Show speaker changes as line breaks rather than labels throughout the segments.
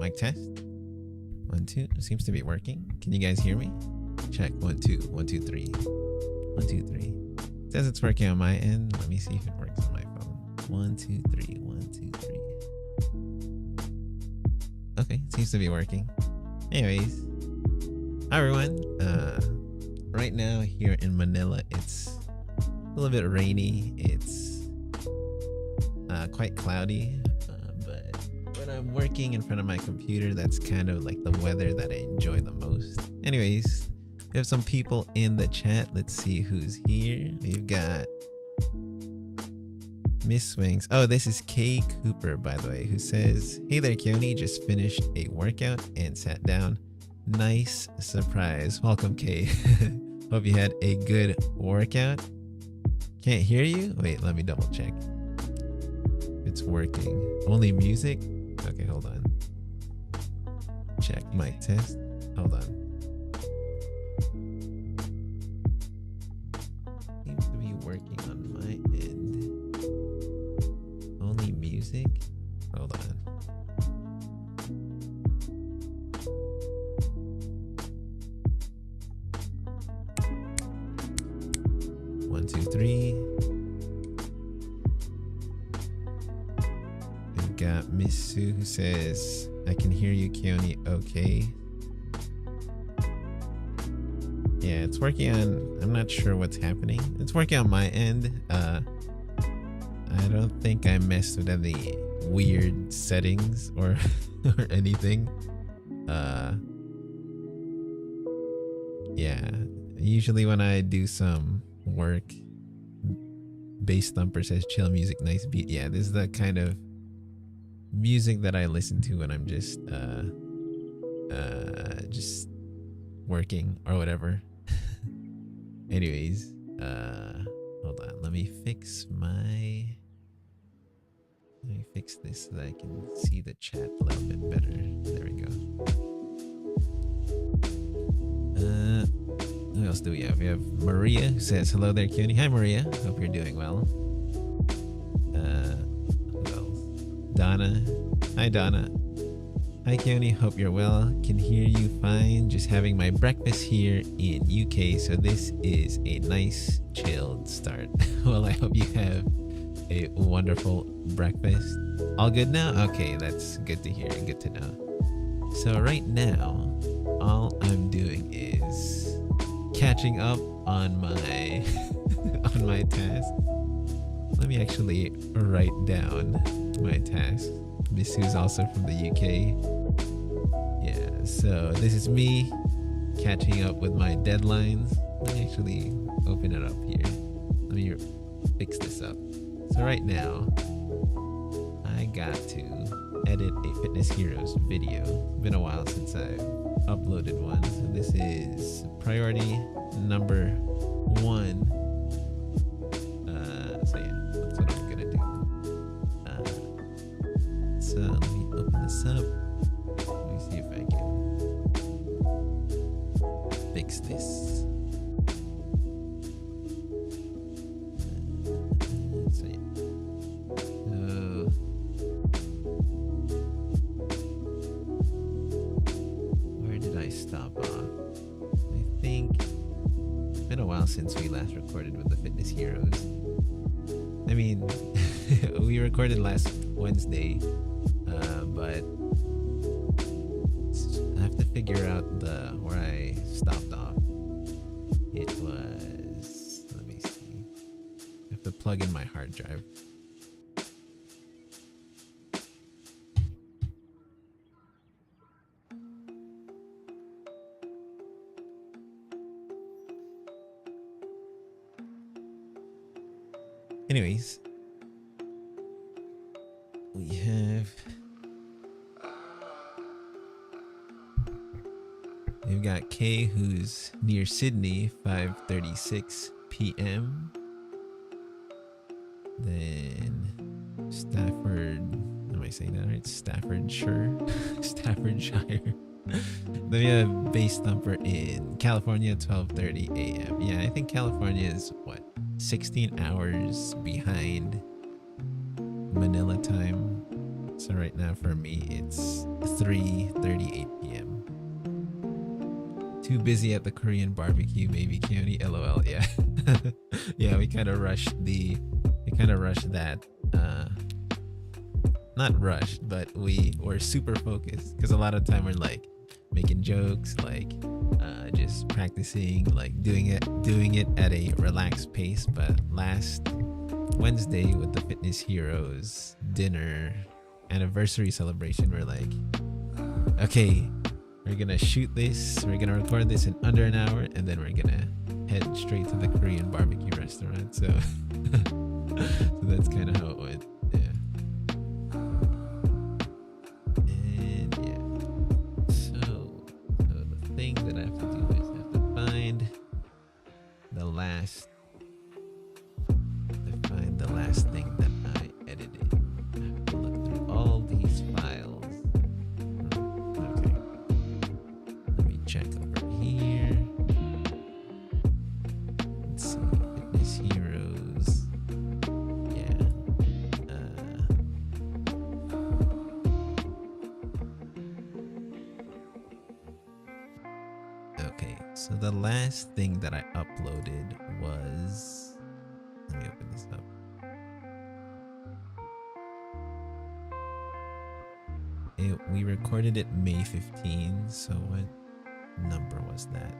Mic test. 1, 2. It seems to be working. Can you guys hear me? Check. 1, 2. 1, 2, 3. 1, 2, 3. It says it's working on my end. Let me see if it works on my phone. 1, 2, 3. 1, 2, 3. Okay, seems to be working. Anyways, hi everyone. Right now here in Manila, it's a little bit rainy. It's quite cloudy, but when I'm working in front of my computer, that's kind of like the weather that I enjoy the most. Anyways, we have some people in the chat. Let's see who's here. We've got Miss Swings. Oh, this is Kay Cooper, by the way, who says, "Hey there, Keone. Just finished a workout and sat down. Nice surprise." Welcome, Kay. Hope you had a good workout. Can't hear you? Wait, let me double check. It's working. Only music? Okay, hold on. Check. Mic test. Hold on. Seems to be working on my end. Only music? Hold on. One, two, three. We've got Miss Sue who says, "I can hear you, Keone. Okay." Yeah, it's working on, I'm not sure what's happening. It's working on my end. I don't think I messed with any weird settings or or anything. Yeah, usually when I do some work, bass thumper says chill music, nice beat. Yeah, this is the kind of music that I listen to when I'm just working or whatever. Anyways, hold on, let me fix this so that I can see the chat a little bit better. There we go. Who else do we have? We have Maria who says, "Hello there, Keone." Hi, Maria. Hope you're doing well. Who else? Donna. Hi, Donna. Hi, Keone. Hope you're well. Can hear you fine. Just having my breakfast here in UK, so this is a nice chilled start. Well, I hope you have a wonderful breakfast. All good now? Okay, that's good to hear and good to know. So right now, all I'm doing is catching up on my on my task. Let me actually write down my task. Miss Sue's also from the UK. Yeah, so this is me catching up with my deadlines. Let me actually open it up here. Let me fix this up. So right now, I got to edit a Fitness Heroes video. It's been a while since I've uploaded one. So this is priority number 1. So yeah, that's what I'm gonna do. So let me open this up. Let me see if I can fix this. So yeah. Where did I stop off? I think it's been a while since we last recorded with the Fitness Heroes. I mean, we recorded last Wednesday, but I have to figure out where I stopped off. It was, let me see. I have to plug in my hard drive. Anyways, we've got Kay who's near Sydney, 5:36 p.m. Then Stafford, am I saying that right? Staffordshire. Staffordshire. Then we have Bass Thumper in California, 12:30 a.m. Yeah, I think California is what, 16 hours behind Manila time. So right now for me, it's 3:38 p.m. Too busy at the Korean barbecue, maybe County. LOL. Yeah, yeah. We kind of rushed that. Not rushed, but we were super focused because a lot of time we're like making jokes, like just practicing, like doing it at a relaxed pace. But last Wednesday with the Fitness Heroes dinner anniversary celebration, we're like, okay, we're gonna shoot this, we're gonna record this in under an hour, and then we're gonna head straight to the Korean barbecue restaurant. So, so that's kind of how it went. Yeah. And yeah. So the thing that I have to do is I have to find the last thing that I edited. I have to look through all these files. Okay. Let me check over here. Let's see. Fitness Heroes. Yeah. Okay. So the last thing that I uploaded was. Let me open this up. We recorded it May 15, so what number was that?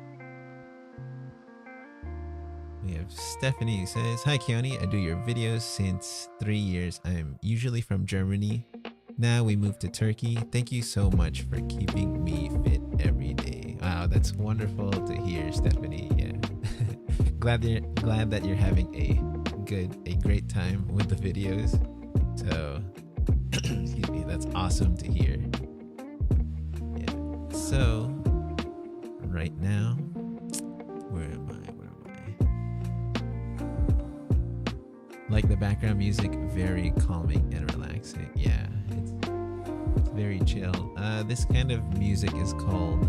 We have Stephanie who says, "Hi Keone, I do your videos since 3 years. I'm usually from Germany. Now we moved to Turkey. Thank you so much for keeping me fit every day." Wow, that's wonderful to hear, Stephanie. Yeah. glad that you're having a great time with the videos. So excuse me, that's awesome to hear. Yeah. So right now, where am I? Like the background music, very calming and relaxing. Yeah, it's very chill. This kind of music is called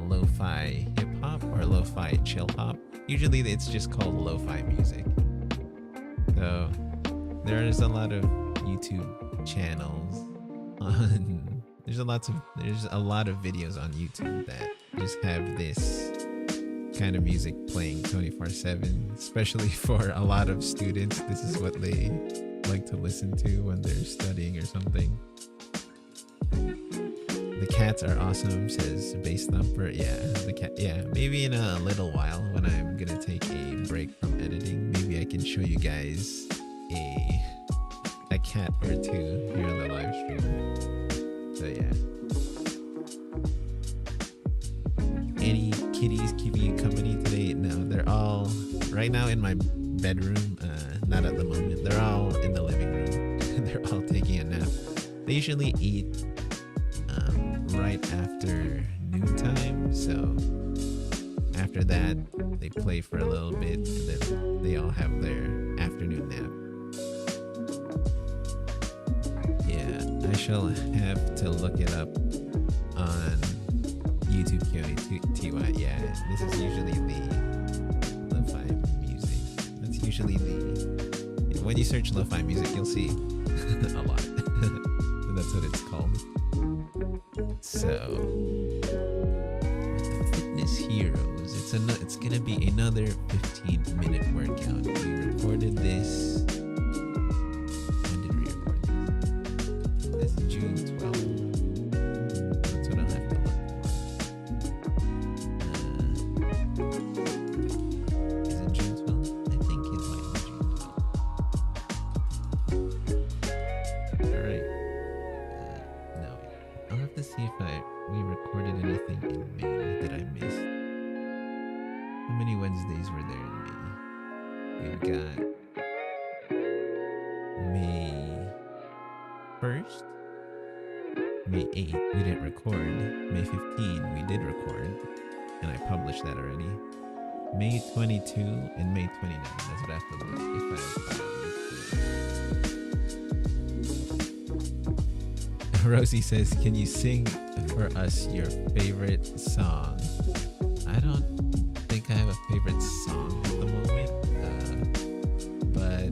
lo-fi hip hop or lo-fi chill hop. Usually it's just called lo-fi music. So there's a lot of YouTube channels on there's a lot of videos on YouTube that just have this kind of music playing 24/7, especially for a lot of students. This is what they like to listen to when they're studying or something. The cats are awesome, says Bass Thumper. Yeah, the cat. Yeah, maybe in a little while when I'm gonna take a break from editing, maybe I can show you guys a cat or two here on the live stream. So yeah. Any kitties keeping you company today? No, they're all right now in my bedroom. Not at the moment. They're all in the living room. They're all taking a nap. They usually eat right after noontime. So after that, they play for a little bit, and then they all have their afternoon nap. Yeah, I shall have to look it up on YouTube TY. Yeah, this is usually the lo-fi music. That's usually when you search lo-fi music, you'll see a lot. So that's what it's called. So with the Fitness Heroes, it's gonna be another 15-minute workout. We recorded this. When did we record this? This is June 12th. That's what I'll have to look for. Is it June 12th? I think it might be June 12th. Alright. No, I'll have to see if we recorded anything in May that I missed. How many Wednesdays were there in May? We've got May 1st, May 8th, we didn't record. May 15th, we did record, and I published that already. May 22 and May 29. That's what I have to look if I Rosie says, "Can you sing for us your favorite song?" I don't think I have a favorite song at the moment, but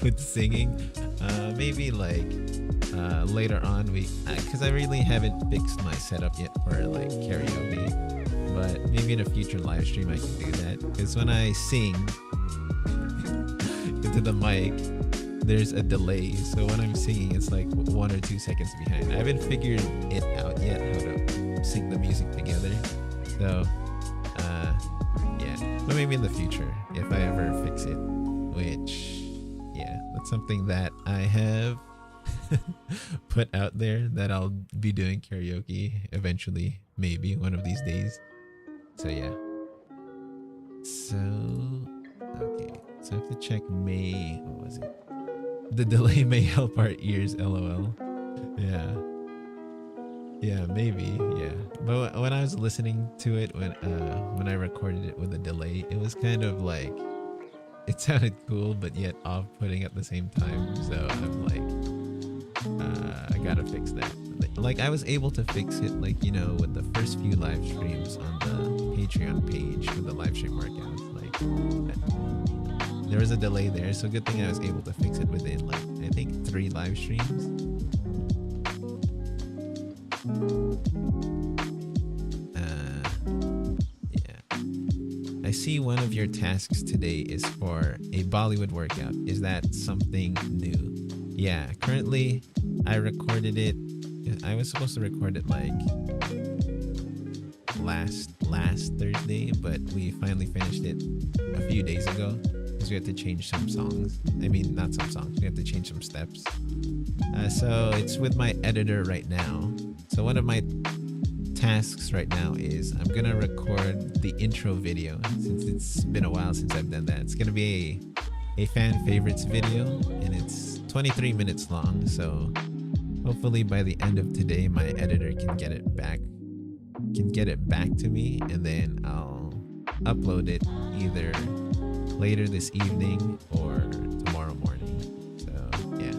with singing, Maybe like later on we, because I really haven't fixed my setup yet for like karaoke, but maybe in a future live stream I can do that. Because when I sing into the mic, there's a delay, so when I'm singing it's like 1 or 2 seconds behind. I haven't figured it out yet how to sync the music together, so yeah, but maybe in the future if I ever fix it, which yeah, that's something that I have put out there, that I'll be doing karaoke eventually, maybe one of these days. So yeah, so okay, so I have to check May, what was it? The delay may help our ears, lol. Yeah. Yeah, maybe. Yeah. But when I was listening to it, when I recorded it with a delay, it was kind of like, it sounded cool but yet off-putting at the same time. So I'm like, I gotta fix that. Like I was able to fix it, like, you know, with the first few live streams on the Patreon page for the live stream workouts. Like there was a delay there, so good thing I was able to fix it within like I think 3 live streams. Yeah. I see one of your tasks today is for a Bollywood workout. Is that something new? Yeah, currently I recorded it. I was supposed to record it like last Thursday, but we finally finished it a few days ago because we had to change some songs. I mean, not some songs. We have to change some steps. So it's with my editor right now. So one of my tasks right now is I'm gonna record the intro video, since it's been a while since I've done that. It's gonna be a fan favorites video, and it's 23 minutes long. So hopefully by the end of today, my editor can get it back to me, and then I'll upload it either later this evening or tomorrow morning. So yeah.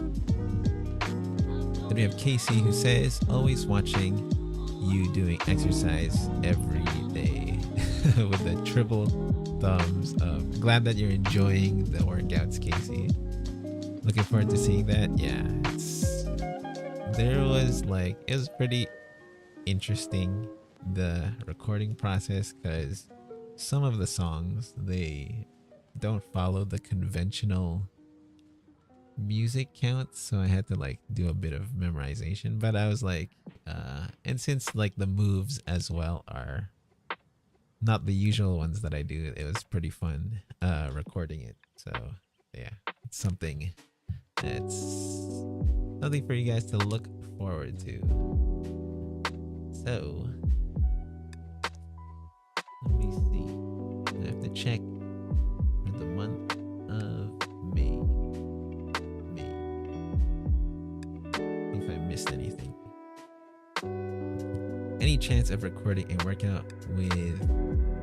Then we have Casey, who says, always watching you doing exercise every day with the triple thumbs up. Glad that you're enjoying the workouts, Casey. Looking forward to seeing that. Yeah, it was pretty interesting, the recording process, because some of the songs, they don't follow the conventional music counts, so I had to like do a bit of memorization. But I was like, and since like the moves as well are not the usual ones that I do, it was pretty fun recording it. So yeah, it's something for you guys to look forward to. So let me see, I have to check for the month of May. If I missed anything. Any chance of recording a workout with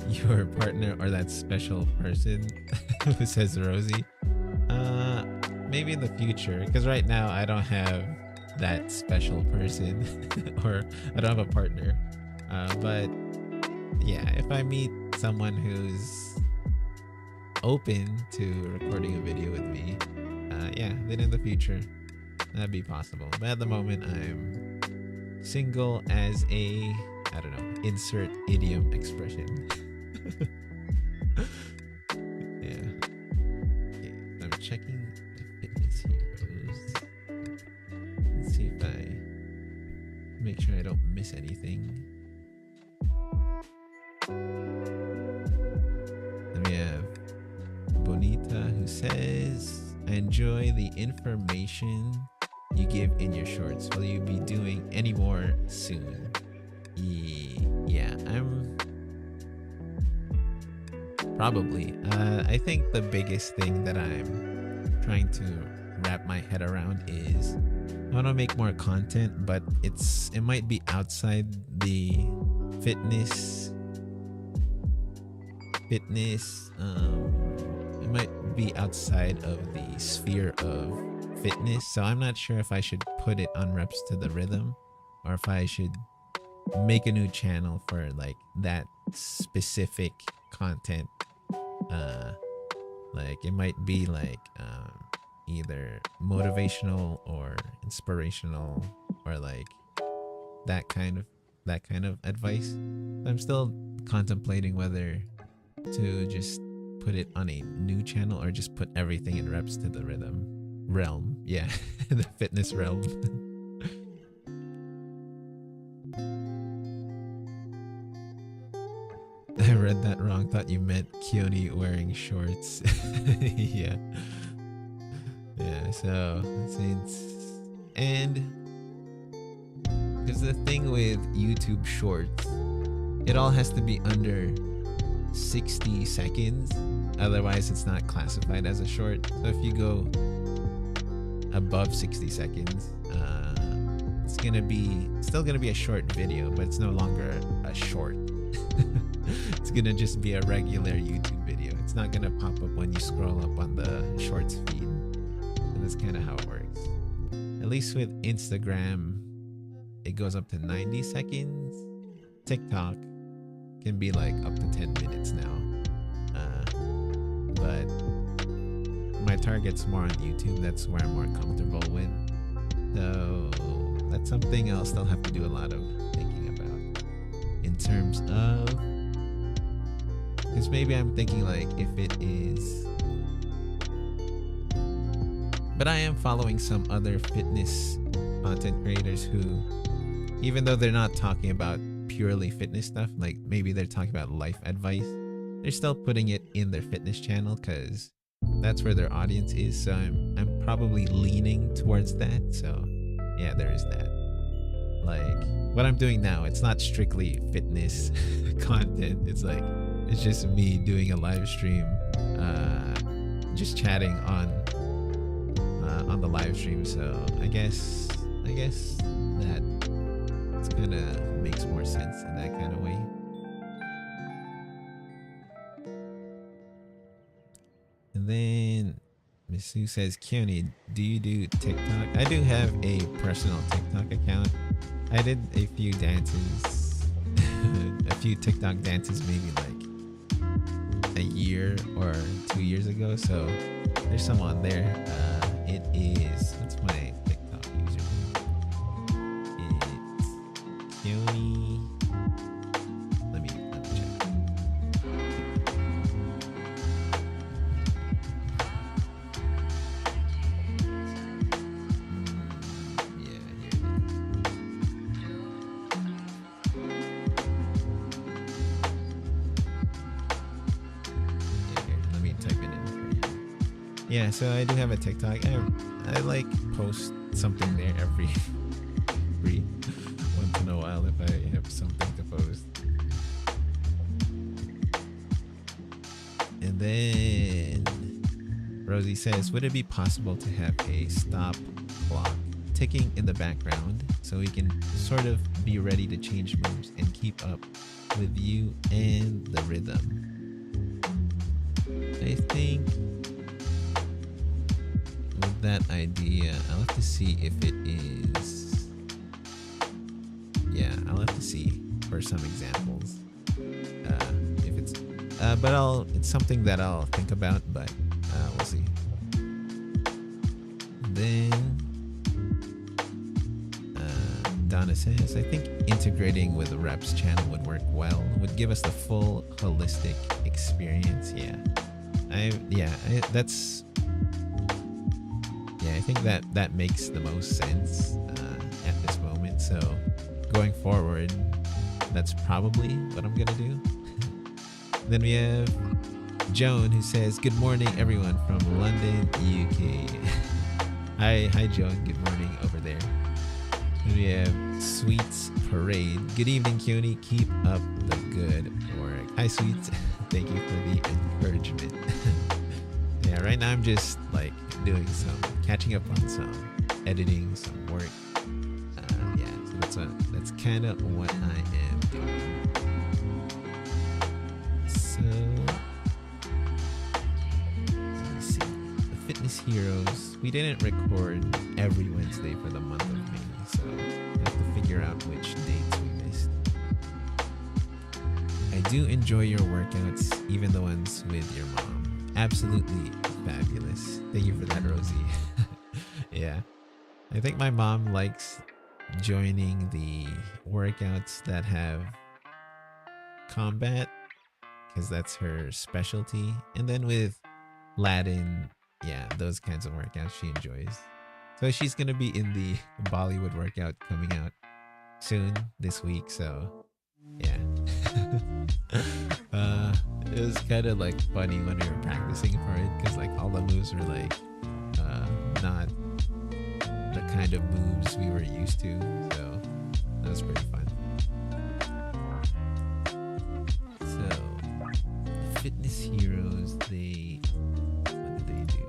your partner or that special person? Who says Rosie? Maybe in the future, because right now I don't have that special person or I don't have a partner. But yeah, if I meet someone who's open to recording a video with me, yeah, then in the future that'd be possible. But at the moment, I'm single as a, I don't know, insert idiom expression. Yeah. Okay, I'm checking the fitness heroes. Let's see if I make sure I don't miss anything. Then we have Bonita, who says, I enjoy the information you give in your shorts. Will you be doing any more soon? Yeah, I'm probably. I think the biggest thing that I'm trying to wrap my head around is I want to make more content, but it might be outside the fitness. It might be outside of the sphere of fitness, so I'm not sure if I should put it on Reps to the Rhythm or if I should make a new channel for like that specific content. Like it might be like either motivational or inspirational or like that kind of advice. I'm still contemplating whether to just put it on a new channel or just put everything in reps to the rhythm realm. Yeah, the fitness realm. I read that wrong. Thought you meant Keone wearing shorts. Yeah. Yeah, so and because the thing with YouTube Shorts, it all has to be under 60 seconds. Otherwise, it's not classified as a short. So if you go above 60 seconds, it's still gonna be a short video, but it's no longer a short. It's gonna just be a regular YouTube video. It's not gonna pop up when you scroll up on the shorts feed. And that's kind of how it works. At least with Instagram, it goes up to 90 seconds. TikTok can be like up to 10 minutes now. But my target's more on YouTube. That's where I'm more comfortable with. So that's something I'll still have to do a lot of thinking about. In terms of, because maybe I'm thinking like if it is, but I am following some other fitness content creators who, even though they're not talking about purely fitness stuff, like maybe they're talking about life advice, they're still putting it in their fitness channel because that's where their audience is. So I'm probably leaning towards that. So yeah, there is that. Like what I'm doing now, it's not strictly fitness content. It's just me doing a live stream, just chatting on the live stream. So I guess that kind of makes more sense in that kind of way. And then Miss Sue says, Keone, do you do TikTok? I do have a personal TikTok account. I did a few dances, a few TikTok dances maybe like a year or 2 years ago. So there's some on there. It is, what's my TikTok username? It's Keone. Let me check. Yeah, here it is. Yeah, here, let me type it in for you. Yeah, so I do have a TikTok. I like post something there every once in a while if I have something to post. And then Rosie says, would it be possible to have a stop clock ticking in the background so we can sort of be ready to change moves and keep up with you and the rhythm? I think with that idea, I'll have to see if it is. Yeah, I'll have to see for some examples. If it's, but it's something that I'll think about, but we'll see. Then Donna says, I think integrating with the reps channel would work well, would give us the full holistic experience. Yeah. I think that makes the most sense at this moment. So going forward, that's probably what I'm gonna do. Then we have Joan who says, good morning everyone from London, UK. Hi Joan, good morning over there. Then we have Sweets Parade. Good evening, Keone. Keep up the good work. Hi Sweets. Thank you for the encouragement. Yeah, right now I'm just like catching up on some editing, some work. Yeah, so that's kind of what I am doing. So let me see. The Fitness Heroes. We didn't record every Wednesday for the month of May, so I have to figure out which dates we missed. I do enjoy your workouts, even the ones with your mom. Absolutely Fabulous. Thank you for that, Rosie. Yeah. I think my mom likes joining the workouts that have combat because that's her specialty. And then with Latin, yeah, those kinds of workouts she enjoys. So she's going to be in the Bollywood workout coming out soon this week. So yeah. It was kind of like funny when we were practicing for it because like all the moves were like not the kind of moves we were used to, so that was pretty fun. So Fitness Heroes, they what did they do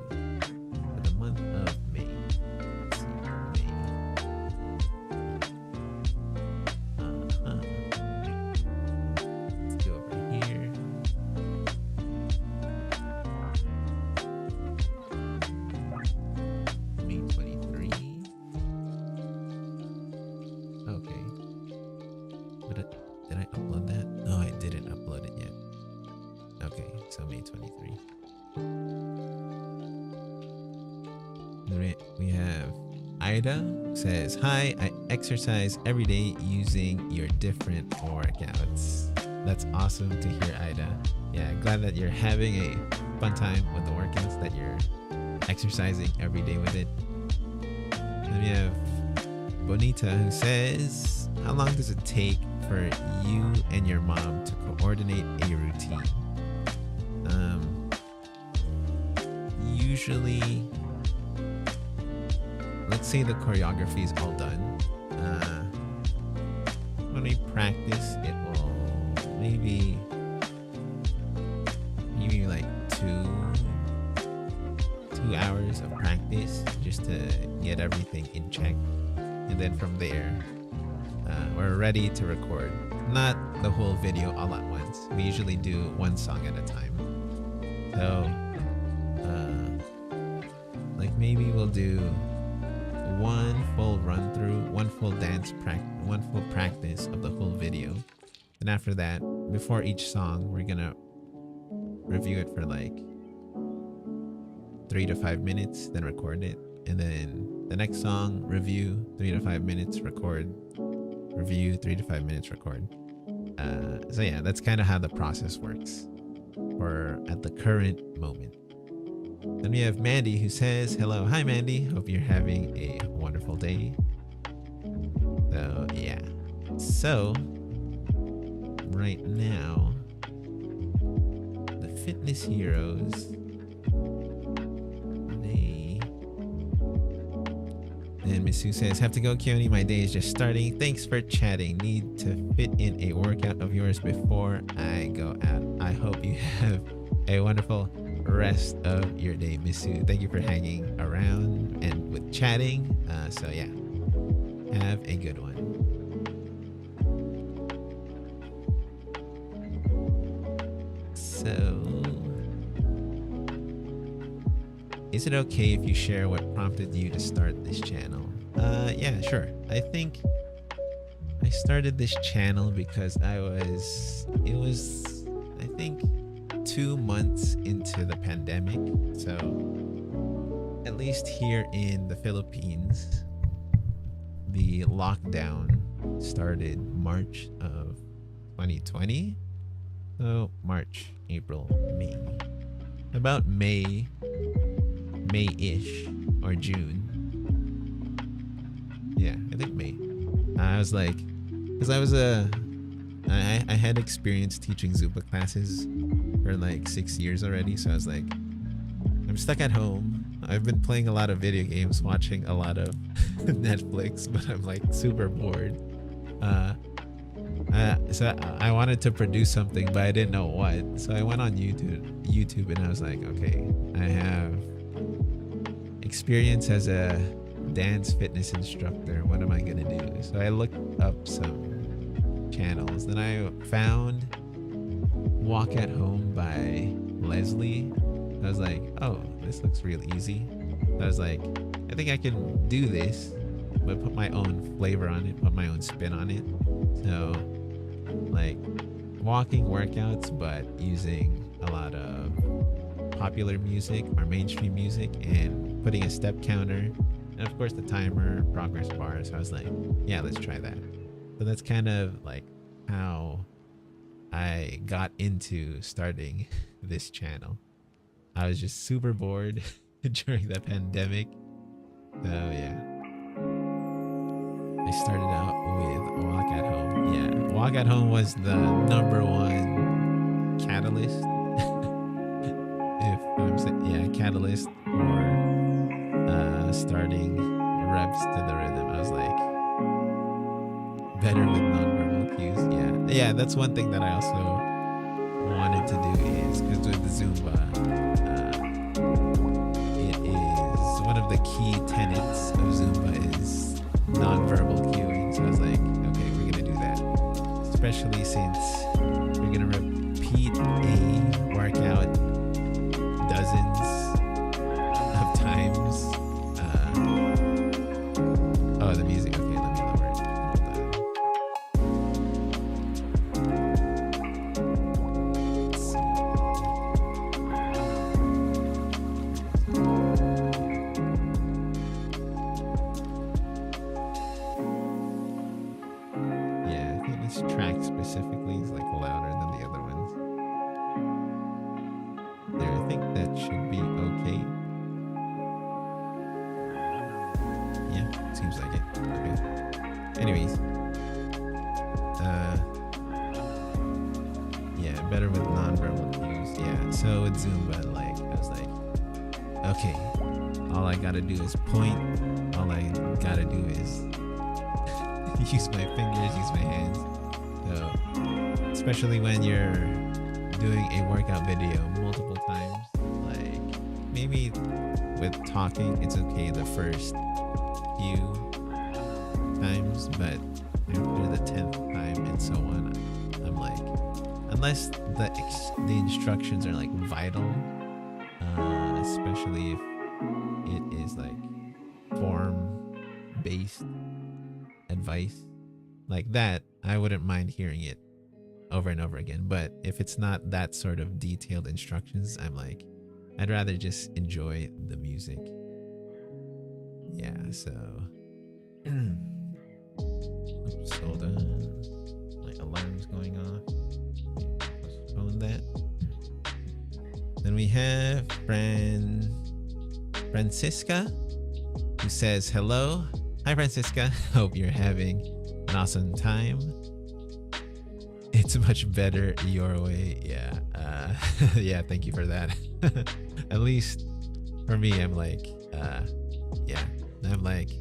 for the month of May? Let's see, May. Let's go over here. May 23. Okay. Did I upload that? No, I didn't upload it yet. Okay, so May 23. We have Ida says, "Hi, I exercise every day using your different workouts." That's awesome to hear, Ida. Yeah, glad that you're having a fun time with the workouts, that you're exercising every day with it. Then we have Bonita who says, "How long does it take for you and your mom to coordinate a routine?" Usually, let's say the choreography is all done. When we practice, it will maybe like 2 hours of practice just to get everything in check, and then from there we're ready to record. Not the whole video all at once. We usually do one song at a time. So like maybe we'll do one full run through, one full practice of the whole video. And after that, before each song, we're gonna review it for like 3 to 5 minutes, then record it. And then the next song, review, 3 to 5 minutes, record, review, 3 to 5 minutes, record. So yeah, that's kind of how the process works for at the current moment. Then we have Mandy who says, "Hello, hi Mandy, hope you're having a wonderful day." So yeah, so right now the Fitness Heroes, and Miss Sue says, "Have to go, Keone. My day is just starting. Thanks for chatting. Need to fit in a workout of yours before I go out. I hope you have a wonderful rest of your day, Miss Sue." Thank you for hanging around and with chatting. So yeah, have a good one. So, is it okay if you share what prompted you to start this channel? Yeah, sure. I think I started this channel because it was, I think, 2 months into the pandemic. So, at least here in the Philippines, the lockdown started March of 2020. So, March, April, May. About May-ish or June. Yeah, I think May. I was like, because I had experience teaching Zumba classes for like 6 years already. So I was like, I'm stuck at home. I've been playing a lot of video games, watching a lot of Netflix, but I'm like super bored. So I wanted to produce something, but I didn't know what. So I went on YouTube and I was like, okay, I have experience as a dance fitness instructor. What am I gonna do? So I looked up some channels. Then I found Walk at Home by Leslie. I was like, oh, this looks real easy. I was like, I think I can do this, but put my own flavor on it, put my own spin on it. So like walking workouts, but using a lot of popular music or mainstream music and putting a step counter, and of course the timer, progress bar. So I was like, yeah, let's try that. So that's kind of like how I got into starting this channel. I was just super bored during the pandemic. So yeah, I started out with Walk at Home. Yeah, Walk at Home was the number one catalyst. If I'm saying, yeah, catalyst for starting reps to the rhythm. I was like, better with nonverbal cues. Yeah, that's one thing that I also wanted to do is because with the Zumba, it is one of the key tenets of Zumba is nonverbal cueing. So I was like, okay, we're gonna do that, especially since we're gonna repeat a workout dozens of times. Oh, the music. Okay, let me lower it. Yeah, I think this track specifically is like louder than the other ones. There, I think that should be okay. Yeah, seems like it. Okay. Anyways, yeah, better with nonverbal cues. Yeah, so with Zumba, like I was like, okay, all I gotta do is point. All I gotta do is use my fingers, use my hands. So, especially when you're doing a workout video multiple times, like maybe with talking, it's okay the first few times, but after the 10th time and so on, I'm like, unless the instructions are like vital, especially if it is like form based advice like that, I wouldn't mind hearing it over and over again. But if it's not that sort of detailed instructions, I'm like, I'd rather just enjoy the music. Yeah, so oops, hold on, my alarm's going off. Postpone that. Then we have Francisca, who says hello. Hi Francisca, hope you're having an awesome time. It's much better your way. Yeah, yeah, thank you for that. At least for me, I'm like, yeah, I'm like,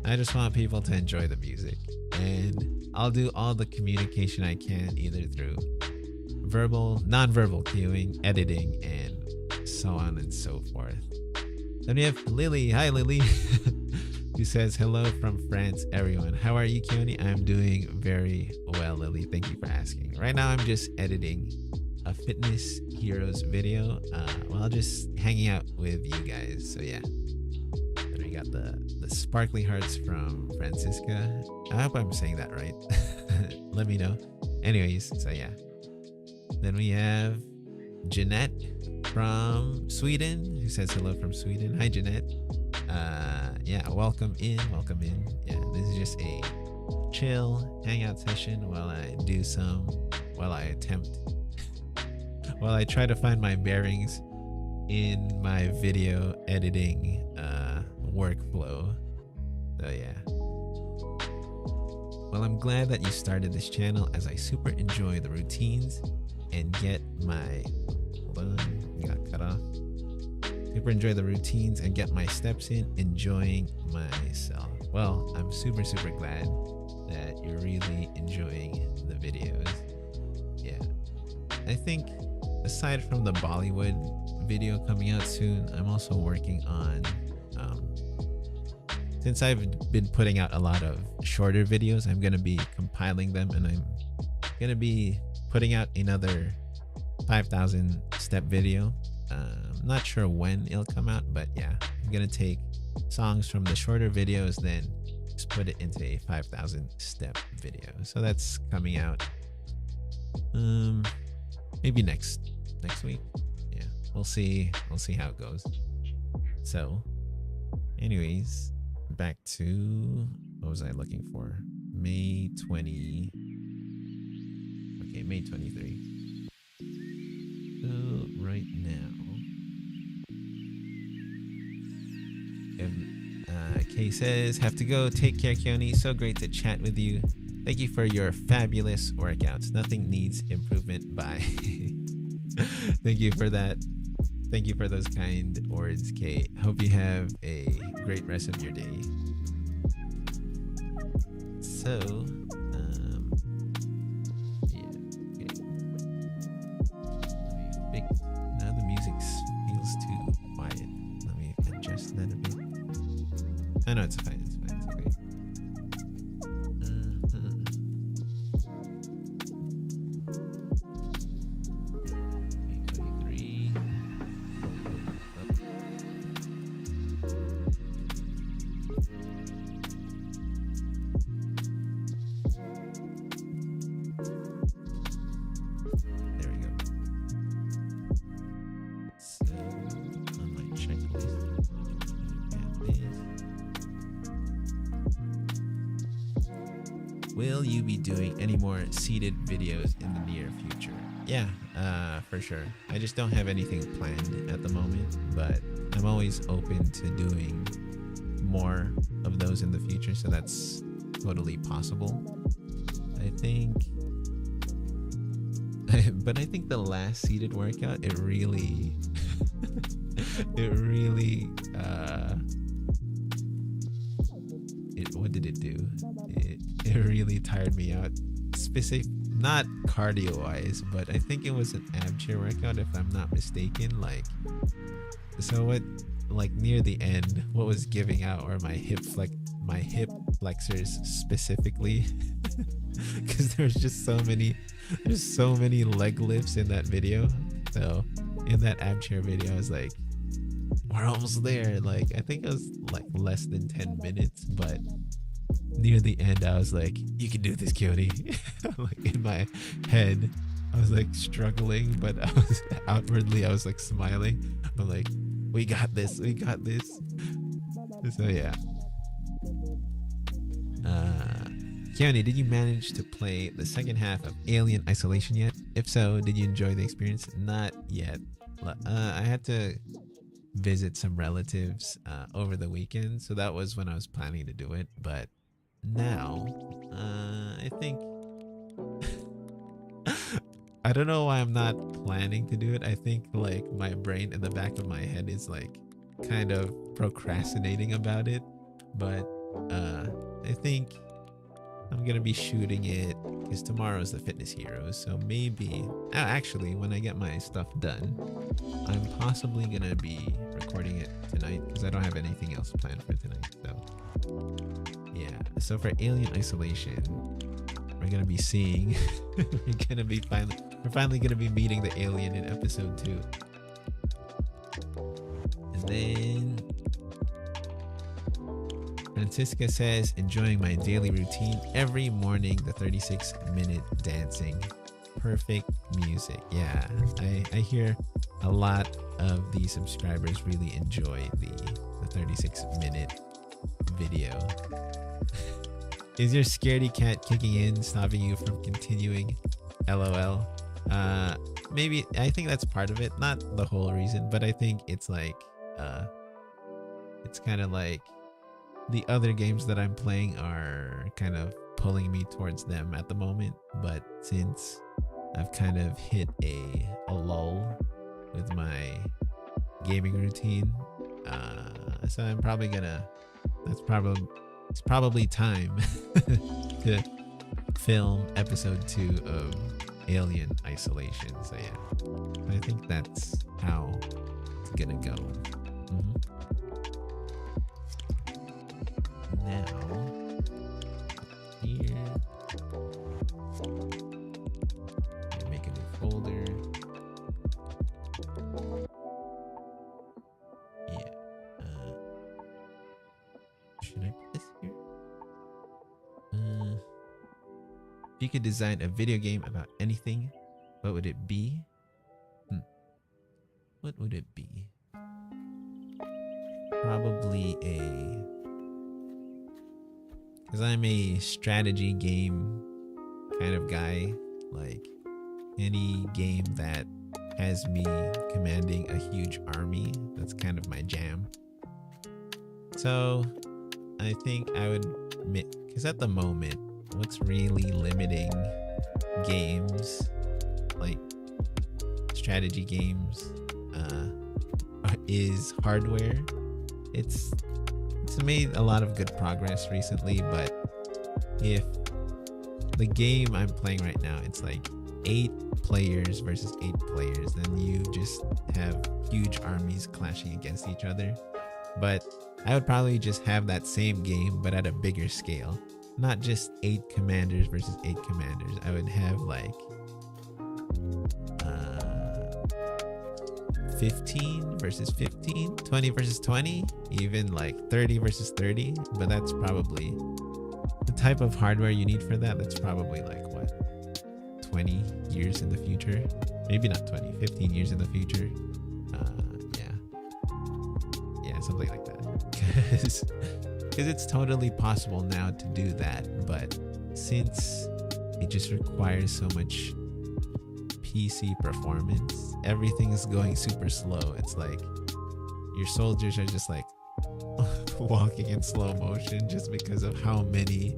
I just want people to enjoy the music, and I'll do all the communication I can, either through verbal, non-verbal cueing, editing, and so on and so forth. Then we have Lily. Hi Lily. Who says hello from France, everyone. How are you, Keone? I'm doing very well, Lily. Thank you for asking. Right now, I'm just editing a Fitness Heroes video while just hanging out with you guys. So yeah, then we got the sparkly hearts from Francisca. I hope I'm saying that right. Let me know. Anyways, so yeah. Then we have Jeanette from Sweden, who says hello from Sweden. Hi, Jeanette. Yeah, welcome in. Yeah, this is just a chill hangout session while I try to find my bearings in my video editing workflow. So yeah. Well, I'm glad that you started this channel, as I super enjoy the routines and get my got cut off. Super enjoy the routines and get my steps in, enjoying myself. Well, I'm super glad that you're really enjoying the videos. Yeah, I think aside from the Bollywood video coming out soon, I'm also working on since I've been putting out a lot of shorter videos, I'm gonna be compiling them, and I'm gonna be putting out another 5,000 step video. Not sure when it'll come out, but yeah, I'm gonna take songs from the shorter videos, then just put it into a 5,000 step video. So that's coming out maybe next week. Yeah, we'll see. We'll see how it goes. So, anyways, back to what was I looking for? May 20. Okay, May 23. So right now, Kay says, have to go. Take care, Keone. So great to chat with you. Thank you for your fabulous workouts. Nothing needs improvement. Bye. Thank you for that. Thank you for those kind words, Kay. Hope you have a great rest of your day. So, yeah, okay. Let me fix. Now the music feels too quiet. Let me adjust that a bit. I know it's fine. It's fine. It's okay. Will you be doing any more seated videos in the near future? Yeah, for sure. I just don't have anything planned at the moment, but I'm always open to doing more of those in the future, so that's totally possible. I think but I think the last seated workout, it really what did it do? It really tired me out. Not cardio wise, but I think it was an ab chair workout if I'm not mistaken. Like, so what, like near the end, what was giving out were my hip flexors specifically, because there's so many leg lifts in that video. So in that ab chair video, I was like, we're almost there. Like, I think it was like less than 10 minutes, but near the end I was like, you can do this, Keone. Like in my head I was like struggling, but I was outwardly I was like smiling. I'm like, we got this. So yeah. Keone, did you manage to play the second half of Alien Isolation yet? If so, did you enjoy the experience? Not yet. I had to visit some relatives over the weekend, so that was when I was planning to do it. But now, I think I don't know why I'm not planning to do it. I think like my brain in the back of my head is like kind of procrastinating about it, but I think I'm gonna be shooting it because tomorrow is the Fitness Heroes. So maybe, actually, when I get my stuff done, I'm possibly gonna be recording it tonight because I don't have anything else planned for tonight. So yeah. So for Alien Isolation, we're gonna be seeing. We're finally gonna be meeting the alien in episode 2, and then Francisca says, enjoying my daily routine every morning, the 36-minute dancing. Perfect music. Yeah, I hear a lot of the subscribers really enjoy the 36-minute video. Is your scaredy cat kicking in, stopping you from continuing? LOL. Maybe, I think that's part of it. Not the whole reason, but I think it's like, it's kind of like, the other games that I'm playing are kind of pulling me towards them at the moment, but since I've kind of hit a lull with my gaming routine, so I'm probably gonna, it's probably time to film episode 2 of Alien Isolation. So yeah, I think that's how it's gonna go. Now, here, make a new folder. Yeah. Should I put this here? If you could design a video game about anything, what would it be? what would it be? Probably because I'm a strategy game kind of guy. Like any game that has me commanding a huge army, that's kind of my jam. So I think I would, because at the moment, what's really limiting games, like strategy games, is hardware. It's made a lot of good progress recently, but if the game I'm playing right now, it's like 8 players versus 8 players, then you just have huge armies clashing against each other. But I would probably just have that same game, but at a bigger scale. Not just 8 commanders versus 8 commanders. I would have like 15 versus 15, 20 versus 20, even like 30 versus 30. But that's probably the type of hardware you need for that. That's probably like what, 20 years in the future? Maybe not 20, 15 years in the future. Yeah, something like that. Because it's totally possible now to do that, but since it just requires so much PC performance, everything is going super slow. It's like your soldiers are just like walking in slow motion just because of how many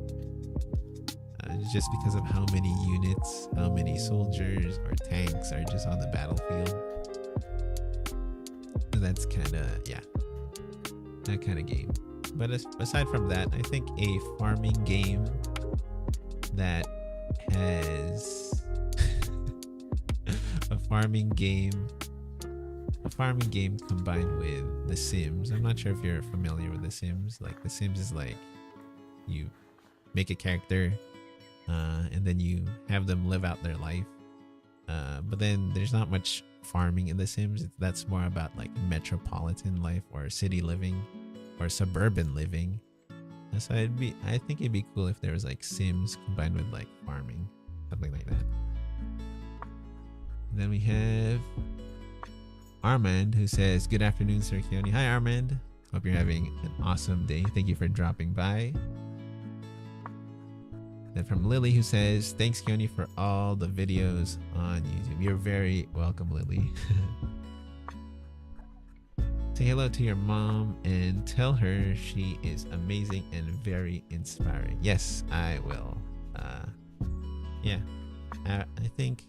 units, how many soldiers or tanks are just on the battlefield. So that's kind of, yeah, that kind of game. But aside from that, I think a farming game that has a farming game combined with The Sims. I'm not sure if you're familiar with The Sims. Like The Sims is like you make a character and then you have them live out their life. But then there's not much farming in The Sims. That's more about like metropolitan life or city living or suburban living. So I think it'd be cool if there was like Sims combined with like farming, something like that. Then we have Armand, who says, "Good afternoon, Sir Keone." Hi, Armand. Hope you're having an awesome day. Thank you for dropping by. Then from Lily, who says, "Thanks, Keone, for all the videos on YouTube." You're very welcome, Lily. Say hello to your mom and tell her she is amazing and very inspiring. Yes, I will. Yeah, I think,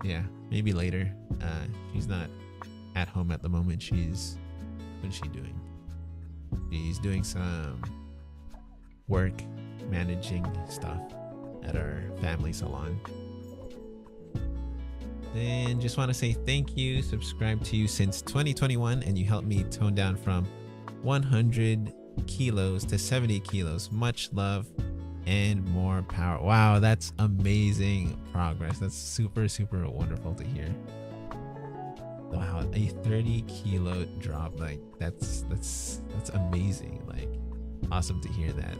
yeah, maybe later. She's not at home at the moment. What is she doing? She's doing some work, managing stuff at our family salon. And just want to say thank you. Subscribed to you since 2021, and you helped me tone down from 100 kilos to 70 kilos. Much love and more power. Wow, that's amazing progress. That's super, super wonderful to hear. Wow, a 30 kilo drop. Like that's amazing. Like awesome to hear that.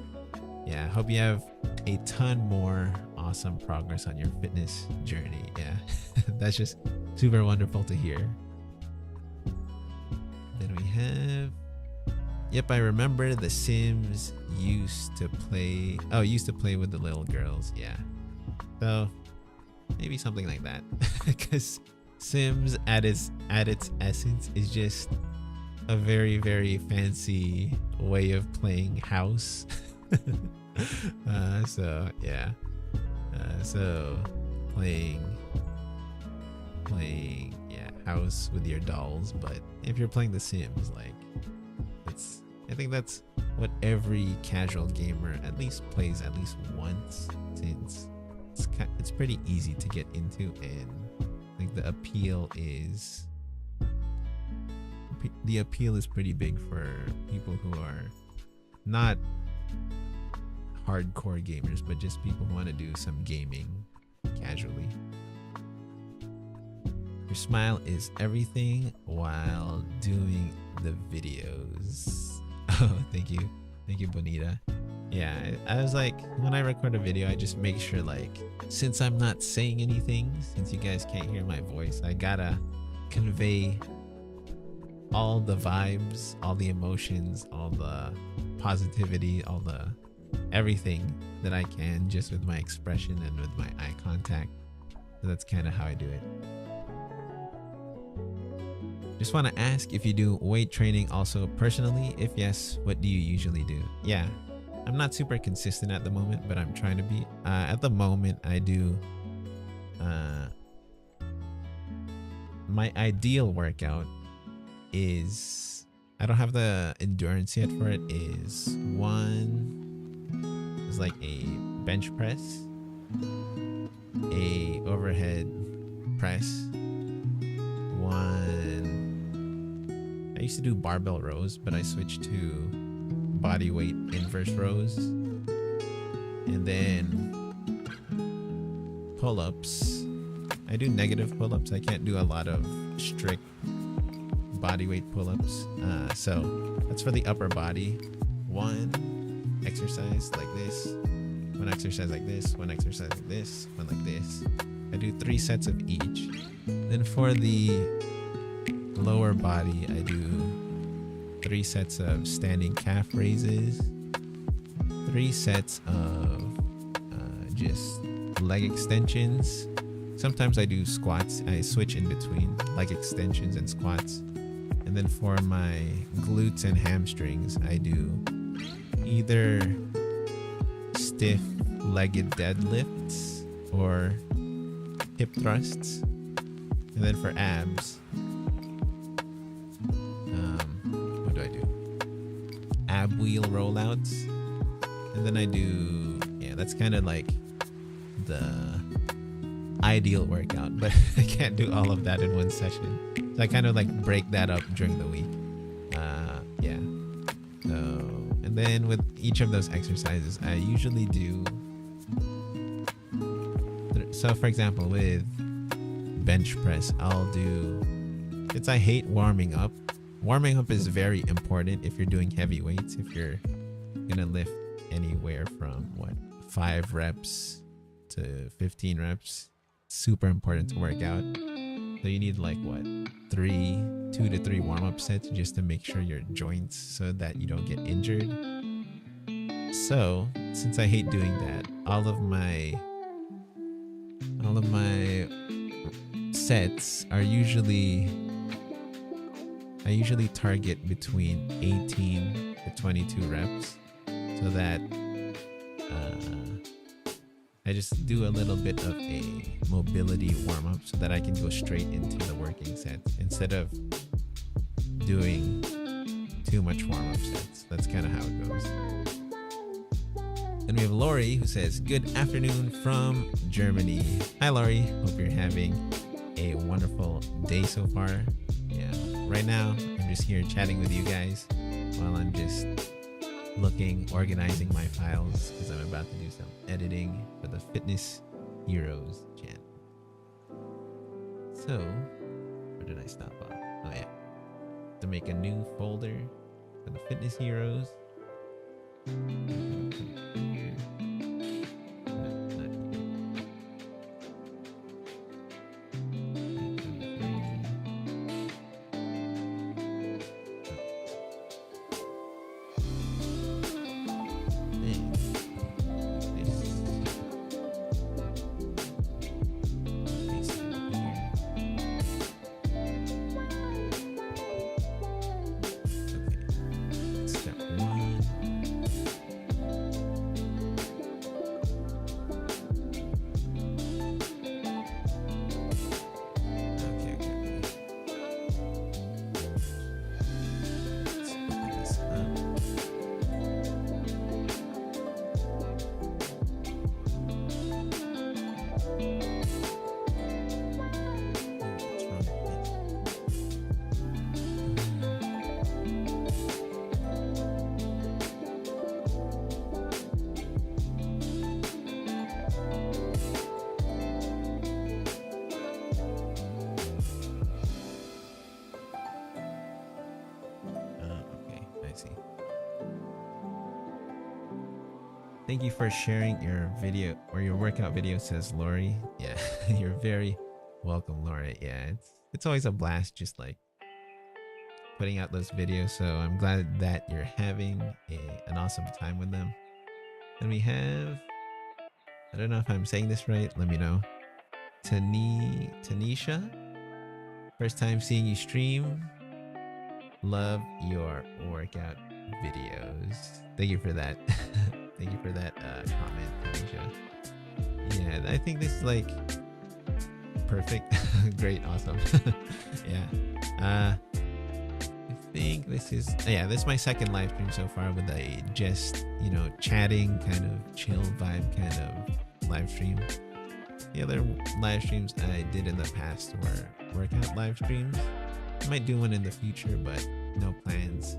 Yeah, hope you have a ton more awesome progress on your fitness journey. Yeah, that's just super wonderful to hear. Then we have, yep, I remember The Sims used to play with the little girls. Yeah, so maybe something like that. Because Sims at its essence is just a very, very fancy way of playing house. So yeah, so playing house with your dolls. But if you're playing The Sims, like I think that's what every casual gamer at least plays at least once, since it's pretty easy to get into, and like the appeal is pretty big for people who are not hardcore gamers, but just people who want to do some gaming casually. Your smile is everything while doing the videos. Oh, thank you, Bonita. Yeah, I was like, when I record a video, I just make sure, like, since I'm not saying anything, since you guys can't hear my voice, I gotta convey all the vibes, all the emotions, all the positivity, all the everything that I can just with my expression and with my eye contact. So that's kind of how I do it. Just want to ask if you do weight training also personally. If yes, what do you usually do? Yeah, I'm not super consistent at the moment, but I'm trying to be. At the moment, I do my ideal workout is, I don't have the endurance yet for it, is like a bench press, a overhead press, I used to do barbell rows, but I switched to body weight inverse rows, and then pull-ups. I do negative pull-ups. I can't do a lot of strict body weight pull-ups. So that's for the upper body. One exercise like this, one exercise like this, one exercise like this, one like this. I do 3 sets of each. Then for the lower body, I do 3 sets of standing calf raises, 3 sets of just leg extensions. Sometimes I do squats. I switch in between leg extensions and squats. And then for my glutes and hamstrings, I do either stiff legged deadlifts or hip thrusts. And then for abs, what do I do? Ab wheel rollouts. And then I do, yeah, that's kind of like the ideal workout, but I can't do all of that in one session. So I kind of like break that up during the week. Yeah. So, and then with each of those exercises, I usually do. So for example, with bench press, I'll do, since I hate warming up. Warming up is very important if you're doing heavy weights. If you're gonna lift anywhere from 5 reps to 15 reps, super important to work out. So you need like 2 to 3 warm-up sets just to make sure your joints, so that you don't get injured. So since I hate doing that, all of my sets are usually, I usually target between 18 to 22 reps, so that I just do a little bit of a mobility warm-up so that I can go straight into the working sets instead of doing too much warm-up sets. That's kind of how it goes. Then we have Lori, who says, "Good afternoon from Germany." Hi Lori, hope you're having a wonderful day so far. Yeah, right now I'm just here chatting with you guys while I'm just organizing my files, because I'm about to do some editing for the Fitness Heroes channel. So, where did I stop off? Oh yeah, to make a new folder for the Fitness Heroes. Thank you for sharing your video or your workout video, says Lori. Yeah, you're very welcome, Lori. Yeah, it's always a blast just like putting out those videos. So I'm glad that you're having an awesome time with them. And we have, I don't know if I'm saying this right, let me know. Tanisha, first time seeing you stream. Love your workout videos. Thank you for that. Thank you for that comment, Tanisha. Yeah, I think this is like perfect. Great, awesome. Yeah. I think this is this is my second live stream so far with a just, you know, chatting kind of chill vibe kind of live stream. The other live streams I did in the past were workout live streams. I might do one in the future, but no plans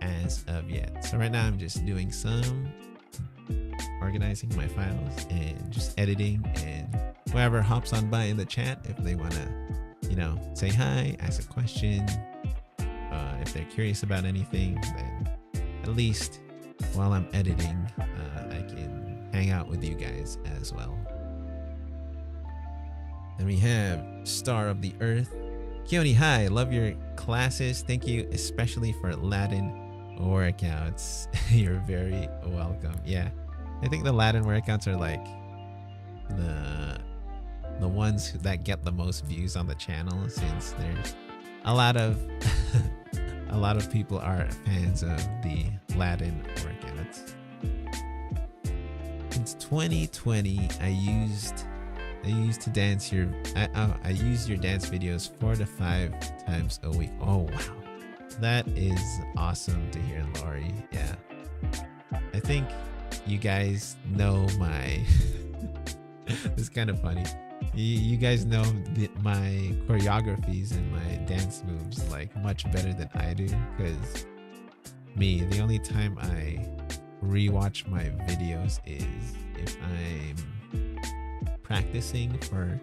as of yet. So right now I'm just doing some organizing my files and just editing, and whoever hops on by in the chat, if they want to, you know, say hi, ask a question, if they're curious about anything, then at least while I'm editing, I can hang out with you guys as well. Then we have Star of the Earth. Keone, hi, love your classes. Thank you, especially for Latin workouts. You're very welcome. Yeah, I think the Latin workouts are like the ones that get the most views on the channel, since there's a lot of a lot of people are fans of the Latin workouts. Since 2020, I used to dance your I use your dance videos 4 to 5 times a week. Oh wow, that is awesome to hear, Lori. Yeah, I think you guys know my it's kind of funny. You guys know my choreographies and my dance moves like much better than I do, because me, the only time I rewatch my videos is if I'm practicing for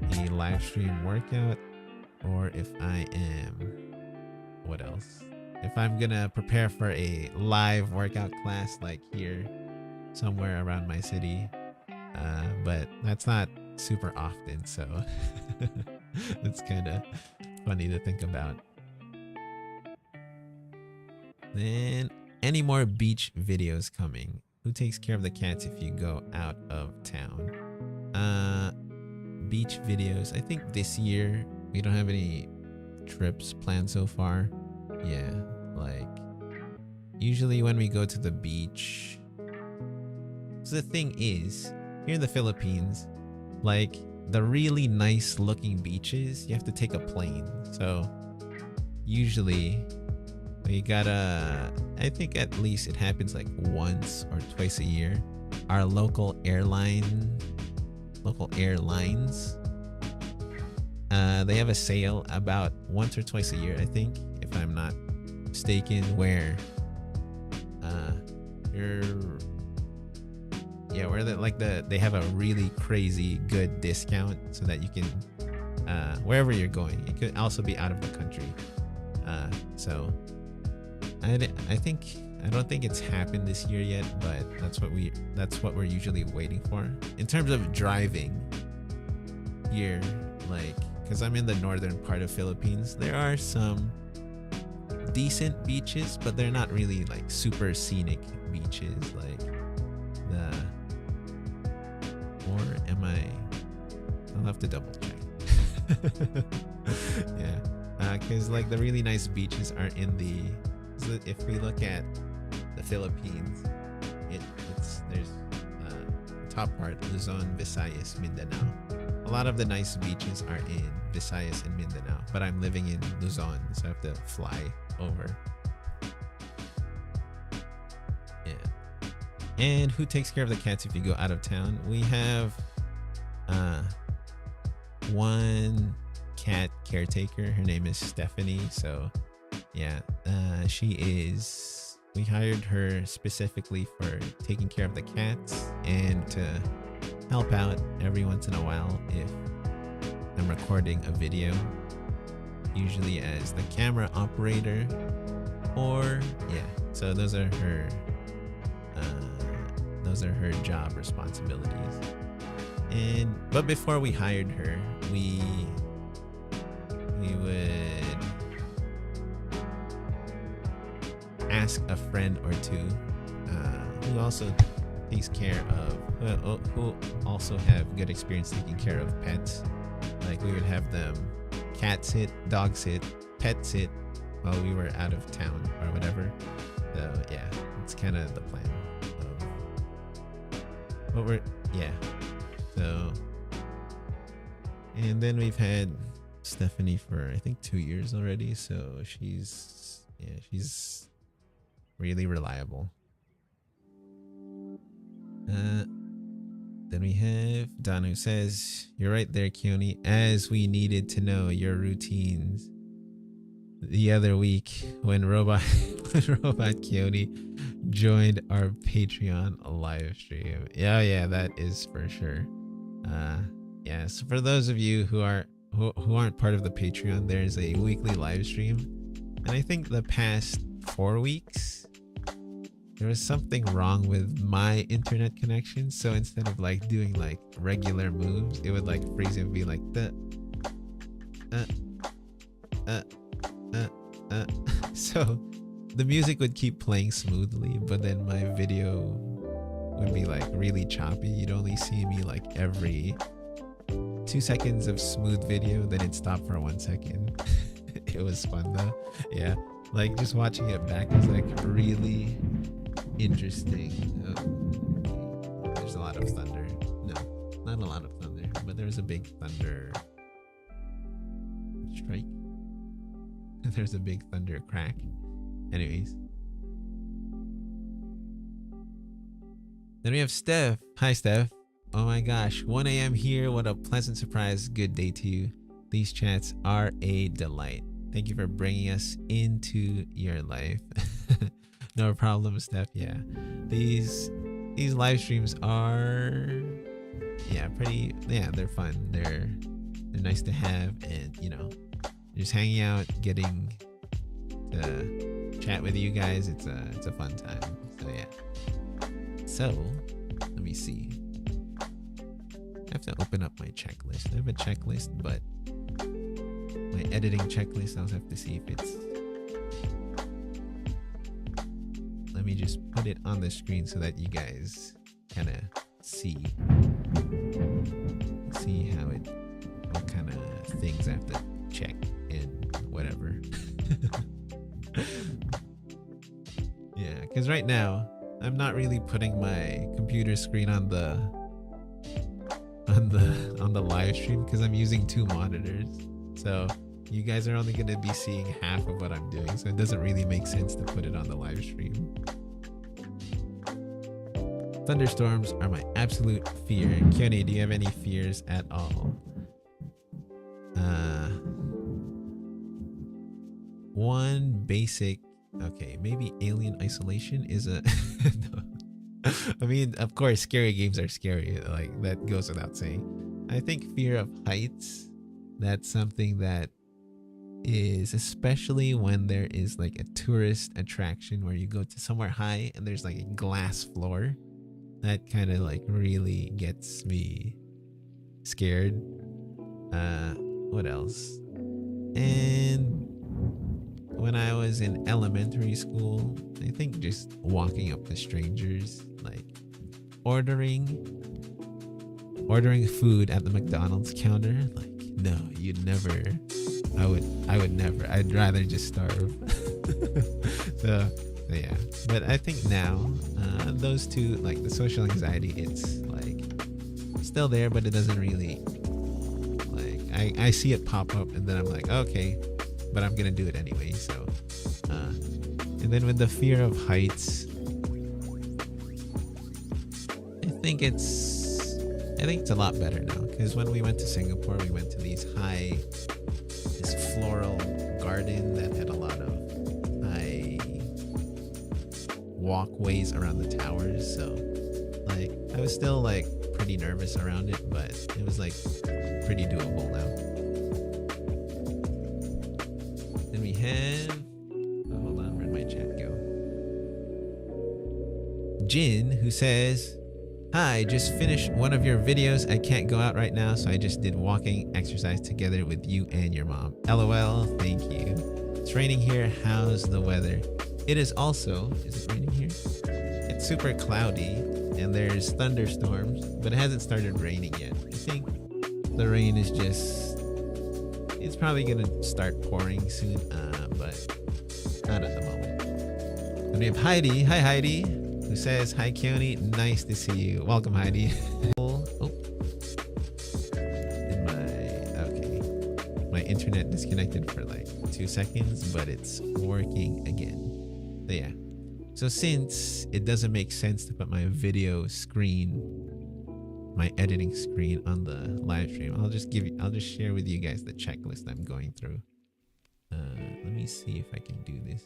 a live stream workout, or if I am, what else? If I'm gonna prepare for a live workout class like here somewhere around my city, but that's not super often, so it's kind of funny to think about. Then, any more beach videos coming? Who takes care of the cats if you go out of town? Beach videos, I think this year we don't have any trips planned so far. Yeah, like usually when we go to the beach, so the thing is, here in the Philippines, like the really nice looking beaches, you have to take a plane. So usually we gotta, I think at least it happens like once or twice a year, our local airlines, they have a sale about once or twice a year, I think, if I'm not mistaken, where they have a really crazy good discount, so that you can wherever you're going, it could also be out of the country. So I don't think it's happened this year yet, but that's what we're usually waiting for. In terms of driving here, like, because I'm in the northern part of Philippines, there are some decent beaches, but they're not really like super scenic beaches, like I'll have to double check. Yeah, because like the really nice beaches are in so if we look at the Philippines, there's the top part, Luzon, Visayas, Mindanao. A lot of the nice beaches are in Visayas and Mindanao, but I'm living in Luzon, so I have to fly over. Yeah. And who takes care of the cats if you go out of town? We have one cat caretaker. Her name is Stephanie. So yeah, we hired her specifically for taking care of the cats and to help out every once in a while if I'm recording a video, usually as the camera operator, or yeah, so those are her job responsibilities. But before we hired her, we we would ask a friend or two who also takes care of, who also have good experience taking care of pets. Like we would have them cat sit, dog sit, pet sit while we were out of town or whatever. So yeah, it's kind of the plan of what we're, yeah. So, and then we've had Stephanie for I think 2 years already. So she's really reliable. Then we have Don who says, "You're right there, Keone, as we needed to know your routines the other week when Robot Keone joined our Patreon live stream." Yeah, that is for sure. Yeah, so for those of you who aren't part of the Patreon, there's a weekly live stream. And I think the past 4 weeks there was something wrong with my internet connection. So instead of like doing like regular moves, it would like freeze and be like so the music would keep playing smoothly, but then my video would be like really choppy. You'd only see me like every 2 seconds of smooth video, then it'd stop for 1 second. It was fun though. Yeah, like just watching it back was like really interesting. There's a lot of thunder. No, not a lot of thunder, but there was a big thunder strike. There's a big thunder crack. Anyways. Then we have Steph. Hi, Steph. Oh my gosh, 1 a.m. here. What a pleasant surprise. Good day to you. These chats are a delight. Thank you for bringing us into your life. No problem, Steph. Yeah, these live streams are pretty. Yeah, they're fun. They're nice to have, and you know, just hanging out, getting to chat with you guys. It's a fun time. So yeah. So let me see. I have to open up my checklist. I have a checklist, but my editing checklist, I'll have to see if it's. Let me just put it on the screen so that you guys kind of see what kind of things I have to check and whatever. Yeah, because right now I'm not really putting my computer screen on the live stream because I'm using 2 monitors. So you guys are only going to be seeing half of what I'm doing, so it doesn't really make sense to put it on the live stream. Thunderstorms are my absolute fear. Keone, do you have any fears at all? One basic, okay, maybe Alien Isolation is a no. I mean, of course, scary games are scary. Like, that goes without saying. I think fear of heights, that's something that is, especially when there is like a tourist attraction where you go to somewhere high and there's like a glass floor, that kind of like really gets me scared. What else? And when I was in elementary school, I think just walking up to strangers, like ordering food at the McDonald's counter, like, no, you'd never. I would never. I'd rather just starve. So yeah, but I think now those two, like the social anxiety, it's like still there, but it doesn't really, like, I see it pop up and then I'm like, okay, but I'm gonna do it anyway. So and then with the fear of heights, I think it's a lot better now, because when we went to Singapore, we went to this floral garden that had a lot of high walkways around the towers. So like I was still like pretty nervous around it, but it was like pretty doable now. Then we have, oh, hold on, where'd my chat go? Jin, who says, Hi, just finished one of your videos. I can't go out right now, so I just did walking exercise together with you and your mom. LOL, thank you. It's raining here. How's the weather? It is also, is it raining here? It's super cloudy and there's thunderstorms, but it hasn't started raining yet. I think the rain is just, it's probably gonna start pouring soon, but not at the moment. Then we have Heidi. Hi, Heidi. Who says, hi, Keone. Nice to see you. Welcome, Heidi. Oh. Okay. My internet disconnected for like 2 seconds, but it's working again. So yeah. So since it doesn't make sense to put my video screen, my editing screen on the live stream, I'll just share with you guys the checklist I'm going through. Let me see if I can do this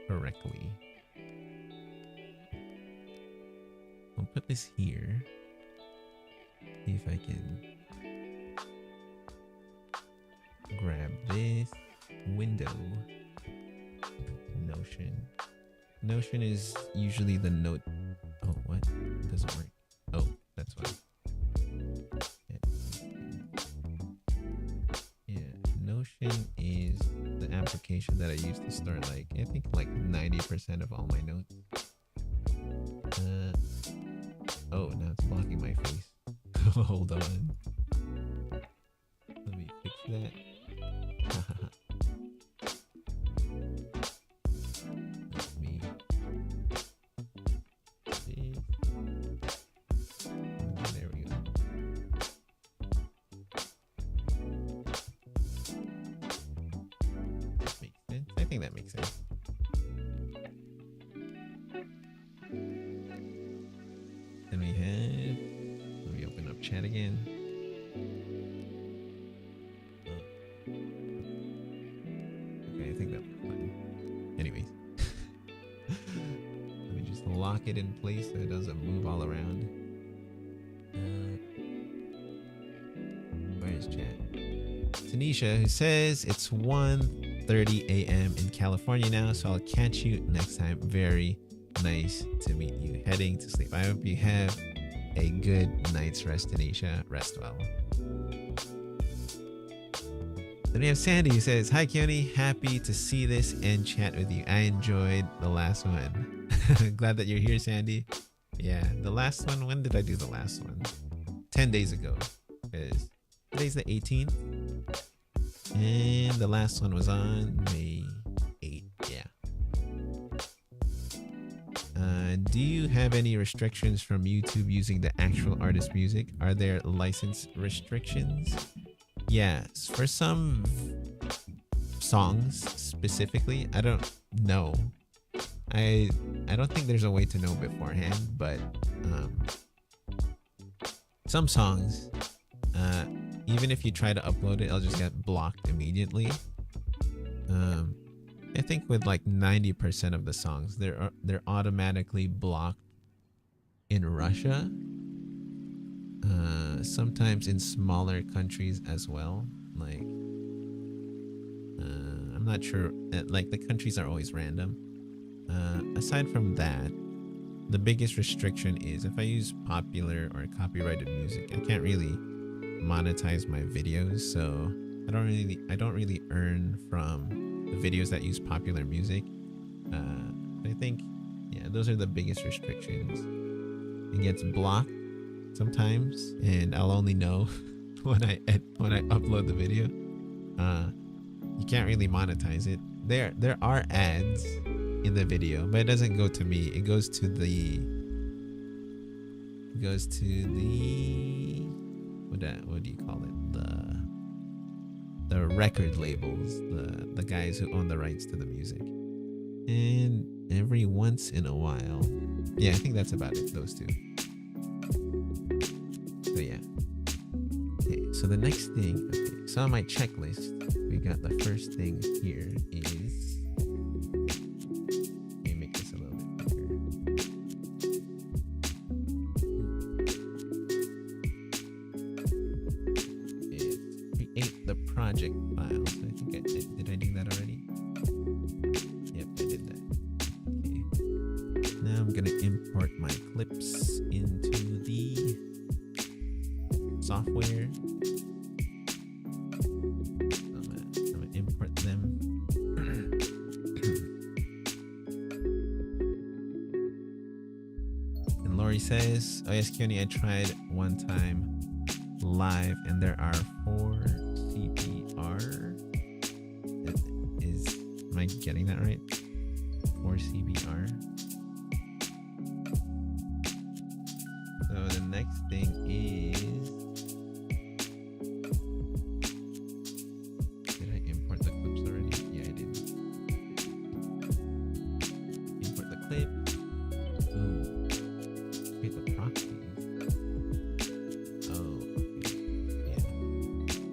correctly. I'll put this here. See if I can grab this window. Notion is usually the note. Oh, what? It doesn't work. Oh, that's why. Yeah, Notion is the application that I use to store I think 90% of all my notes. Oh, now it's blocking my face. Hold on. Let me fix that. Let me see. There we go. Makes sense. I think that makes sense. Then we have, let me open up chat again. Oh. Okay, I think that was fine. Anyways, let me just lock it in place so it doesn't move all around. Where is chat? Tanisha, who says it's 1:30 a.m. in California now, so I'll catch you next time. Very nice to meet you. Heading to sleep. I hope you have a good night's rest, Tanisha. Rest well. Then we have Sandy who says, hi, Keone. Happy to see this and chat with you. I enjoyed the last one. Glad that you're here, Sandy. Yeah, the last one. When did I do the last one? 10 days ago. Because today's the 18th. And the last one was on May 8th. Yeah. Do you have any restrictions from YouTube using the actual artist music? Are there license restrictions? Yeah, for some songs specifically, I don't know. I don't think there's a way to know beforehand, but some songs, even if you try to upload it, it'll just get blocked immediately. I think with like 90% of the songs, they're automatically blocked in Russia. Sometimes in smaller countries as well. Like, I'm not sure. Like the countries are always random. Aside from that, the biggest restriction is if I use popular or copyrighted music, I can't really monetize my videos. So I don't really earn from the videos that use popular music. I think, yeah, those are the biggest restrictions. It gets blocked sometimes, and I'll only know when I upload the video. You can't really monetize it. There are ads in the video, but it doesn't go to me. It goes to the what do you call it? The record labels, the guys who own the rights to the music. And every once in a while, yeah, I think that's about it, those two. So yeah. Okay, so the next thing, okay, so on my checklist, we got the first thing here is, let me make this a little bit bigger. Create the project file. So I think did I do that already? Yep, I did that. Okay. Now I'm gonna import my clips into software. I'm gonna import them. And Lori says, "Oh yes, Keone, I tried one time live, and there are 4 CBR. Am I getting that right? 4 CBR. So the next thing is, did I import the clips already? Yeah, I did. Import the clip. Ooh, create the proxies. Oh, okay. Yeah.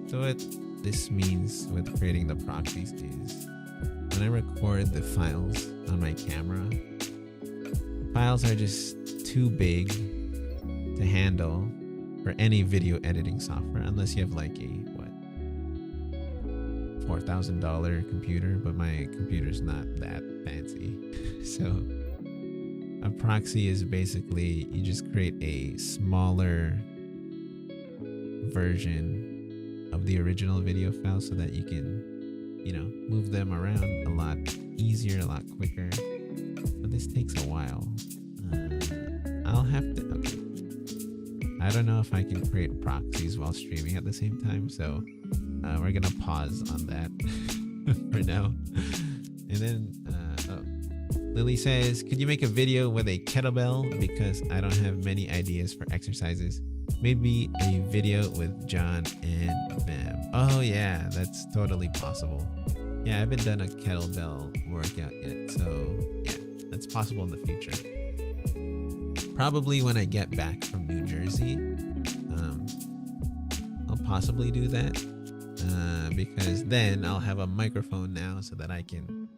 So what this means with creating the proxies is, when I record the files on my camera, files are just too big to handle for any video editing software, unless you have like a $4,000 computer, but my computer's not that fancy. So a proxy is basically, you just create a smaller version of the original video file so that you can, move them around a lot easier, a lot quicker. But this takes a while. I'll have to, okay. I don't know if I can create proxies while streaming at the same time, so we're gonna pause on that for now. And then Lily says, "Could you make a video with a kettlebell? Because I don't have many ideas for exercises. Maybe a video with John and Bam." Oh yeah, that's totally possible. Yeah, I haven't done a kettlebell workout yet, so yeah, that's possible in the future. Probably when I get back from New Jersey, I'll possibly do that, because then I'll have a microphone now so that I can,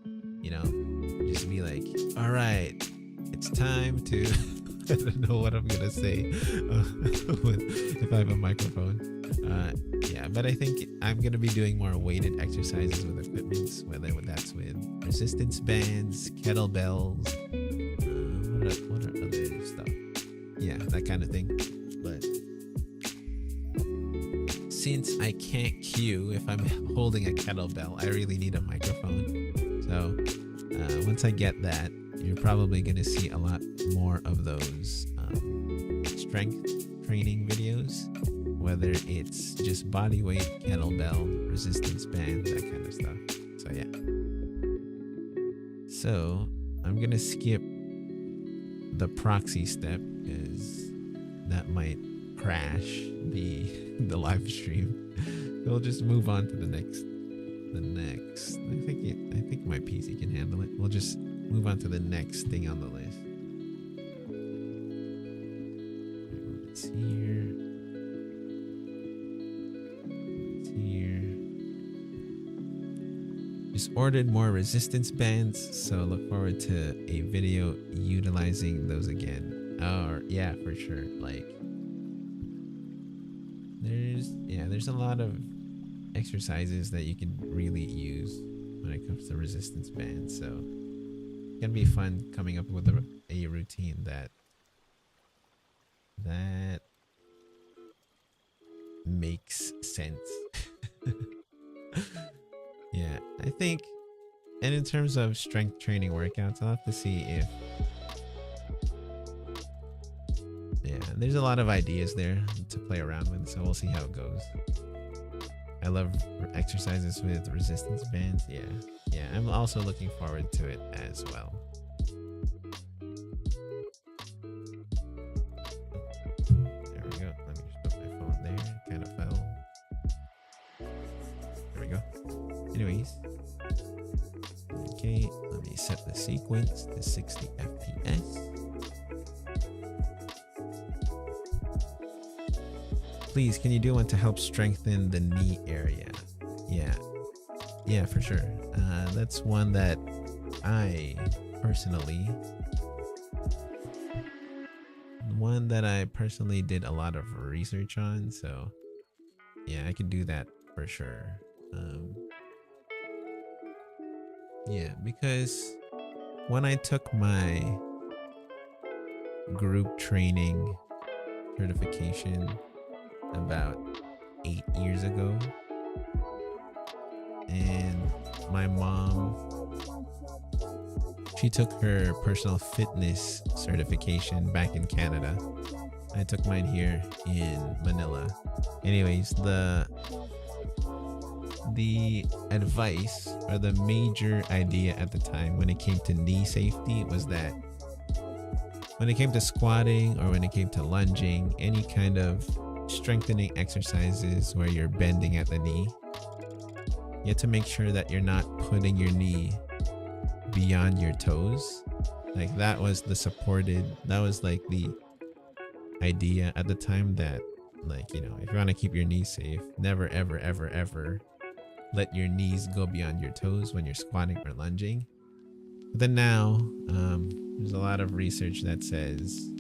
just be like, all right, it's time to, I don't know what I'm going to say if I have a microphone. Yeah, but I think I'm going to be doing more weighted exercises with equipment, whether that's with resistance bands, kettlebells, what are other stuff? Yeah, that kind of thing. But since I can't cue if I'm holding a kettlebell, I really need a microphone. So once I get that, you're probably going to see a lot more of those strength training videos, whether it's just body weight, kettlebell, resistance band, that kind of stuff. So yeah. So I'm going to skip the proxy step because that might crash the live stream. We'll just move on to the next. I think my PC can handle it. We'll just move on to the next thing on the list. It's here. Just ordered more resistance bands, so look forward to a video utilizing those again. Oh yeah, for sure. Like there's a lot of exercises that you can really use when it comes to resistance bands, so it's gonna be fun coming up with a routine that makes sense. Yeah, I think, and in terms of strength training workouts, I'll have to see if, there's a lot of ideas there to play around with, so we'll see how it goes. I love exercises with resistance bands. Yeah, I'm also looking forward to it as well. There we go. Let me just put my phone there. It kind of fell. There we go. Anyways. Okay, let me set the sequence to 60 FPS. Please, can you do one to help strengthen the knee area? Yeah, for sure. That's one that I personally did a lot of research on. So yeah, I can do that for sure. Yeah, because when I took my group training certification, about 8 years ago. And my mom, she took her personal fitness certification back in Canada. I took mine here in Manila. Anyways, the advice or the major idea at the time when it came to knee safety was that when it came to squatting or when it came to lunging, any kind of strengthening exercises where you're bending at the knee, you have to make sure that you're not putting your knee beyond your toes. Like that was like the idea at the time, that like, you know, if you want to keep your knees safe, never ever ever ever let your knees go beyond your toes when you're squatting or lunging. But then now, there's a lot of research that says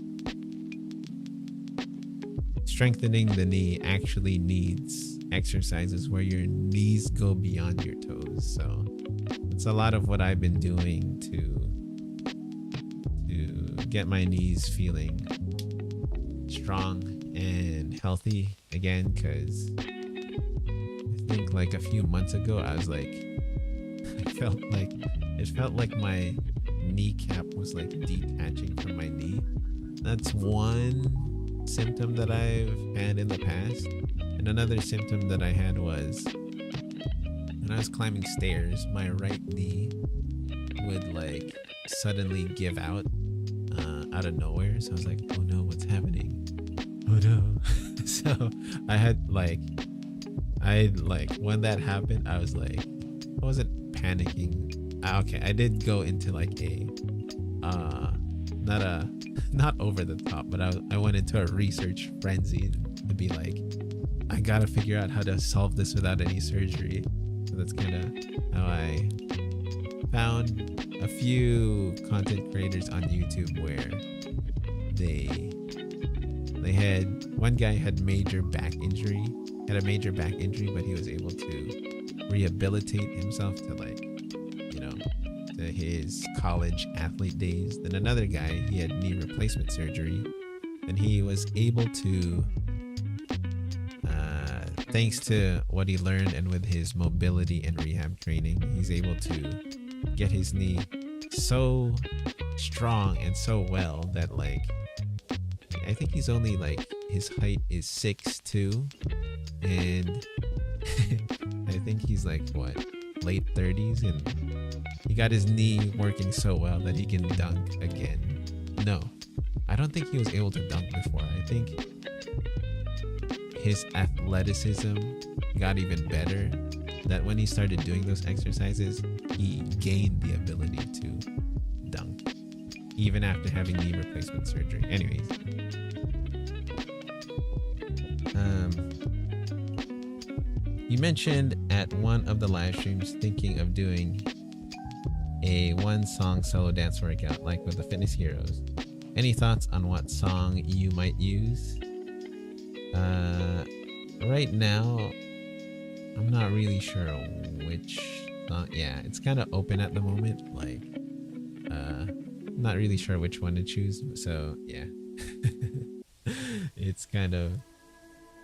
strengthening the knee actually needs exercises where your knees go beyond your toes. So it's a lot of what I've been doing to get my knees feeling strong and healthy again, because I think like a few months ago I was like, it felt like my kneecap was like detaching from my knee. That's one symptom that I've had in the past. And another symptom that I had was when I was climbing stairs, my right knee would like suddenly give out of nowhere. So I was like, oh no, what's happening? Oh no. So when that happened, I was like, I wasn't panicking. Okay, I did go into like a not over the top, but I went into a research frenzy to be like, I gotta figure out how to solve this without any surgery. So that's kind of how I found a few content creators on YouTube where they had, one guy had a major back injury, but he was able to rehabilitate himself to like, you know, to his college athlete days. Then another guy, he had knee replacement surgery, and he was able to, thanks to what he learned and with his mobility and rehab training, he's able to get his knee so strong and so well that like, I think he's only like, his height is 6'2", and I think he's like what, late 30s, and he got his knee working so well that he can dunk again. No, I don't think he was able to dunk before. I think his athleticism got even better, that when he started doing those exercises, he gained the ability to dunk even after having knee replacement surgery. Anyways, you mentioned at one of the live streams thinking of doing a one song solo dance workout like with the Fitness Heroes. Any thoughts on what song you might use? Right now, I'm not really sure which song. Yeah, it's kind of open at the moment. Like, not really sure which one to choose. So yeah, it's kind of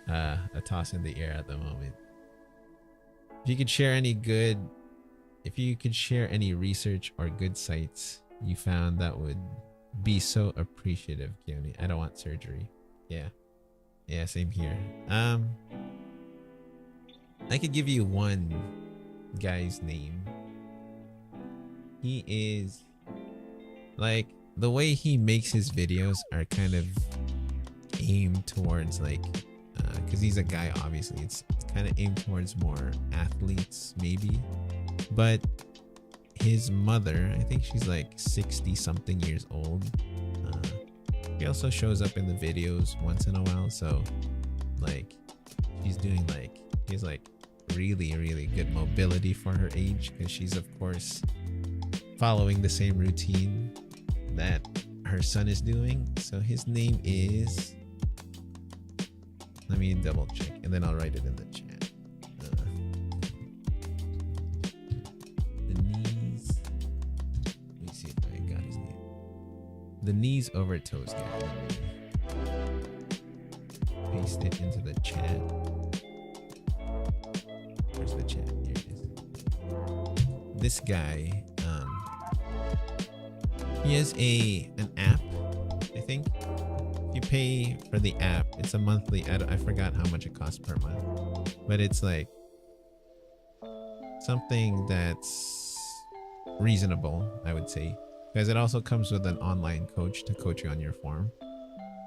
a toss in the air at the moment. If you could share any research or good sites you found, that would be so appreciative, Keone. I don't want surgery. Yeah, same here. I could give you one guy's name. He is like, the way he makes his videos are kind of aimed towards like, because he's a guy, obviously it's kind of aimed towards more athletes maybe, but his mother, I think she's like 60 something years old. He also shows up in the videos once in a while, so like she's doing like, he's like really really good mobility for her age, because she's of course following the same routine that her son is doing. So his name is, let me double check and then I'll write it in the chat. The knees, let me see if I got his name. The knees over toes guy. Let me paste it into the chat. Where's the chat? Here it is. This guy, he has an app, I think. If you pay for the app, it's a monthly. I forgot how much it costs per month, but it's like something that's reasonable, I would say, because it also comes with an online coach to coach you on your form.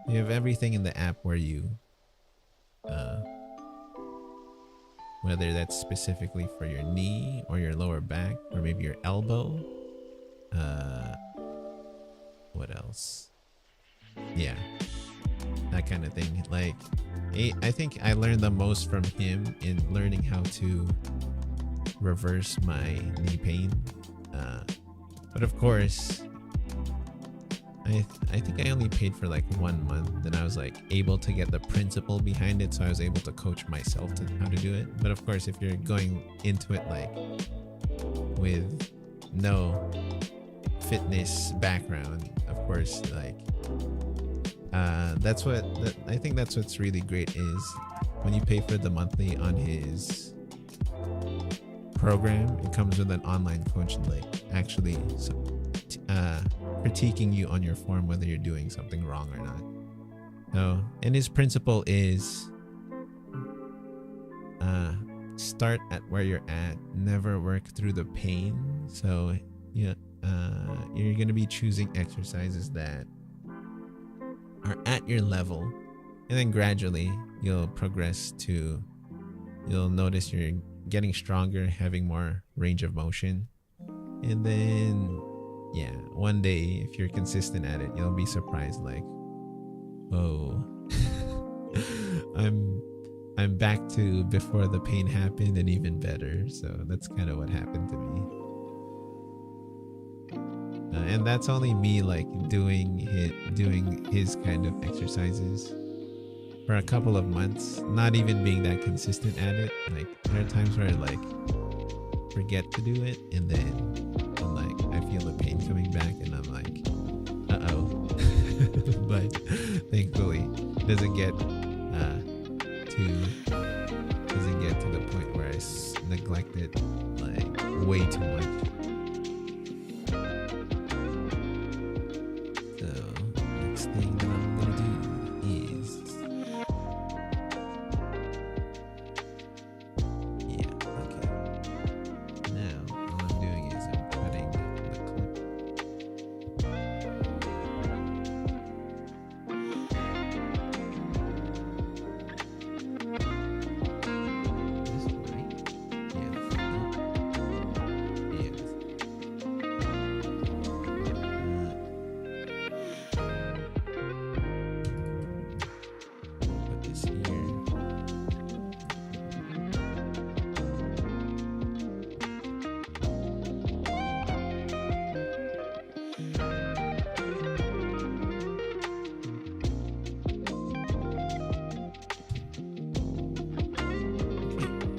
You have everything in the app where you, whether that's specifically for your knee or your lower back or maybe your elbow. What else? Yeah, that kind of thing. Like, I think I learned the most from him in learning how to reverse my knee pain. But of course, I think I only paid for like 1 month. Then I was like able to get the principle behind it, so I was able to coach myself to how to do it. But of course, if you're going into it like with no fitness background, of course, like I think that's what's really great is when you pay for the monthly on his program, it comes with an online coach like actually critiquing you on your form whether you're doing something wrong or not. So, and his principle is start at where you're at, never work through the pain. So yeah, you're gonna be choosing exercises that are at your level, and then gradually you'll progress to, you'll notice you're getting stronger, having more range of motion, and then yeah, one day if you're consistent at it, you'll be surprised like, oh, I'm back to before the pain happened and even better. So that's kind of what happened to me. And that's only me like doing his kind of exercises for a couple of months, not even being that consistent at it. Like there are times where I like forget to do it, and then like I feel the pain coming back, and I'm like, uh-oh. But thankfully, it doesn't get to the point where I neglect it like way too much. Next thing that I'm gonna do is, yeah, okay. Now all I'm doing is I'm cutting the clip. This right? Yeah. Yes. Put this here.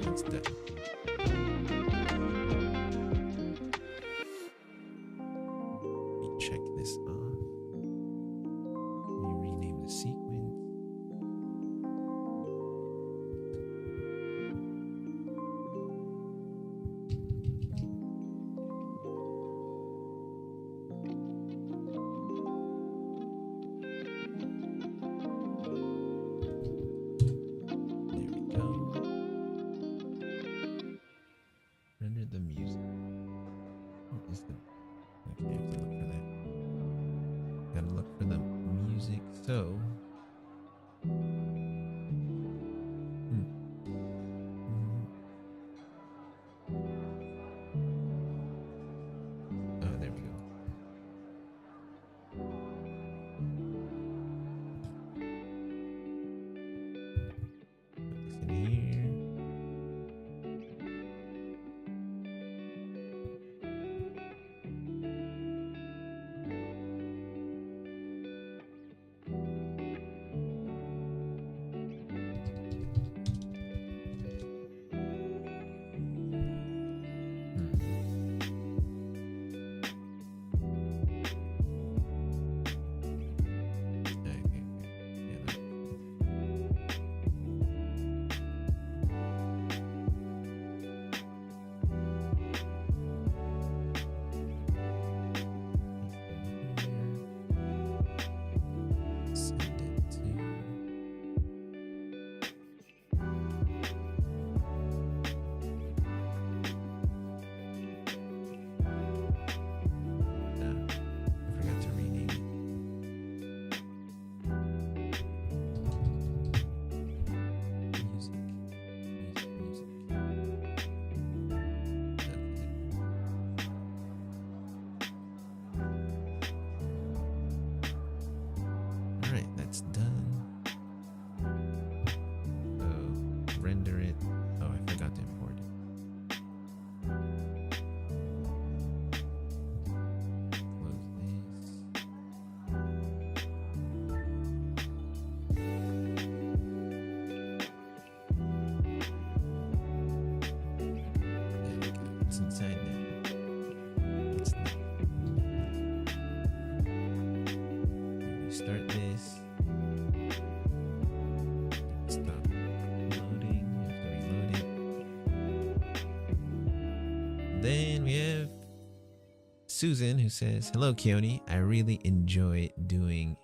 That's done. Let me check this off. Let me rename the sequence. There we go. Render the music. What is the? Okay, I have to look for that. Gotta look for the music. So, hmm. Oh, there we go. Put this in here. Then we have Susan, who says, "Hello, Keone. I really enjoy doing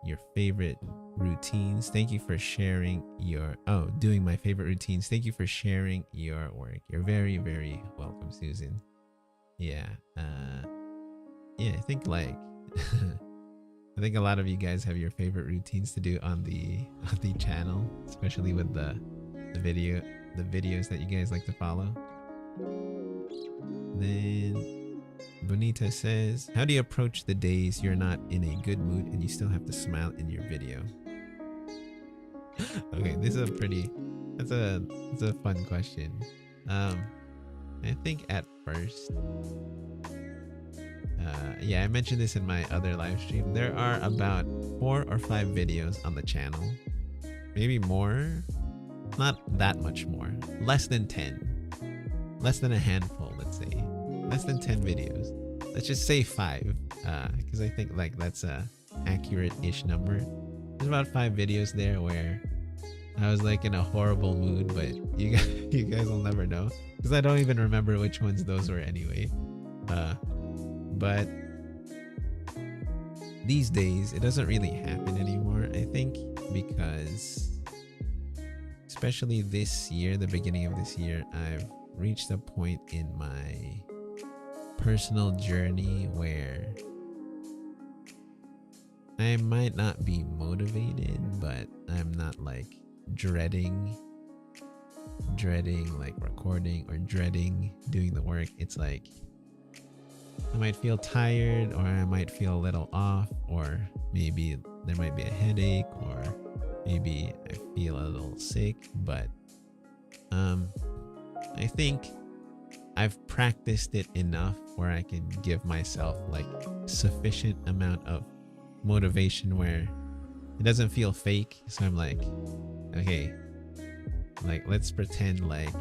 your favorite routines. Thank you for sharing your doing my favorite routines. Thank you for sharing your work. You're very, very welcome, Susan." Yeah. I think like I think a lot of you guys have your favorite routines to do on the channel, especially with the videos that you guys like to follow. Then Bonita says, "How do you approach the days you're not in a good mood and you still have to smile in your video?" Okay, this is it's a fun question. I think at first, I mentioned this in my other live stream. There are about 4 or 5 videos on the channel, maybe more, not that much more, less than 10, less than a handful, let's say, less than 10 videos. Let's just say 5, because I think like that's a accurate-ish number. There's about 5 videos there where I was like in a horrible mood, but you guys will never know because I don't even remember which ones those were anyway. But these days it doesn't really happen anymore, I think, because especially this year, the beginning of this year, I've reached a point in my personal journey where I might not be motivated, but I'm not like dreading like recording or dreading doing the work. It's like I might feel tired, or I might feel a little off, or maybe there might be a headache, or maybe I feel a little sick, but I think I've practiced it enough where I can give myself like sufficient amount of motivation where it doesn't feel fake. So I'm like, okay, like let's pretend like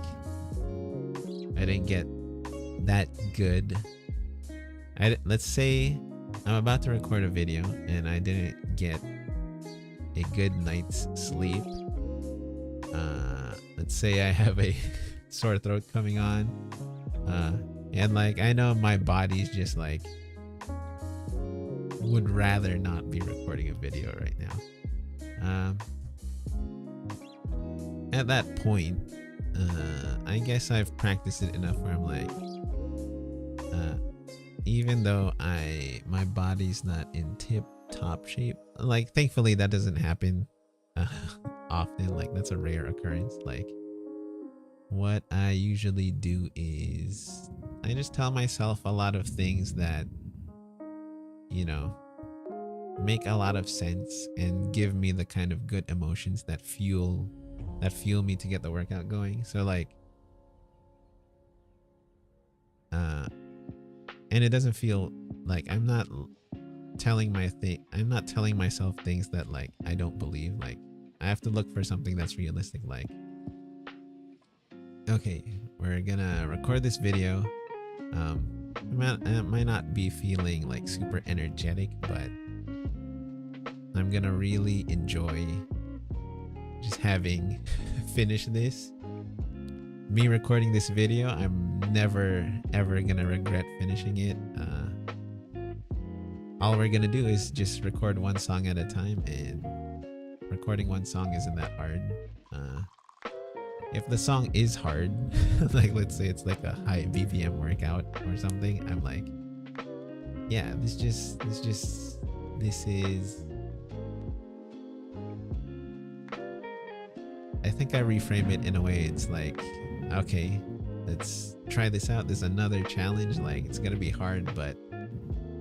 I didn't get that good. Let's say I'm about to record a video and I didn't get a good night's sleep. Let's say I have a sore throat coming on, and like I know my body's just like would rather not be recording a video right now. At that point, I guess I've practiced it enough where I'm like, even though my body's not in tip top shape, like thankfully that doesn't happen often. Like that's a rare occurrence. Like what I usually do is I just tell myself a lot of things that, you know, make a lot of sense and give me the kind of good emotions that fuel me to get the workout going. So like and it doesn't feel like I'm not telling myself things that like I don't believe. Like I have to look for something that's realistic. Like, okay, we're gonna record this video. I might not be feeling like super energetic, but I'm gonna really enjoy just having finished this. Me recording this video, I'm never ever gonna regret finishing it. All we're gonna do is just record one song at a time, and recording one song isn't that hard. If the song is hard, like let's say it's like a high BPM workout or something, I'm like, yeah, this is I think I reframe it in a way. It's like, okay, let's try this out. There's another challenge. Like it's gonna be hard, but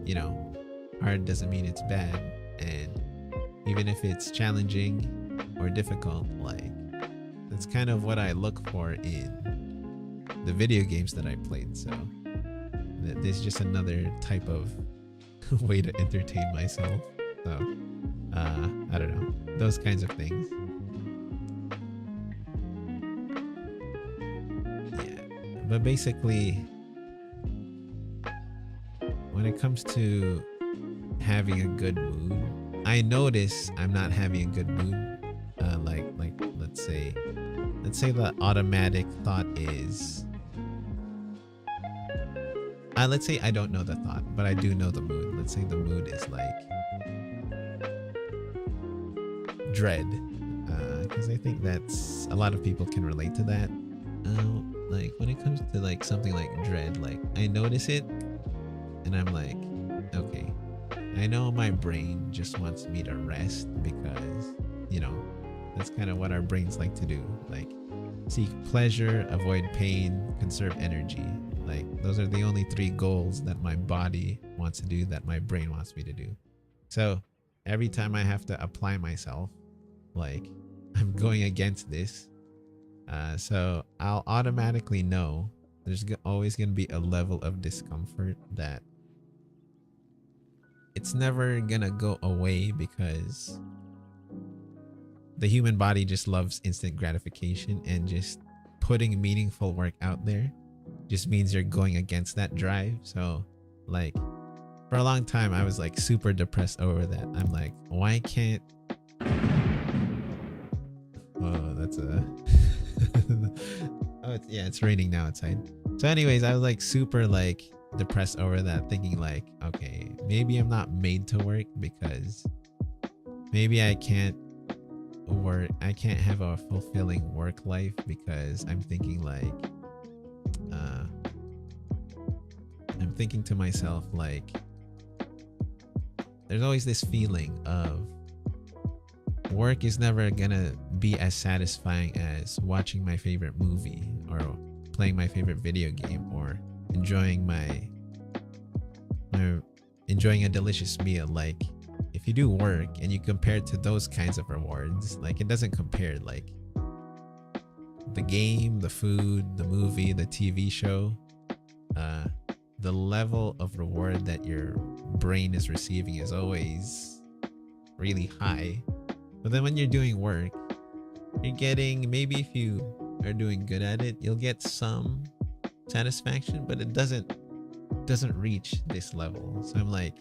you know, hard doesn't mean it's bad. And even if it's challenging or difficult, like that's kind of what I look for in the video games that I played. So there's just another type of way to entertain myself. So I don't know, those kinds of things. But basically, when it comes to having a good mood, I notice I'm not having a good mood. Like let's say the automatic thought is, let's say I don't know the thought, but I do know the mood. Let's say the mood is like dread, because I think that's a lot of people can relate to that. Like when it comes to like something like dread, like I notice it and I'm like, okay, I know my brain just wants me to rest because, you know, that's kind of what our brains like to do. Like seek pleasure, avoid pain, conserve energy. Like those are the only three goals that my body wants to do, that my brain wants me to do. So every time I have to apply myself, like I'm going against this. So I'll automatically know there's always going to be a level of discomfort that it's never going to go away, because the human body just loves instant gratification, and just putting meaningful work out there just means you're going against that drive. So like for a long time I was like super depressed over that. I'm like, why can't that's a oh it's raining now outside. So anyways, I was like super like depressed over that, thinking like, okay, maybe I'm not made to work, because maybe I can't have a fulfilling work life, because I'm thinking like I'm thinking to myself like there's always this feeling of work is never gonna be as satisfying as watching my favorite movie, or playing my favorite video game, or enjoying enjoying a delicious meal. Like if you do work and you compare it to those kinds of rewards, like it doesn't compare. Like the game, the food, the movie, the TV show, the level of reward that your brain is receiving is always really high. But then when you're doing work, you're getting, maybe if you are doing good at it, you'll get some satisfaction, but it doesn't reach this level. So I'm like,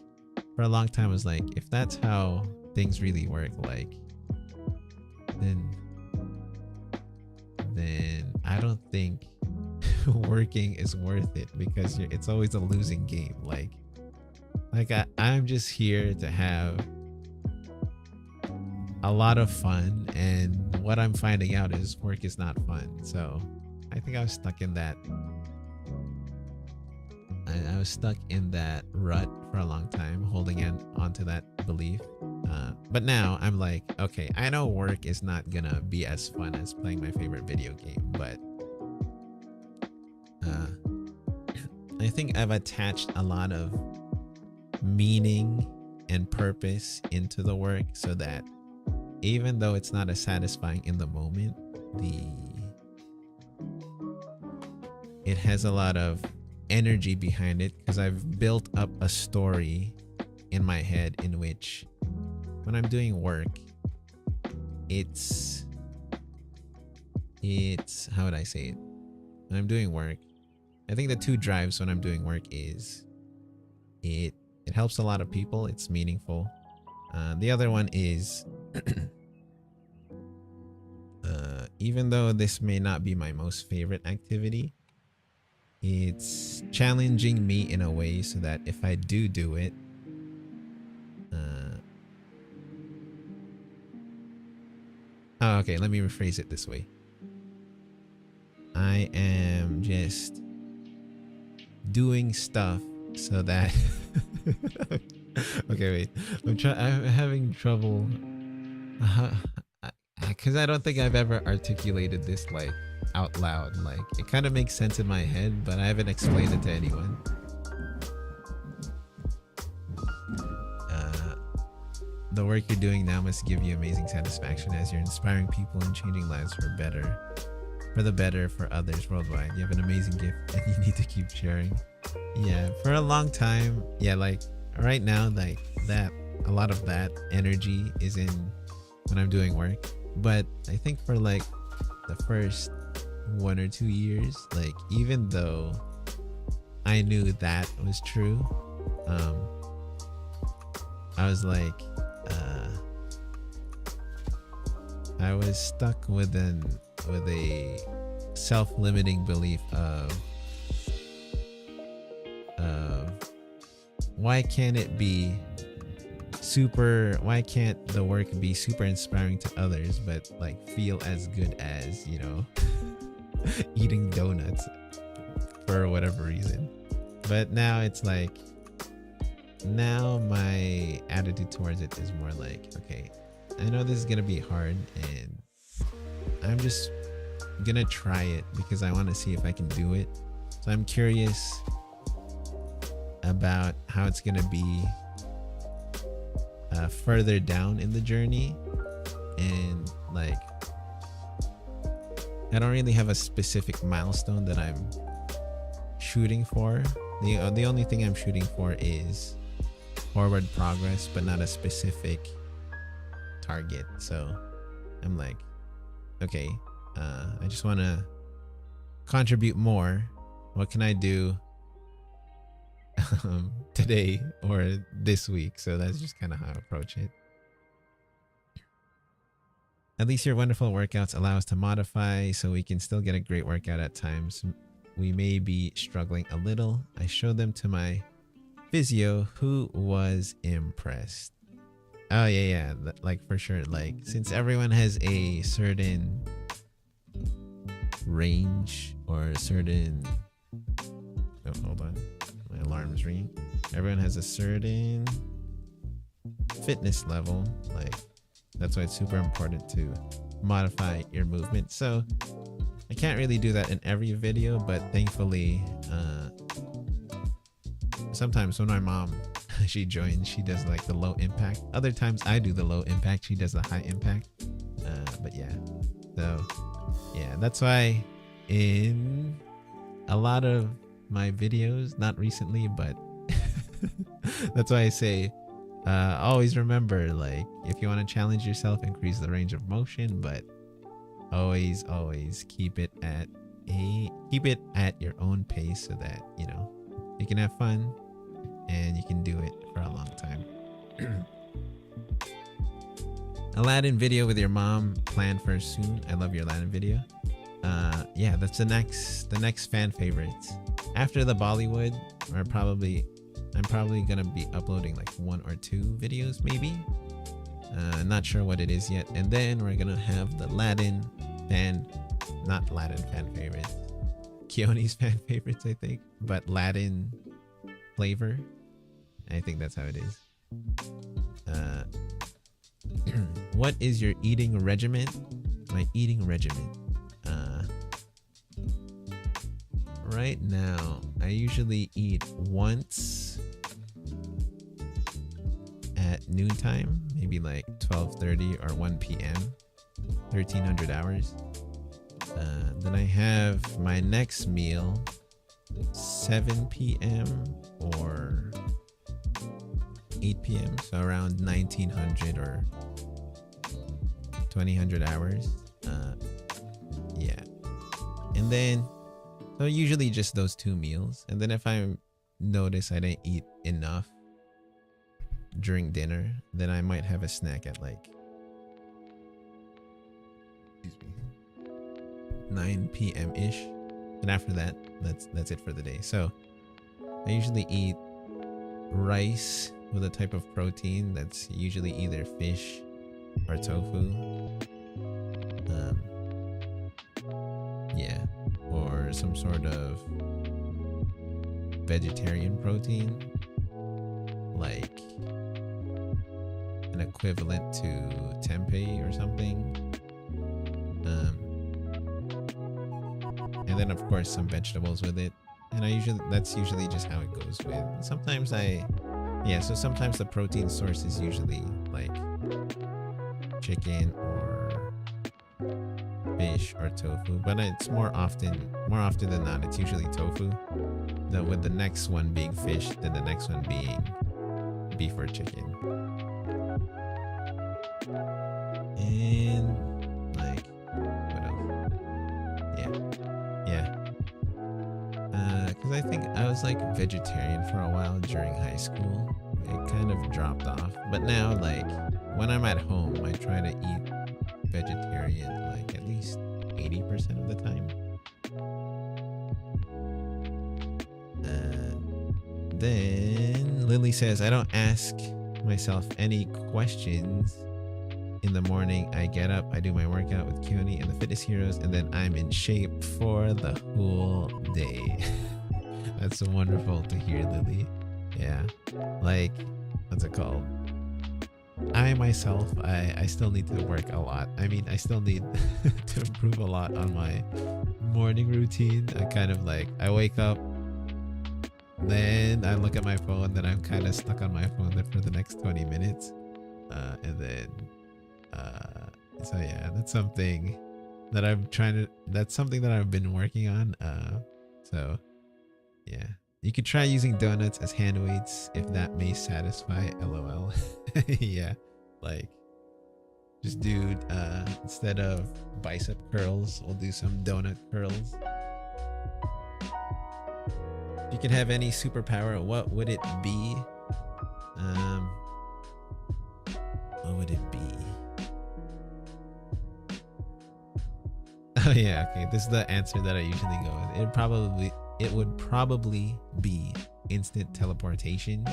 for a long time I was like, if that's how things really work, like then I don't think working is worth it, because it's always a losing game. Like I'm just here to have a lot of fun, and what I'm finding out is work is not fun. So I think I was stuck in that I was stuck in that rut for a long time, holding on to that belief. But now I'm like, okay, I know work is not gonna be as fun as playing my favorite video game, but I think I've attached a lot of meaning and purpose into the work, so that even though it's not as satisfying in the moment, it has a lot of energy behind it, because I've built up a story in my head in which when I'm doing work, it's how would I say it? When I'm doing work, I think the two drives when I'm doing work is it helps a lot of people, it's meaningful. The other one is even though this may not be my most favorite activity, it's challenging me in a way so that if I do it, okay, let me rephrase it this way. I am just doing stuff so that okay, wait, I'm having trouble because I don't think I've ever articulated this like out loud. Like it kind of makes sense in my head, but I haven't explained it to anyone. The work you're doing now must give you amazing satisfaction, as you're inspiring people and changing lives for the better for others worldwide. You have an amazing gift and you need to keep sharing. Yeah, for a long time, yeah, like right now, like that, a lot of that energy is in when I'm doing work. But I think for like the first 1 or 2 years, like even though I knew that was true, I was like, I was stuck with a self-limiting belief of of why can't it be why can't the work be super inspiring to others but like feel as good as, you know, eating donuts for whatever reason. But now it's like, now my attitude towards it is more like, okay, I know this is gonna be hard and I'm just gonna try it because I want to see if I can do it. So I'm curious about how it's gonna be further down in the journey. And like, I don't really have a specific milestone that I'm shooting for. The only thing I'm shooting for is forward progress, but not a specific target. So I'm like, okay, I just want to contribute more. What can I do today or this week? So that's just kind of how I approach it. At least your wonderful workouts allow us to modify so we can still get a great workout at times. We may be struggling a little. I showed them to my physio who was impressed. Oh yeah, like for sure. Like, since everyone has a certain range or a certain, oh, hold on, my alarm's ringing. Everyone has a certain fitness level. Like, that's why it's super important to modify your movement. So I can't really do that in every video, but thankfully, sometimes when my mom she joins, she does like the low impact. Other times I do the low impact, she does the high impact. But yeah, so yeah, that's why in a lot of my videos, not recently, but that's why I say, always remember, like, if you want to challenge yourself, increase the range of motion, but always keep it at your own pace so that, you know, you can have fun and you can do it for a long time. Aladdin video with your mom planned for soon. I love your Aladdin video. Yeah, that's the next fan favorites. After the Bollywood, I'm probably gonna be uploading like 1 or 2 videos maybe. Not sure what it is yet. And then we're gonna have the not Latin fan favorites, Keone's fan favorites, I think, but Latin flavor. I think that's how it is. What is your eating regimen? My eating regimen. Right now, I usually eat once at noontime, maybe like 12:30 or 1 p.m. 1300 hours. Then I have my next meal 7 p.m. or 8 p.m. So around 1900 or 2000 hours. Yeah. And then, so usually just those 2 meals. And then if I notice I didn't eat enough during dinner, then I might have a snack at like, 9 p.m. ish. And after that, that's it for the day. So I usually eat rice with a type of protein that's usually either fish or tofu. Yeah, or some sort of vegetarian protein, like an equivalent to tempeh or something. And then of course some vegetables with it. And that's usually just how it goes with. Sometimes so sometimes the protein source is usually like chicken or fish or tofu, but it's more often than not, it's usually tofu. With the next one being fish, then the next one being beef or chicken. And like, what else? Yeah. Because I think I was like vegetarian for a while during high school. It kind of dropped off, but now like when I'm at home, I try to eat vegetarian like at least 80% of the time. then Lily says, I don't ask myself any questions. In the morning, I get up, I do my workout with Keone and the fitness heroes, and then I'm in shape for the whole day. That's wonderful to hear, Lily. Yeah. Like, what's it called? I myself, I still need to work a lot. I mean, I still need to improve a lot on my morning routine. I kind of like, I wake up, then I look at my phone, then I'm kind of stuck on my phone for the next 20 minutes. And then, so yeah, that's something that that's something that I've been working on. So yeah, you could try using donuts as hand weights if that may satisfy, LOL. Yeah, like just do, instead of bicep curls, we'll do some donut curls. If you could have any superpower, what would it be? What would it be? Oh yeah, okay. This is the answer that I usually go with. It would probably be instant teleportation.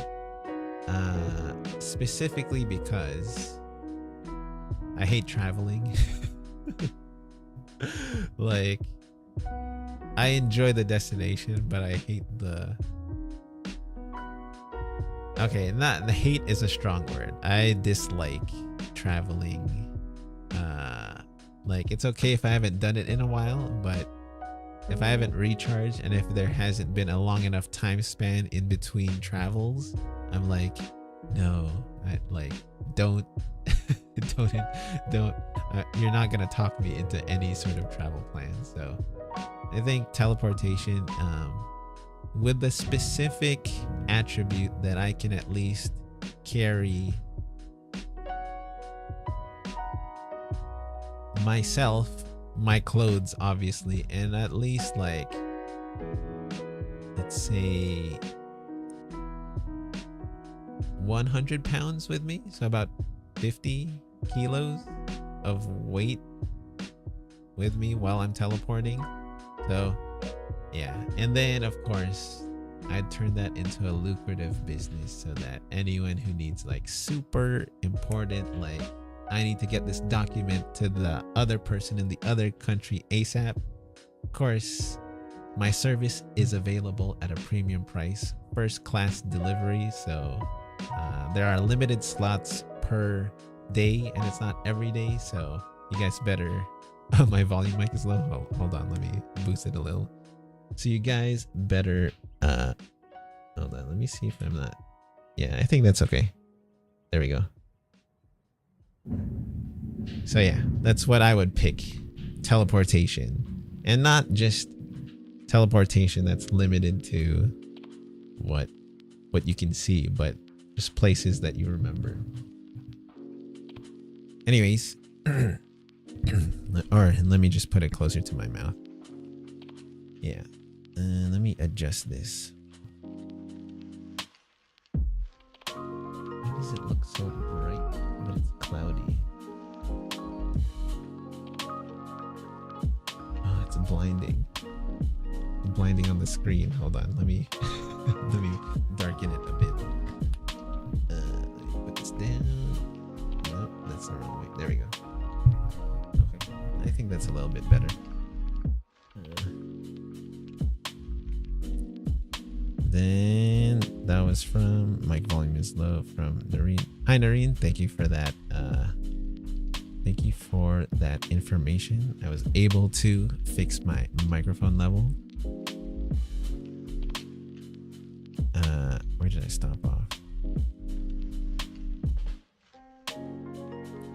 Specifically because I hate traveling. Like, I enjoy the destination, but I hate the... Okay, not the hate is a strong word. I dislike traveling. Like, it's okay if I haven't done it in a while, but if I haven't recharged and if there hasn't been a long enough time span in between travels, I'm like, no, don't, you're not gonna talk me into any sort of travel plan. So I think teleportation, with the specific attribute that I can at least carry myself, my clothes obviously, and at least like, let's say 100 pounds with me, so about 50 kilos of weight with me while I'm teleporting. So yeah, and then of course I'd turn that into a lucrative business so that anyone who needs like super important, like I need to get this document to the other person in the other country ASAP. Of course, my service is available at a premium price, first class delivery. So there are limited slots per day and it's not every day. So you guys better, my volume mic is low. Hold on, let me boost it a little. So you guys better, hold on, let me see if I'm not, yeah, I think that's okay. There we go. So yeah, that's what I would pick. Teleportation. And not just teleportation that's limited to what you can see, but just places that you remember. Anyways, or let me just put it closer to my mouth. Yeah. Let me adjust this. Why does it look so bright, but it's cloudy? Oh, it's blinding. Blinding on the screen. Hold on, let me let me darken it a bit. Let me put this down. Nope, that's the wrong way. There we go. Okay, I think that's a little bit better. Then that was from mic volume is low from Noreen. Hi Noreen, thank you for that. Thank you for that information. I was able to fix my microphone level. Where did I stop off?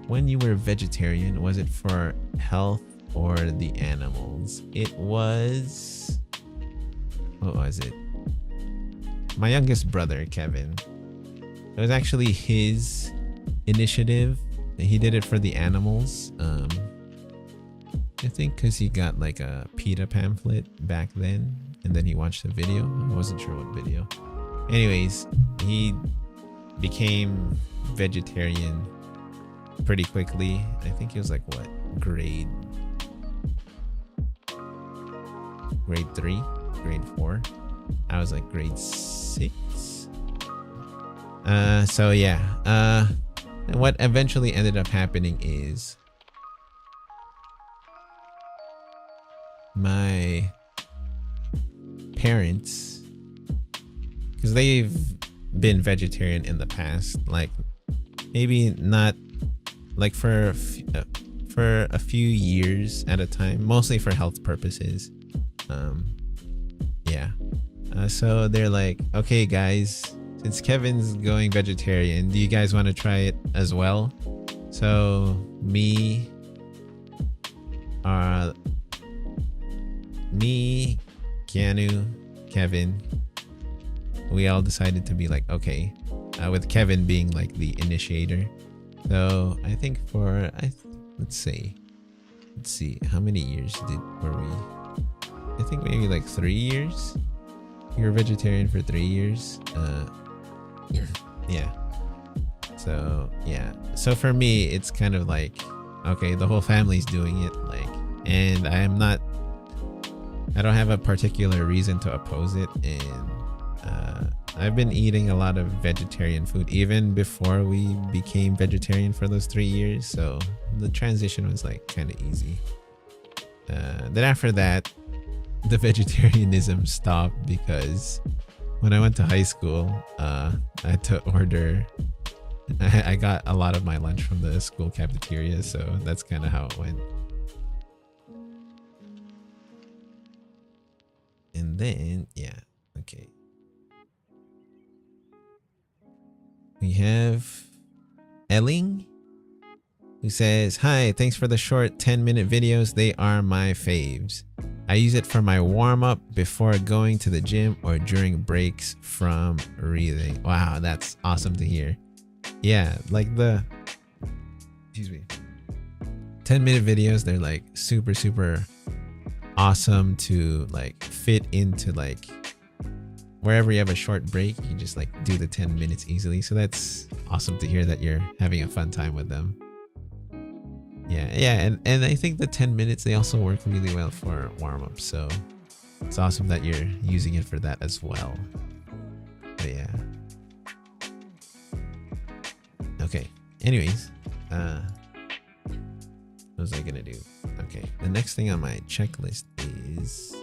When you were vegetarian, was it for health or the animals? It was, what was it? My youngest brother, Kevin. It was actually his initiative. He did it for the animals. I think because he got like a PETA pamphlet back then, and then he watched a video. I wasn't sure what video. Anyways, he became vegetarian pretty quickly. I think he was like what, grade 3, grade 4. I was like grade 6 6. So yeah. What eventually ended up happening is my parents, because they've been vegetarian in the past, like maybe not like for a few years at a time, mostly for health purposes. Yeah. So they're like, okay guys, since Kevin's going vegetarian, do you guys want to try it as well? So me, Keanu, Kevin, we all decided to be like, okay, with Kevin being like the initiator. So I think let's see, how many years were we? I think maybe like 3 years. You were vegetarian for 3 years. Yeah. So yeah. So for me, it's kind of like, okay, the whole family's doing it, like, and I don't have a particular reason to oppose it, and I've been eating a lot of vegetarian food even before we became vegetarian for those 3 years, so the transition was like kind of easy. Then after that, the vegetarianism stopped because when I went to high school, I had to order. I got a lot of my lunch from the school cafeteria, so that's kind of how it went. And then, yeah, okay. We have Elling, who says, hi, thanks for the short 10-minute videos. They are my faves. I use it for my warm-up before going to the gym or during breaks from reading. Wow, that's awesome to hear. Yeah, like excuse me, 10-minute videos, they're like super awesome to like fit into like wherever you have a short break. You can just like do the 10 minutes easily. So that's awesome to hear that you're having a fun time with them. Yeah, and I think the 10 minutes, they also work really well for warm-up, so it's awesome that you're using it for that as well. But yeah. Okay, anyways, what was I gonna do? Okay, the next thing on my checklist is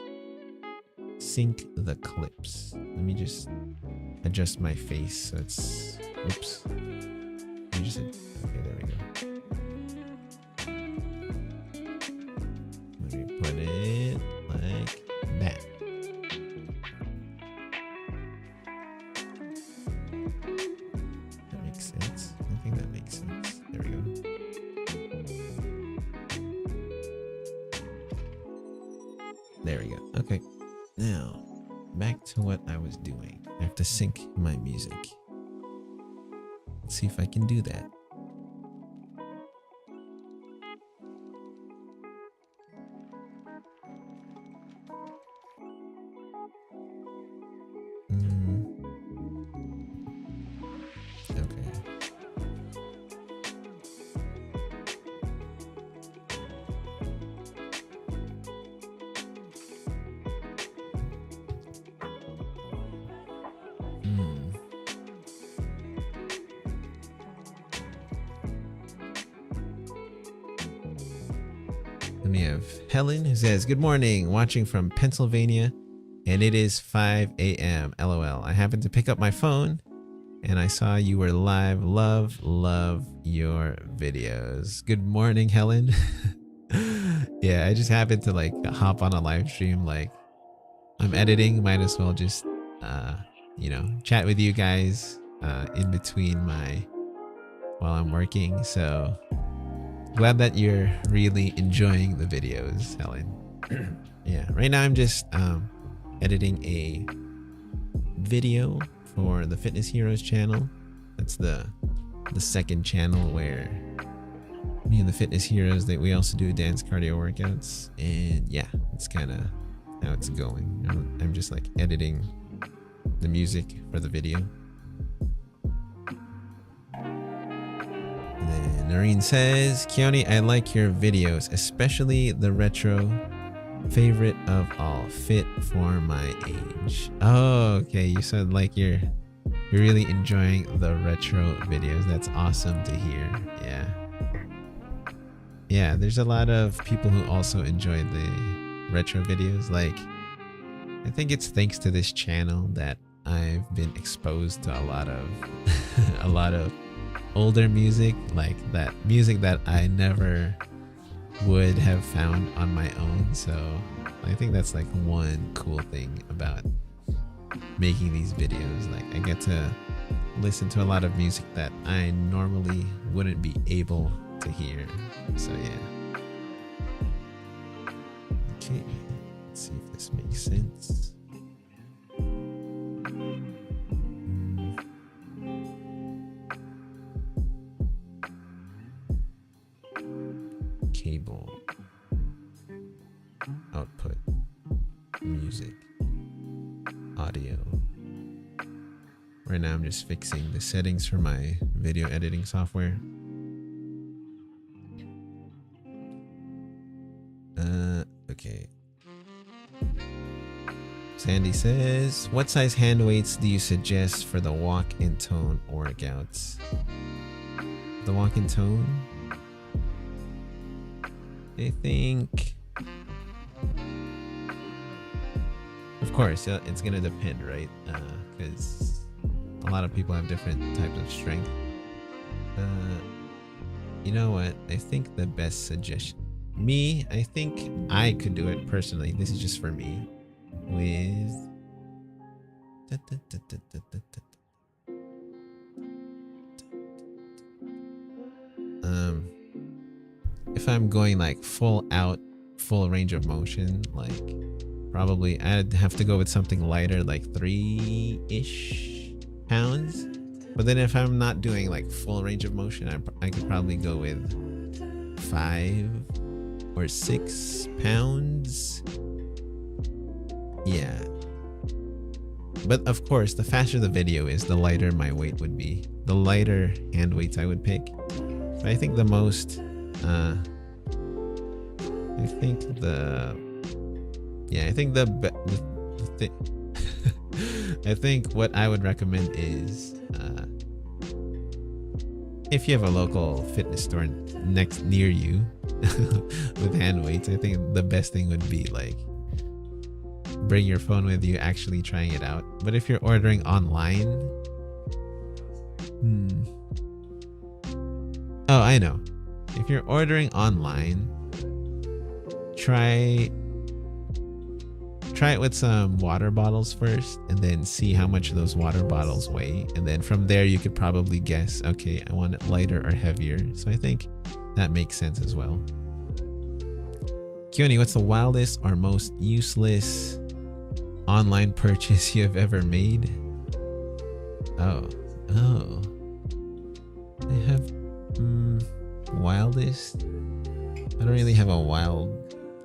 sync the clips. Let me just adjust my face so it's, oops. Let me just, okay, there we go. Let me put it like that. That makes sense. I think that makes sense. There we go. There we go. Okay. Now, back to what I was doing. I have to sync my music. Let's see if I can do that. Okay. Then we have Helen, who says, good morning, watching from Pennsylvania, and it is 5 a.m. LOL. I happened to pick up my phone and I saw you were live. Love your videos. Good morning, Helen. Yeah, I just happened to like hop on a live stream. Like, I'm editing, might as well just chat with you guys in between while I'm working. So glad that you're really enjoying the videos, Helen. Yeah, right now I'm just editing a video for the Fitness Heroes channel. That's the second channel where me and the Fitness Heroes, that we also do dance cardio workouts, and yeah, it's kind of how it's going. I'm just like editing the music for the video. And then Noreen says, Keone, I like your videos, especially the retro Favorite of all, fit for my age. Oh, okay. You said like you're really enjoying the retro videos. That's awesome to hear. Yeah. Yeah, there's a lot of people who also enjoy the retro videos. Like, I think it's thanks to this channel that I've been exposed to a lot of a lot of older music, like that music that I never would have found on my own. So I think that's like one cool thing about making these videos. Like, I get to listen to a lot of music that I normally wouldn't be able to hear. So yeah. Okay, let's see if this makes sense. Cable, output, music, audio. Right now I'm just fixing the settings for my video editing software. Okay. Sandy says, what size hand weights do you suggest for the walk in tone workouts? The walk in tone? I think, of course, it's gonna depend, right? Because a lot of people have different types of strength. You know what? I think the best suggestion, I think I could do it personally. This is just for me. With if I'm going like full range of motion, like probably I'd have to go with something lighter, like 3-ish pounds. But then if I'm not doing like full range of motion, I could probably go with 5 or 6 pounds. Yeah. But of course, the faster the video is, the lighter my weight would be. The lighter hand weights I would pick. But I think the most, I think what I would recommend is, if you have a local fitness store near you with hand weights, I think the best thing would be like, bring your phone with you, actually trying it out. But if you're ordering online, oh, I know. If you're ordering online, try it with some water bottles first, and then see how much those water bottles weigh, and then from there you could probably guess, okay, I want it lighter or heavier. So I think that makes sense as well. Keone, what's the wildest or most useless online purchase you have ever made? Oh, I have wildest. I don't really have a wild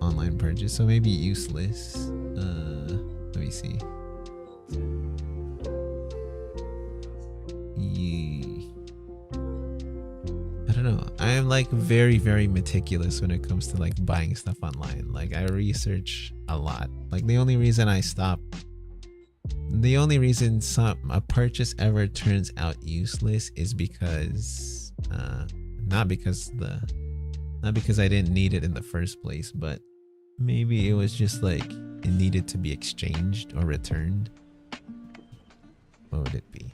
online purchase, so maybe useless. Let me see. I don't know. I'm like very, very meticulous when it comes to like buying stuff online. Like, I research a lot. Like, the only reason a purchase ever turns out useless is because not because I didn't need it in the first place, but maybe it was just like it needed to be exchanged or returned. What would it be?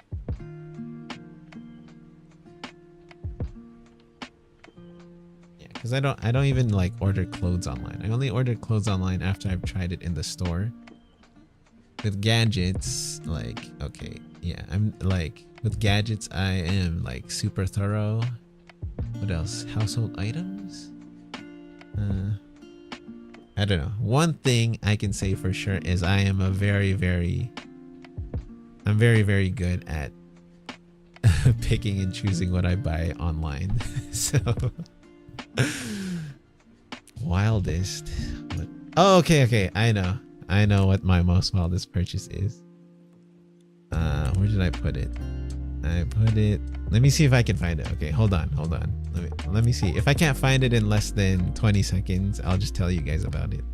Yeah, because I don't even like order clothes online. I only order clothes online after I've tried it in the store. With gadgets, like, okay, yeah, I'm like, with gadgets I am like super thorough. What else? Household items? I don't know. One thing I can say for sure is I am very, very good at picking and choosing what I buy online. So wildest. Oh, okay. I know what my most wildest purchase is. Where did I put it? Let me see if I can find it. Okay, hold on. Let me see. If I can't find it in less than 20 seconds, I'll just tell you guys about it.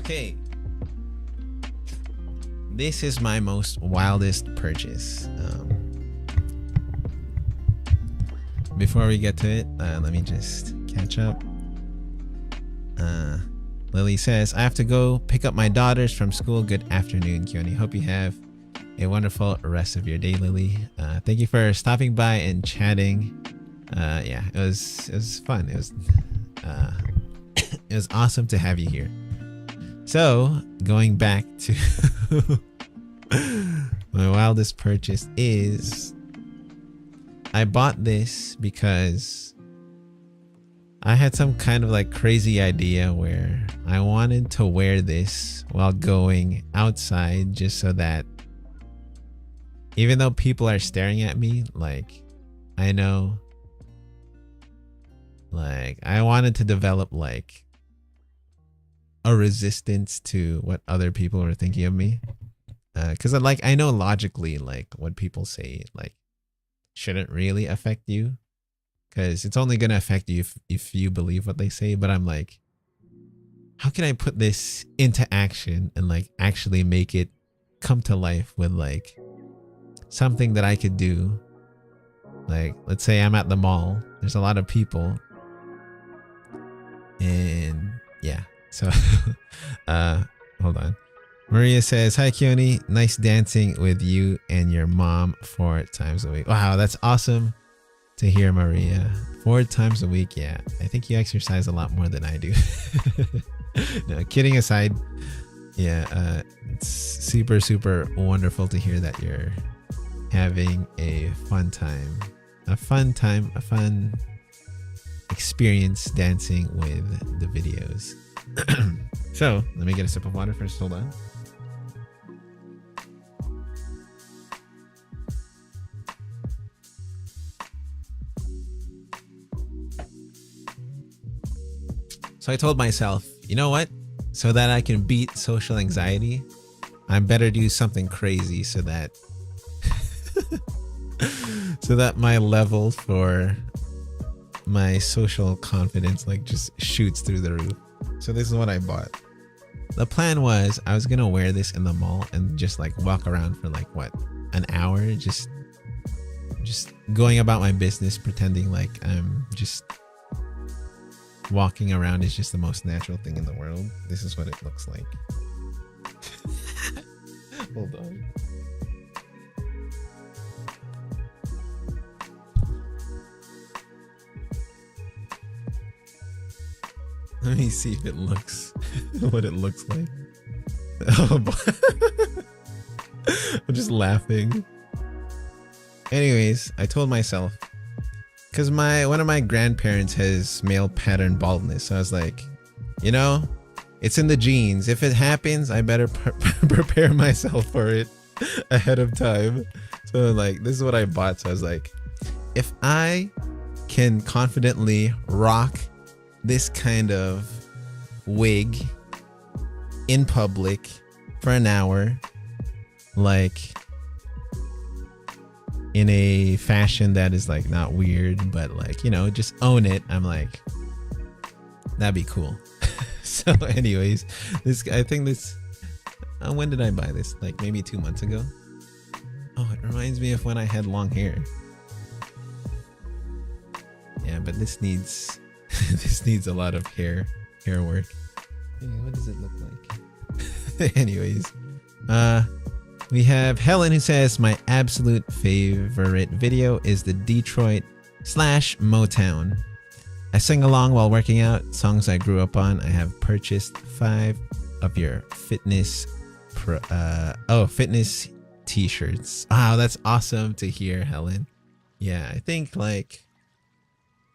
Okay. This is my most wildest purchase. Before we get to it, let me just catch up. Lily says, I have to go pick up my daughters from school. Good afternoon, Keone. Hope you have a wonderful rest of your day, Lily. Thank you for stopping by and chatting. Yeah, it was fun. It was it was awesome to have you here. So going back to my wildest purchase is I bought this because I had some kind of like crazy idea where I wanted to wear this while going outside, just so that even though people are staring at me, like, I know, like, I wanted to develop like a resistance to what other people were thinking of me. Because I know logically, like, what people say, like, shouldn't really affect you, because it's only gonna affect you if you believe what they say. But I'm like, how can I put this into action and like actually make it come to life with like something that I could do? Like, let's say I'm at the mall, there's a lot of people, and yeah, so hold on. Maria says, hi Keone, nice dancing with you and your mom 4 times a week. Wow, that's awesome to hear, Maria. 4 times a week, yeah. I think you exercise a lot more than I do. No, kidding aside, yeah, it's super, super wonderful to hear that you're having a fun experience dancing with the videos. So let me get a sip of water first. Hold on. So I told myself, you know what? So that I can beat social anxiety, I better do something crazy so that so that my level for my social confidence like just shoots through the roof. So this is what I bought. The plan was I was gonna wear this in the mall and just like walk around for like what, an hour, just going about my business, pretending like I'm just walking around is just the most natural thing in the world. This is what it looks like. Hold on. Let me see if it looks what it looks like. Oh boy. I'm just laughing. Anyways, I told myself, because one of my grandparents has male pattern baldness, so I was like, you know, it's in the genes. If it happens, I better prepare myself for it ahead of time. So like, this is what I bought. So I was like, if I can confidently rock this kind of wig in public for an hour, like in a fashion that is like not weird, but like, you know, just own it, I'm like, that'd be cool. So anyways, I think this, when did I buy this? Like maybe 2 months ago. Oh, it reminds me of when I had long hair. Yeah, but this needs this needs a lot of hair work. Anyway, what does it look like? Anyways, we have Helen who says, my absolute favorite video is the Detroit / Motown. I sing along while working out, songs I grew up on. I have purchased 5 of your fitness fitness t-shirts. Wow, that's awesome to hear, Helen. Yeah, I think like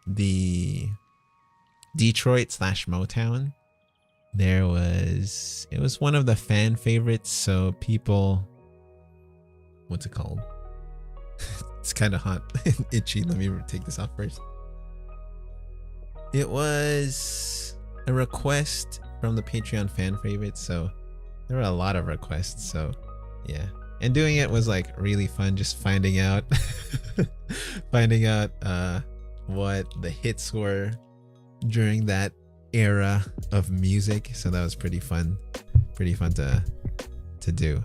the Detroit / Motown, it was one of the fan favorites, so people, what's it called? It's kind of hot and itchy. Let me take this off first. It was a request from the Patreon fan favorites, so there were a lot of requests, so yeah. And doing it was like really fun, just finding out what the hits were during that era of music, so that was pretty fun to do.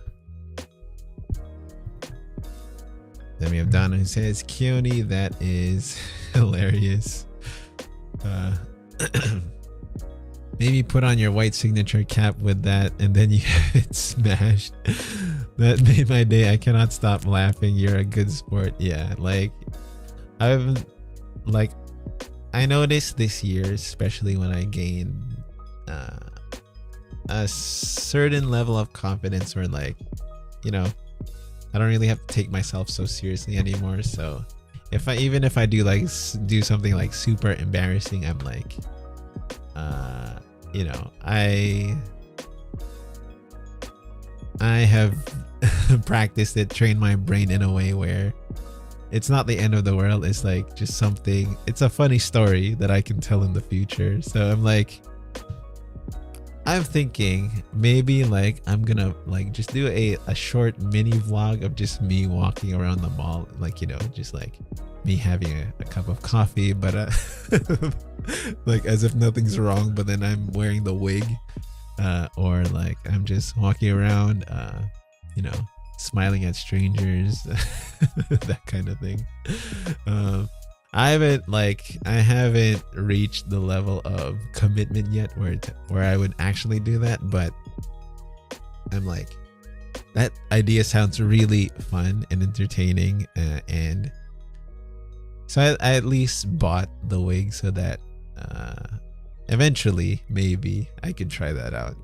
Then we have Donna who says, Keone, that is hilarious. Maybe put on your white signature cap with that and then you have it smashed. That made my day. I cannot stop laughing. You're a good sport. Yeah, like I noticed this year, especially when I gained a certain level of confidence where, like, you know, I don't really have to take myself so seriously anymore. So if I do something like super embarrassing, I'm like, you know, I have practiced it, trained my brain in a way where it's not the end of the world. It's like just something, it's a funny story that I can tell in the future. So I'm thinking maybe like I'm gonna like just do a short mini vlog of just me walking around the mall, like, you know, just like me having a cup of coffee, but like as if nothing's wrong, but then I'm wearing the wig, or like I'm just walking around, you know, smiling at strangers, that kind of thing. I haven't reached the level of commitment yet where I would actually do that, but I'm like, that idea sounds really fun and entertaining, and so I at least bought the wig so that eventually maybe I could try that out.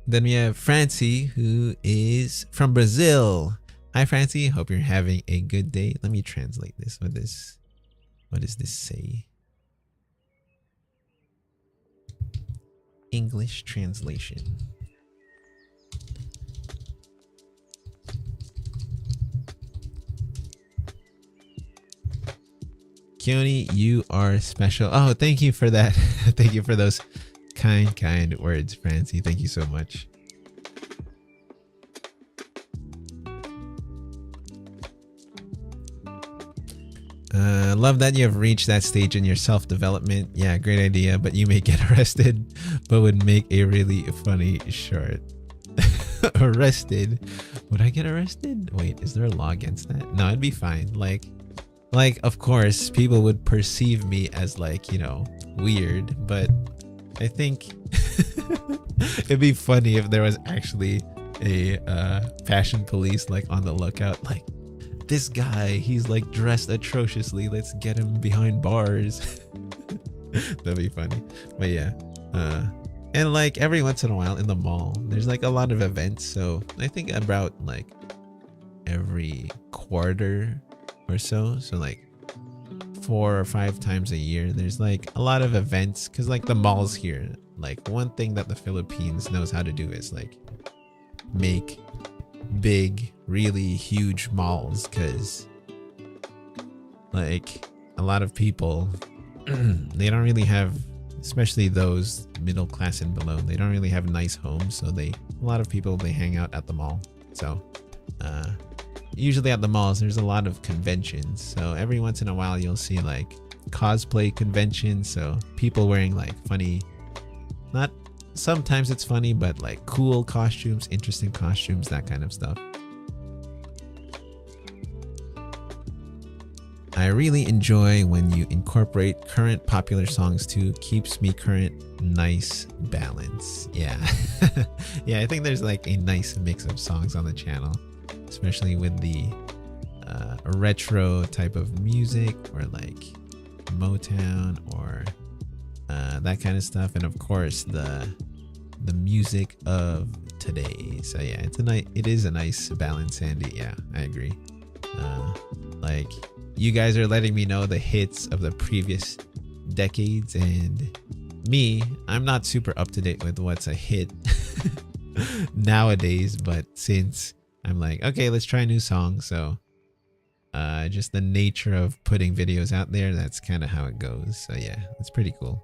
Then we have Francie, who is from Brazil. Hi, Francie. Hope you're having a good day. Let me translate this. What does this say? English translation. Keone, you are special. Oh, thank you for that. Thank you for those kind words, Francie. Thank you so much. Love that you have reached that stage in your self-development. Yeah, great idea, but you may get arrested, but would make a really funny short. Arrested? Would I get arrested? Wait, is there a law against that? No, it'd be fine. Like of course people would perceive me as, like, you know, weird, but I think it'd be funny if there was actually a fashion police like on the lookout, like, this guy, he's like dressed atrociously, let's get him behind bars. That'd be funny. But yeah, and like every once in a while in the mall there's like a lot of events, so I think about like every quarter or so like 4 or 5 times a year there's like a lot of events, because like the malls here, like one thing that the Philippines knows how to do is like make big, really huge malls, because like a lot of people they don't really have, especially those middle class and below, they don't really have nice homes, so a lot of people, they hang out at the mall. So usually at the malls there's a lot of conventions, so every once in a while you'll see like cosplay conventions, so people wearing like funny, not sometimes it's funny, but like cool costumes, interesting costumes, that kind of stuff. I really enjoy when you incorporate current popular songs too. Keeps me current. Nice balance. Yeah. Yeah, I think there's like a nice mix of songs on the channel, especially with the retro type of music, or like Motown, or that kind of stuff, and of course the music of today. So yeah, it is a nice balance, Sandy. Yeah, I agree. Like, you guys are letting me know the hits of the previous decades, and me, I'm not super up to date with what's a hit nowadays, but since I'm like, okay, let's try a new song, so just the nature of putting videos out there, that's kind of how it goes. So yeah, it's pretty cool.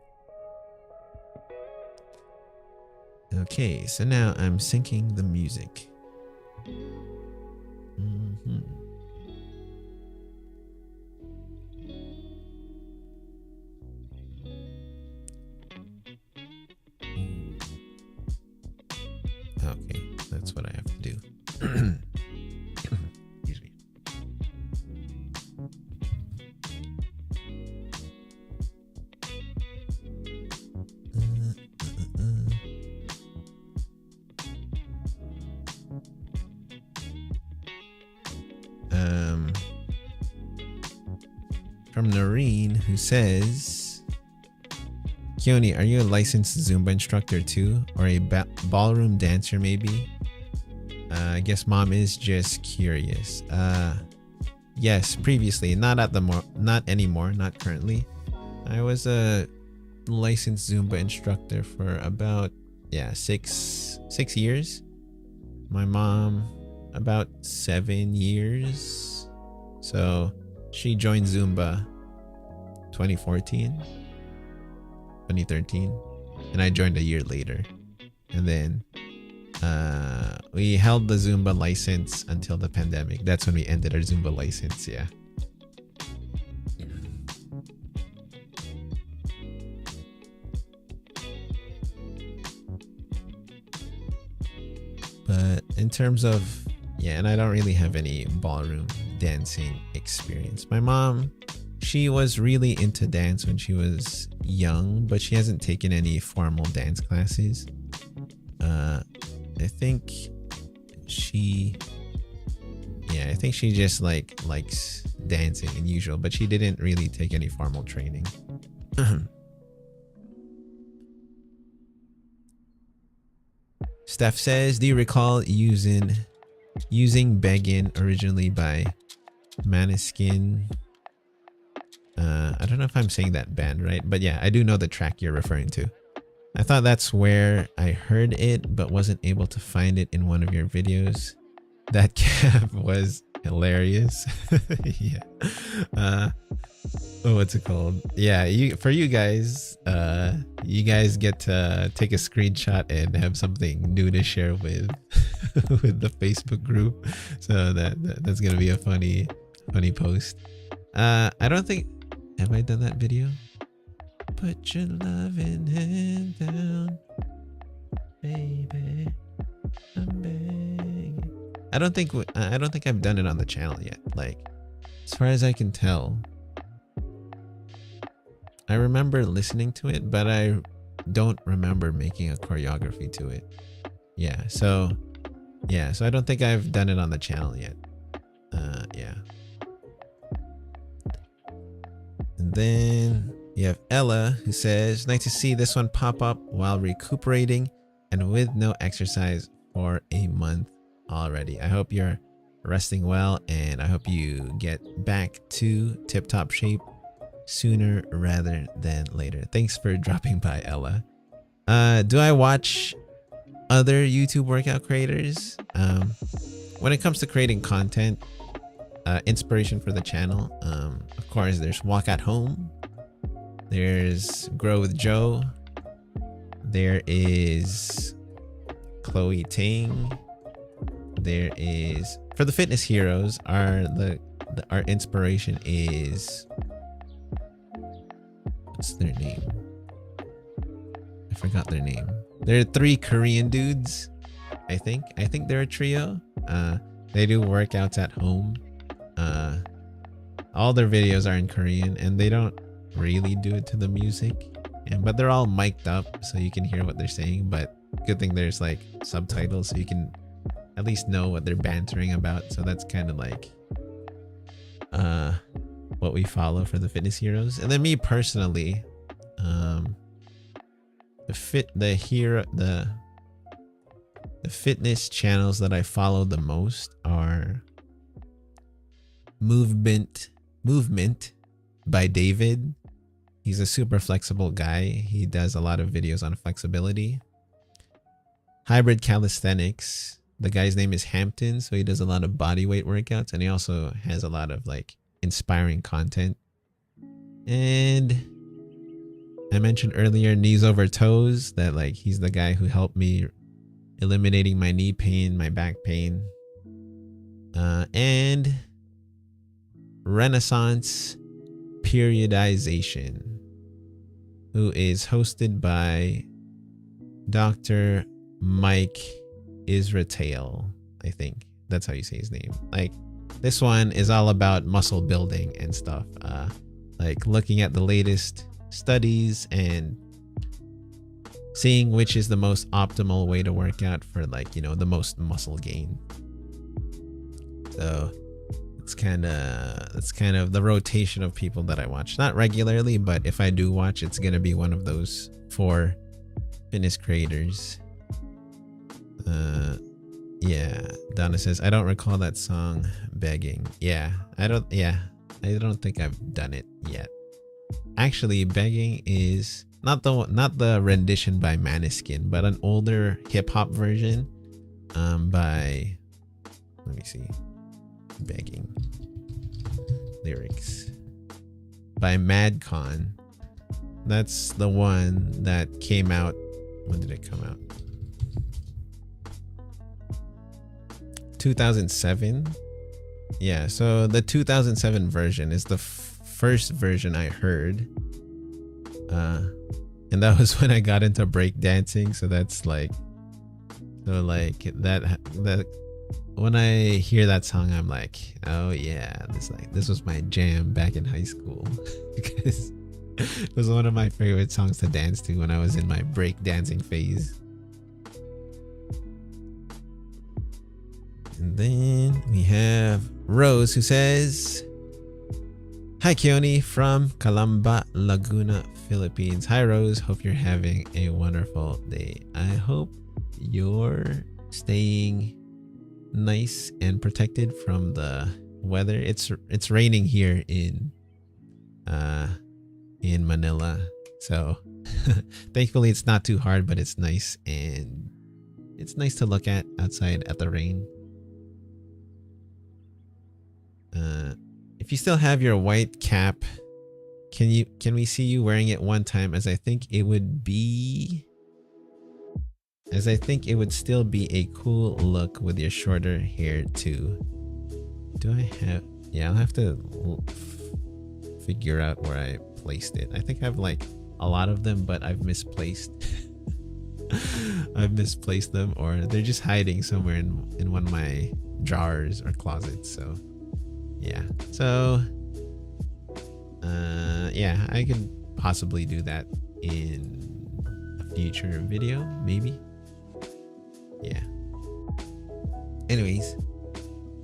Okay, so now I'm syncing the music. from Noreen, who says, Keone, are you a licensed Zumba instructor too? Or a ballroom dancer maybe? I guess mom is just curious. Yes, previously, not anymore, not currently. I was a licensed Zumba instructor for about 6 years. My mom about 7 years. So she joined Zumba 2013, and I joined a year later. And then we held the Zumba license until the pandemic. That's when we ended our Zumba license. Yeah. But in terms of, and I don't really have any ballroom dancing experience. My mom, she was really into dance when she was young, but she hasn't taken any formal dance classes. I think she just likes dancing in usual, but she didn't really take any formal training. Steph says, do you recall using Beggin originally by Maneskin? I don't know if I'm saying that band right, but yeah, I do know the track you're referring to. I thought that's where I heard it, but wasn't able to find it in one of your videos. That cap was hilarious. Yeah. What's it called? Yeah, for you guys, you guys get to take a screenshot and have something new to share with with the Facebook group. So that's gonna be a funny post. I don't think, have I done that video? Put your loving hand down, baby. I'm begging. I don't think I've done it on the channel yet. Like, as far as I can tell, I remember listening to it, but I don't remember making a choreography to it. So I don't think I've done it on the channel yet. And then you have Ella, who says, nice to see this one pop up while recuperating and with no exercise for a month already. I hope you're resting well, and I hope you get back to tip-top shape sooner rather than later. Thanks for dropping by, Ella. Do I watch other YouTube workout creators? When it comes to creating content, inspiration for the channel, of course, there's Walk at Home, there's Grow with Joe, there is Chloe Ting, there is, for the fitness heroes, our inspiration is, what's their name? I forgot their name. There are 3 Korean dudes. I think they're a trio. They do workouts at home. All their videos are in Korean, and they don't really do it to the music, but they're all mic'd up so you can hear what they're saying. But good thing there's like subtitles, so you can at least know what they're bantering about. So that's kind of like what we follow for the fitness heroes. And then me personally, the fitness channels that I follow the most are Movement by David. He's a super flexible guy. He does a lot of videos on flexibility. Hybrid Calisthenics. The guy's name is Hampton, so he does a lot of body weight workouts, and he also has a lot of like inspiring content. And I mentioned earlier Knees Over Toes, that like he's the guy who helped me eliminating my knee pain, my back pain. And Renaissance Periodization, who is hosted by Dr. Mike Israel. I think that's how you say his name. Like, this one is all about muscle building and stuff, like looking at the latest studies and seeing which is the most optimal way to work out for, like, you know, the most muscle gain. So That's kind of the rotation of people that I watch. Not regularly, but if I do watch, it's gonna be one of those 4 fitness creators. Yeah. Donna says, I don't recall that song begging. Yeah, I don't think I've done it yet. Actually, begging is not the rendition by Maneskin, but an older hip hop version by, let me see, begging lyrics by Madcon. That's the one that came out. When did it come out? 2007. Yeah, so the 2007 version is the first version I heard, and that was when I got into breakdancing. So that's like, that when I hear that song, I'm like, oh yeah, this was my jam back in high school because it was one of my favorite songs to dance to when I was in my breakdancing phase. And then we have Rose, who says, hi Keone from Calamba, Laguna, Philippines. Hi Rose, hope you're having a wonderful day. I hope you're staying nice and protected from the weather. It's raining here in Manila, so thankfully it's not too hard, but it's nice, and it's nice to look at outside at the rain. If you still have your white cap, can we see you wearing it one time, as I think it would still be a cool look with your shorter hair too. Do I have, yeah, I'll have to figure out where I placed it. I think I have like a lot of them, but I've misplaced them, or they're just hiding somewhere in one of my drawers or closets. So yeah, so yeah, I could possibly do that in a future video, maybe. Yeah, anyways,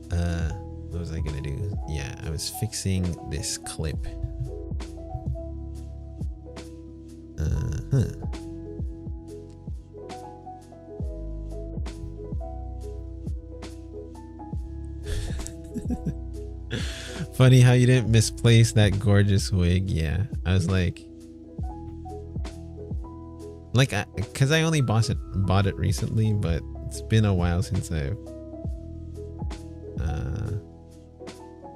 what was I gonna do? Yeah, I was fixing this clip. Funny how you didn't misplace that gorgeous wig. Yeah, I was like, because I only bought it recently, but it's been a while since I've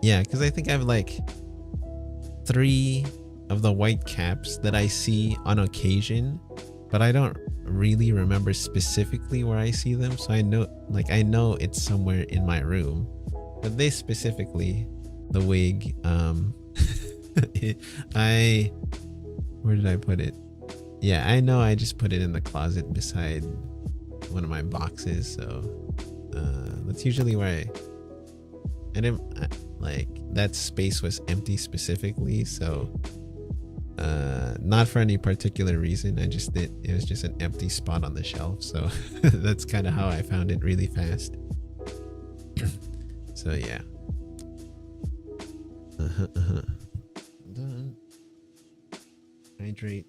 yeah, because I think I have like 3 of the white caps that I see on occasion, but I don't really remember specifically where I see them. So I know it's somewhere in my room, but this specifically, the wig, where did I put it? Yeah, I know I just put it in the closet beside one of my boxes. So that's usually where I didn't, like, that space was empty specifically, so not for any particular reason. It was just an empty spot on the shelf, so that's kind of how I found it really fast. So yeah. Done. Hydrate.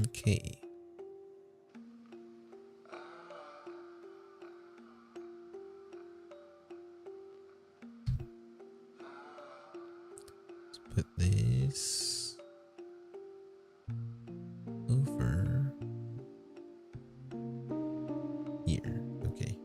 Okay. Let's put this over here. Okay.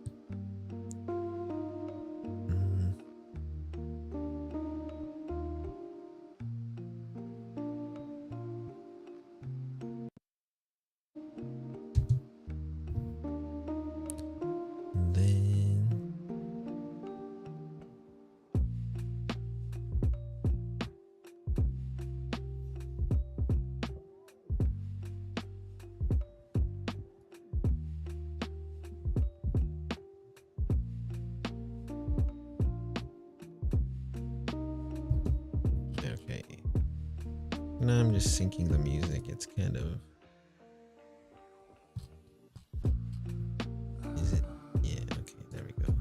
Then, No, I'm just syncing the music. It's kind of... Is it? Yeah, okay, there we go.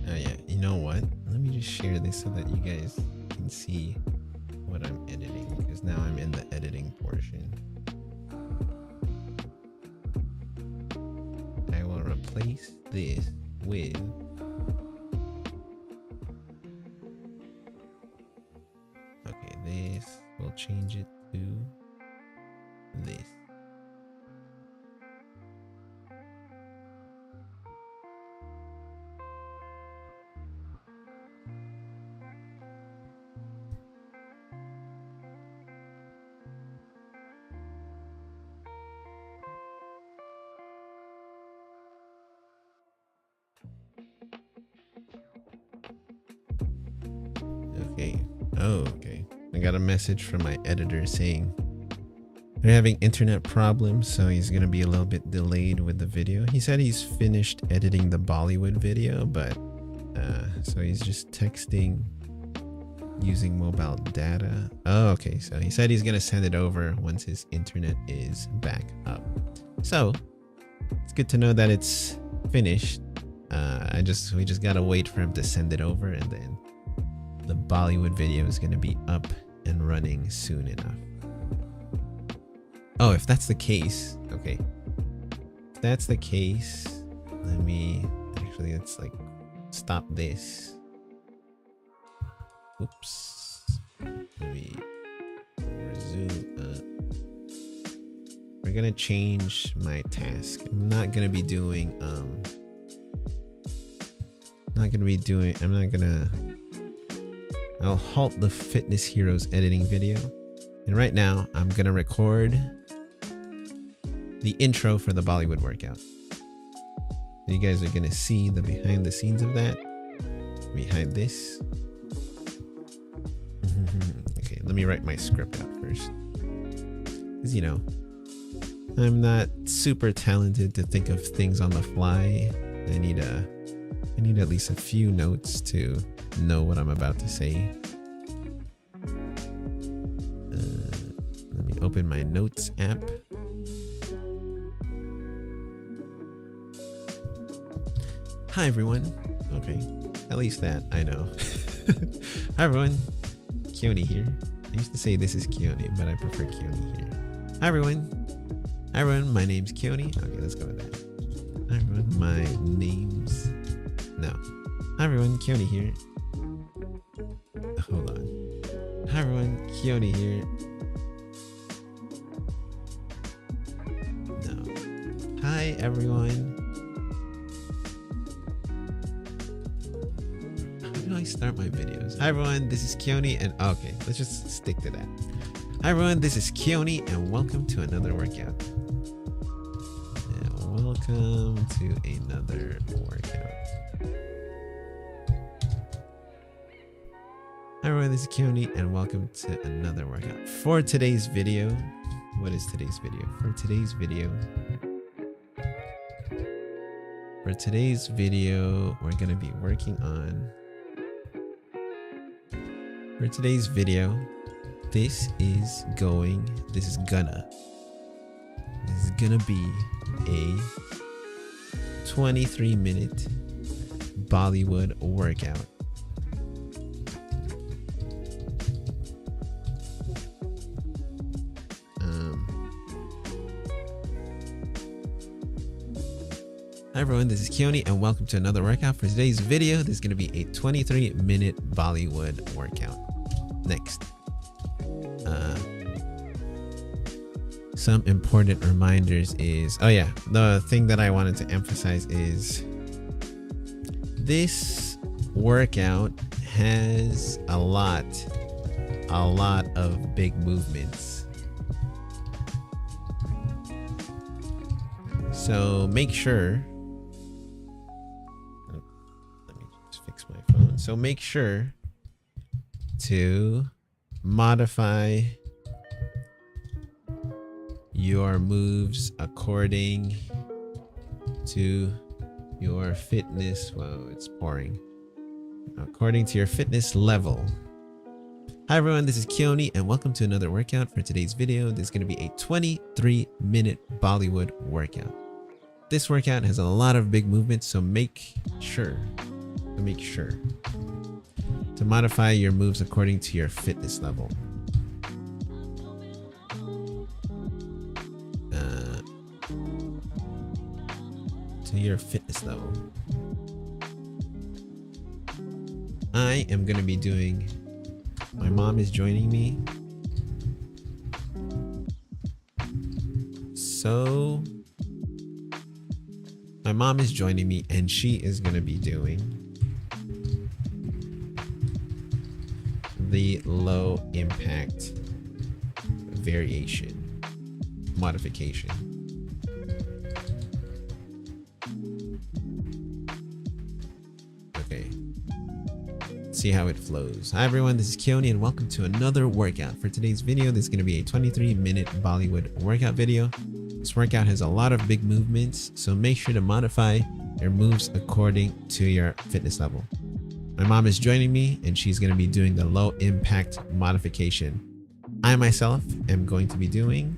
Oh yeah, you know what? Let me just share this so that you guys can see what I'm editing, because now I'm in the editing portion. I will replace this with... Okay, this, we'll change it to this. Okay. Oh, okay. I got a message from my editor saying they're having internet problems, so he's gonna be a little bit delayed with the video. He said he's finished editing the Bollywood video, but so he's just texting using mobile data. Oh, okay. So he said he's gonna send it over once his internet is back up. So it's good to know that it's finished. We just gotta wait for him to send it over, and then the Bollywood video is gonna be up and running soon enough. Oh, if that's the case, okay. If that's the case, let's like stop this. Oops. Let me resume. We're gonna change my task. I'm not gonna I'll halt the Fitness Heroes editing video. And right now I'm gonna record the intro for the Bollywood workout. You guys are gonna see the behind the scenes of that. Behind this. Okay, let me write my script out first. Because you know, I'm not super talented to think of things on the fly. I need at least a few notes to know what I'm about to say. Let me open my notes app. Hi everyone. Okay, at least that I know. Hi everyone, Keone here. I used to say this is Keone, but I prefer Keone here. Hi everyone. Hi everyone, my name's Keone. Okay, let's go with that. Hi everyone, my name's... No. Hi everyone, Keone here. Hold on. Hi everyone, Keone here. No. Hi everyone. How do I start my videos? Hi everyone, this is Keone, and okay, let's just stick to that. Hi everyone, this is Keone, and welcome to another workout. Welcome to another workout. Hi everyone, this is Keone, and welcome to another workout. For today's video, what is today's video? For today's video, we're going to be working on... For today's video, this is gonna be a 23-minute Bollywood workout. Hi everyone, this is Keone, and welcome to another workout. For today's video, this is going to be a 23-minute Bollywood workout. Next, some important reminders is, oh yeah, the thing that I wanted to emphasize is this workout has a lot of big movements. So make sure, let me just fix my phone. So make sure to modify your moves according to your fitness. Whoa, it's pouring. According to your fitness level. Hi everyone, this is Keone and welcome to another workout. For today's video, there's going to be a 23-minute Bollywood workout. This workout has a lot of big movements, so make sure to modify your moves according to your fitness level. To your fitness level. I am going to be doing, my mom is joining me. So my mom is joining me and she is going to be doing the low impact variation modification. Okay. See how it flows. Hi everyone, this is Keone and welcome to another workout. For today's video, this is going to be a 23-minute Bollywood workout video. This workout has a lot of big movements, so make sure to modify your moves according to your fitness level. My mom is joining me and she's going to be doing the low impact modification. I myself am going to be doing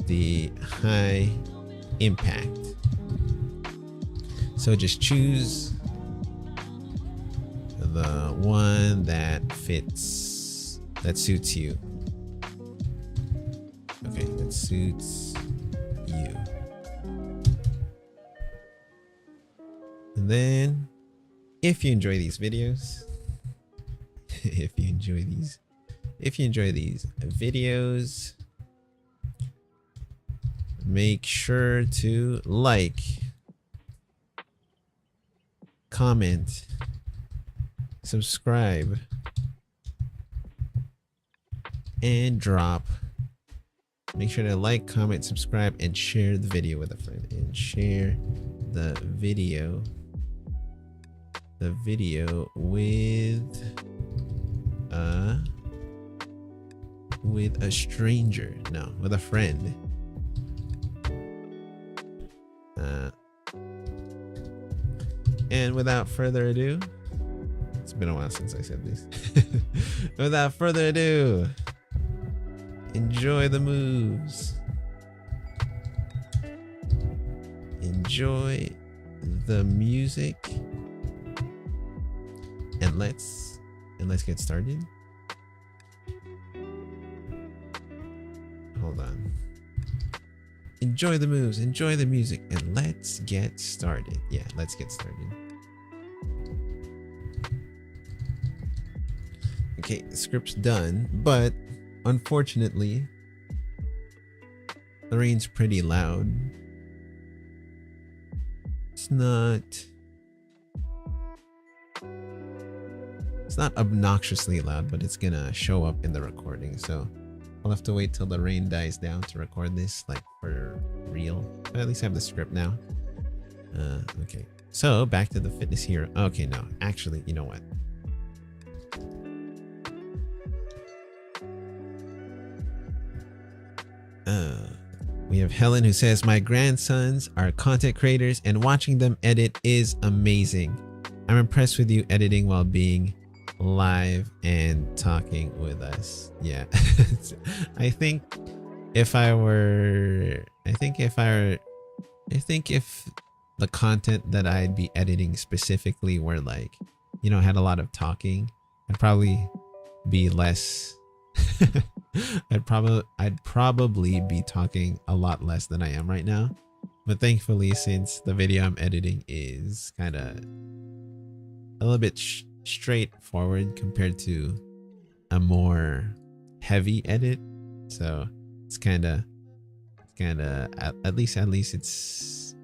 the high impact. So just choose the one that fits, that suits you. Okay, that suits you. And then if you enjoy these videos, if you enjoy these videos, make sure to like, comment, subscribe, and drop. Make sure to like, comment, subscribe, and share the video with a friend. And share the video with a stranger. No, with a friend. And without further ado, it's been a while since I said this. Without further ado, enjoy the moves. Enjoy the music. And let's get started. Hold on. Enjoy the moves, enjoy the music, and let's get started. Yeah, let's get started. Okay, the script's done, but unfortunately, the rain's pretty loud. It's not obnoxiously loud, but it's gonna show up in the recording, so I'll have to wait till the rain dies down to record this, like, for real. But at least I have the script now. Okay, so back to the fitness hero. Okay, no, actually, you know what? We have Helen who says, my grandsons are content creators and watching them edit is amazing. I'm impressed with you editing while being live and talking with us. Yeah. I think if the content that I'd be editing specifically were like, you know, had a lot of talking, I'd probably be less I'd probably be talking a lot less than I am right now. But thankfully, since the video I'm editing is kind of a little bit straightforward compared to a more heavy edit, so it's kind of at least it's,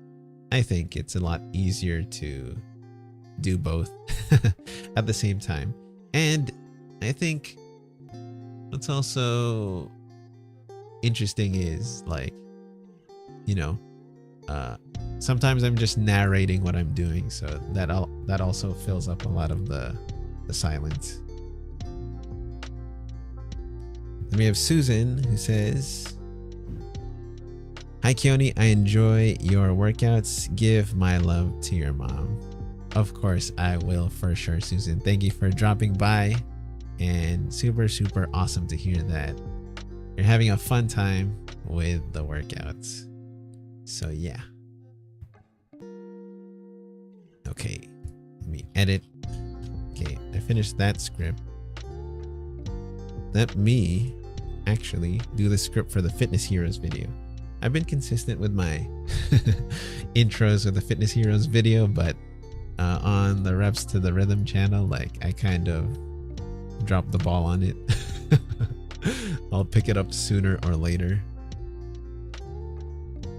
I think it's a lot easier to do both at the same time. And I think What's also interesting is like, you know, sometimes I'm just narrating what I'm doing, so that also fills up a lot of the silence. Then we have Susan, who says, "Hi Keone, I enjoy your workouts. Give my love to your mom." Of course I will, for sure, Susan. Thank you for dropping by, and super awesome to hear that you're having a fun time with the workouts. So yeah. Okay, let me edit. Okay, I finished that script. Let me actually do the script for the Fitness Heroes video. I've been consistent with my intros with the Fitness Heroes video, but on the Reps to the Rhythm channel, like, I kind of dropped the ball on it. I'll pick it up sooner or later.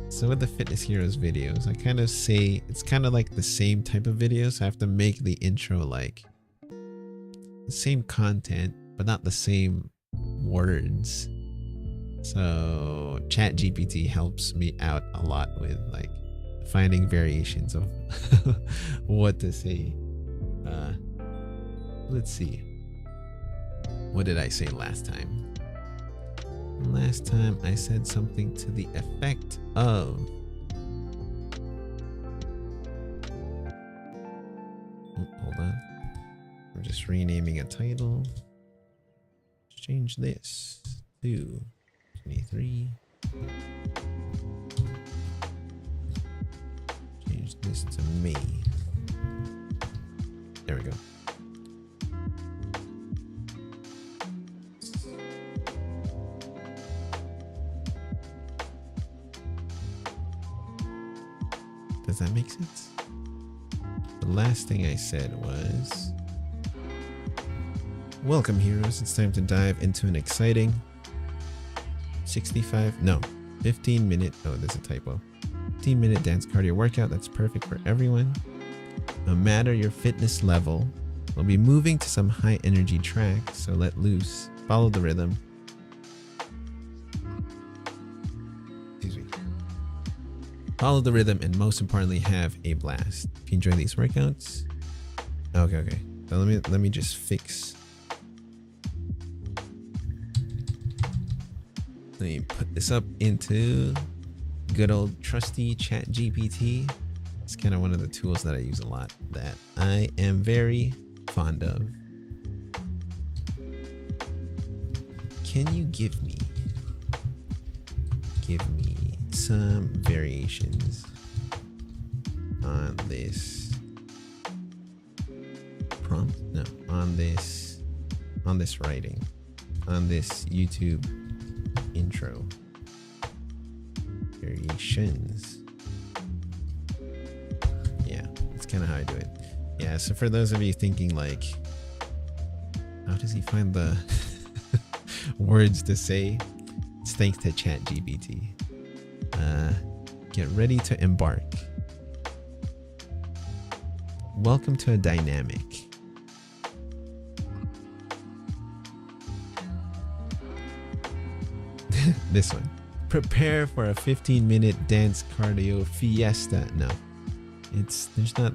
So with the Fitness Heroes videos, I kind of say it's kind of like the same type of video, so I have to make the intro like the same content but not the same words. So ChatGPT helps me out a lot with like finding variations of what to say. Let's see, what did I say last time? Last time I said something to the effect of, hold on, I'm just renaming a title. Let's change this to 23. Change this to May. There we go. Does that make sense? The last thing I said was, "Welcome heroes, it's time to dive into an exciting 15 minute, oh, there's a typo, 15-minute dance cardio workout that's perfect for everyone. No matter your fitness level, we'll be moving to some high energy tracks, so let loose, follow the rhythm." Follow the rhythm, and most importantly, have a blast. If you enjoy these workouts, okay. So let me just fix. Let me put this up into good old trusty ChatGPT. It's kind of one of the tools that I use a lot, that I am very fond of. Can you give me some variations on this prompt? No, on this writing, on this YouTube intro. Variations. Yeah, that's kind of how I do it. Yeah, so for those of you thinking like, how does he find the words to say? It's thanks to ChatGPT. Get ready to embark. Welcome to a dynamic. This one. Prepare for a 15-minute dance cardio fiesta. No, let's not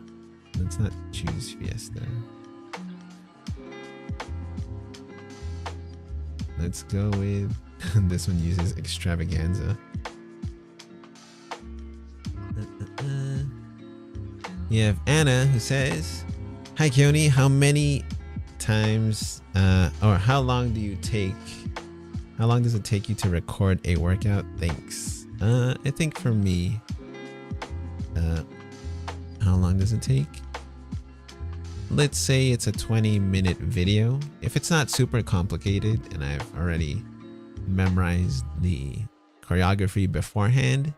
choose fiesta. Let's go with, this one uses extravaganza. We have Anna, who says, "Hi Keone, how many times or how long does it take you to record a workout? Thanks." I think for me, how long does it take? Let's say it's a 20-minute video. If it's not super complicated and I've already memorized the choreography beforehand,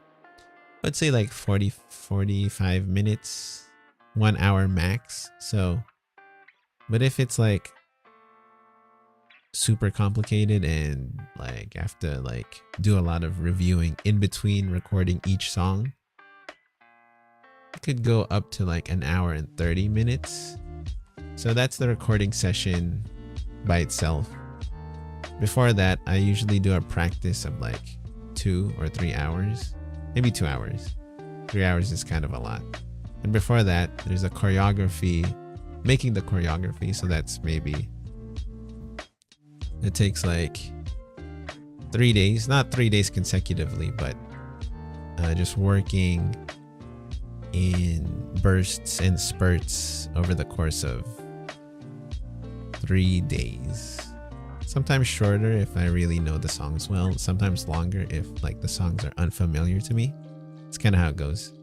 let's say like 45 minutes, 1 hour max. So, but if it's like super complicated and like I have to like do a lot of reviewing in between recording each song, it could go up to like 1 hour and 30 minutes. So that's the recording session by itself. before that, I usually do a practice of like 2 or 3 hours, maybe 2 hours. 3 hours is kind of a lot. And before that, there's a choreography, making the choreography. So that's maybe, it takes like 3 days, not 3 days consecutively, but just working in bursts and spurts over the course of 3 days. Sometimes shorter if I really know the songs well, sometimes longer if like the songs are unfamiliar to me. It's kind of how it goes.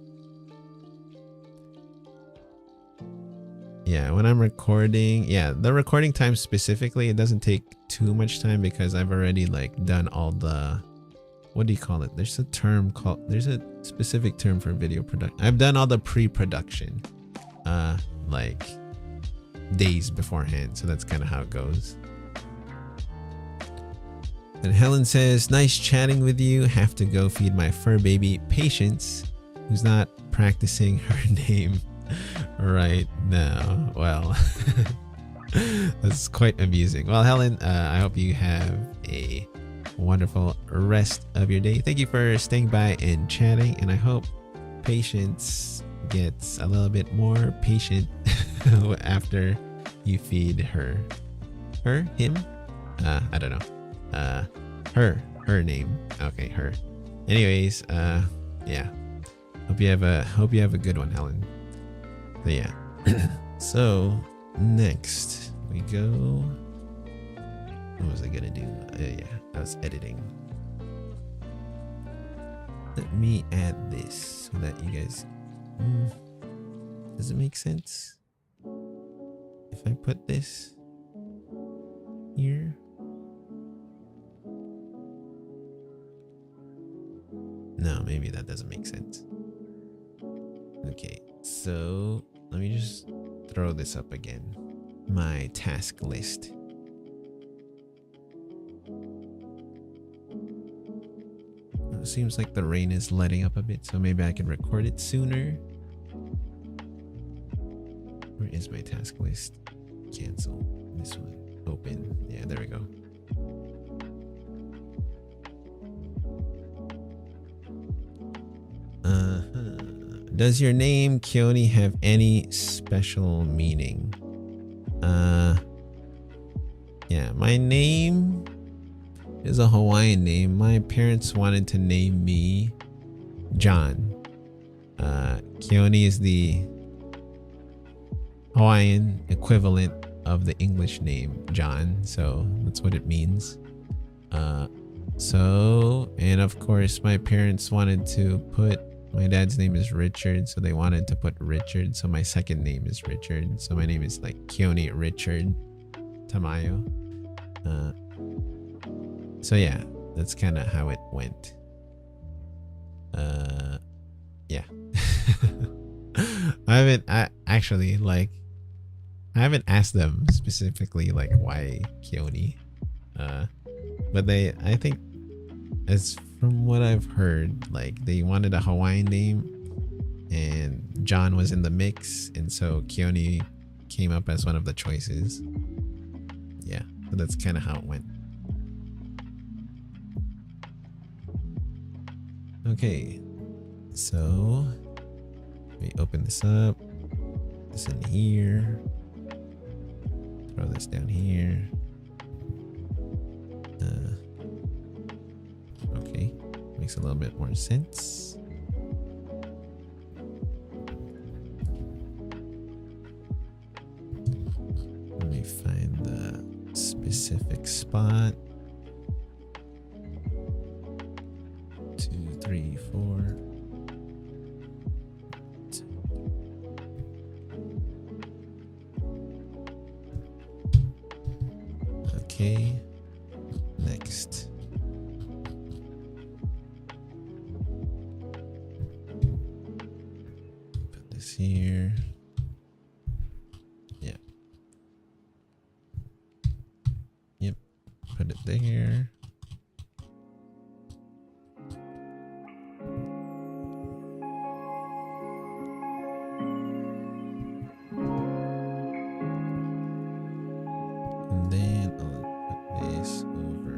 Yeah, when I'm recording, yeah, the recording time specifically, it doesn't take too much time because I've already like done all the, what do you call it? There's a term called, there's a specific term for video production. I've done all the pre-production, like days beforehand. So that's kind of how it goes. And Helen says, nice chatting with you. Have to go feed my fur baby Patience, who's not practicing her name right now. Well, that's quite amusing. Well, Helen, I hope you have a wonderful rest of your day. Thank you for staying by and chatting, and I hope Patience gets a little bit more patient after you feed her, him, I don't know, her name. Okay, her. Anyways, yeah, hope you have a good one, Helen. But yeah. So next we go, what was I gonna do? Yeah, I was editing. Let me add this so that you guys, does it make sense if I put this here? No, maybe that doesn't make sense. Okay, so let me just throw this up again. My task list. It seems like the rain is letting up a bit, so maybe I can record it sooner. Where is my task list? Cancel. This one. Open. Yeah, there we go. Does your name Keone have any special meaning? Yeah, my name is a Hawaiian name. My parents wanted to name me John. Keone is the Hawaiian equivalent of the English name John, so that's what it means. And of course my parents wanted to put, my dad's name is Richard, so they wanted to put Richard, so my second name is Richard, so my name is like Keone Richard Tamayo. So yeah, that's kind of how it went. Yeah. I haven't asked them specifically like why Keone, but I think, as from what I've heard, like they wanted a Hawaiian name and John was in the mix, and so Keone came up as one of the choices. Yeah, so that's kind of how it went. Okay, so let me open this up, this in here, throw this down here. Okay, makes a little bit more sense. Let me find the specific spot. 2, 3, 4. Okay, next. Put this here. Yeah. Yep. Put it there. And then I'll put this over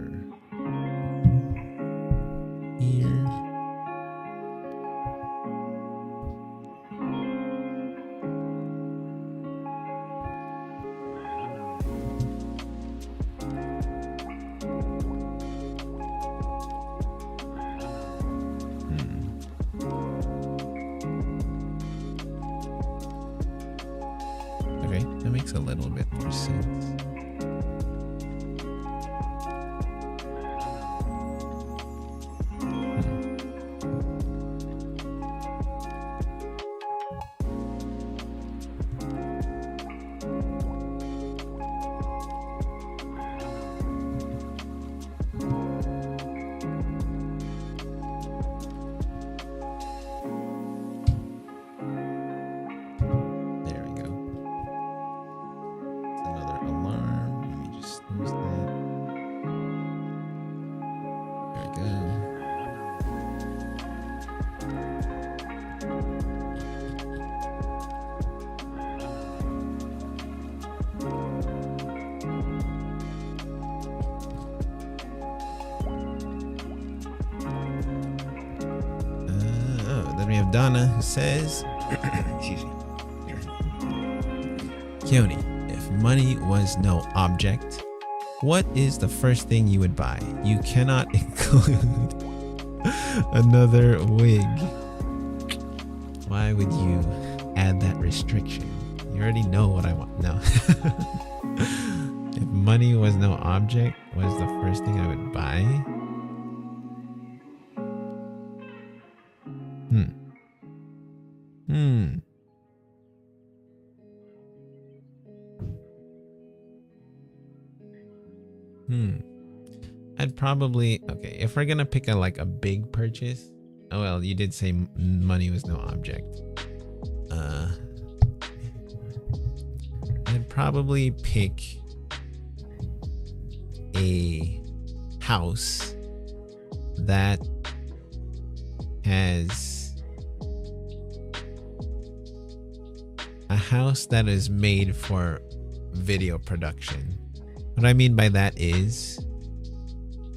a little bit more sense. Then we have Donna who says, excuse me, Keone, if money was no object, what is the first thing you would buy? You cannot include another wig. Why would you add that restriction? You already know what I want. No. If money was no object, what is the first thing I would buy? I'd probably, okay, if we're gonna pick a big purchase. Oh well, you did say money was no object. I'd probably pick a house that has is made for video production. What I mean by that is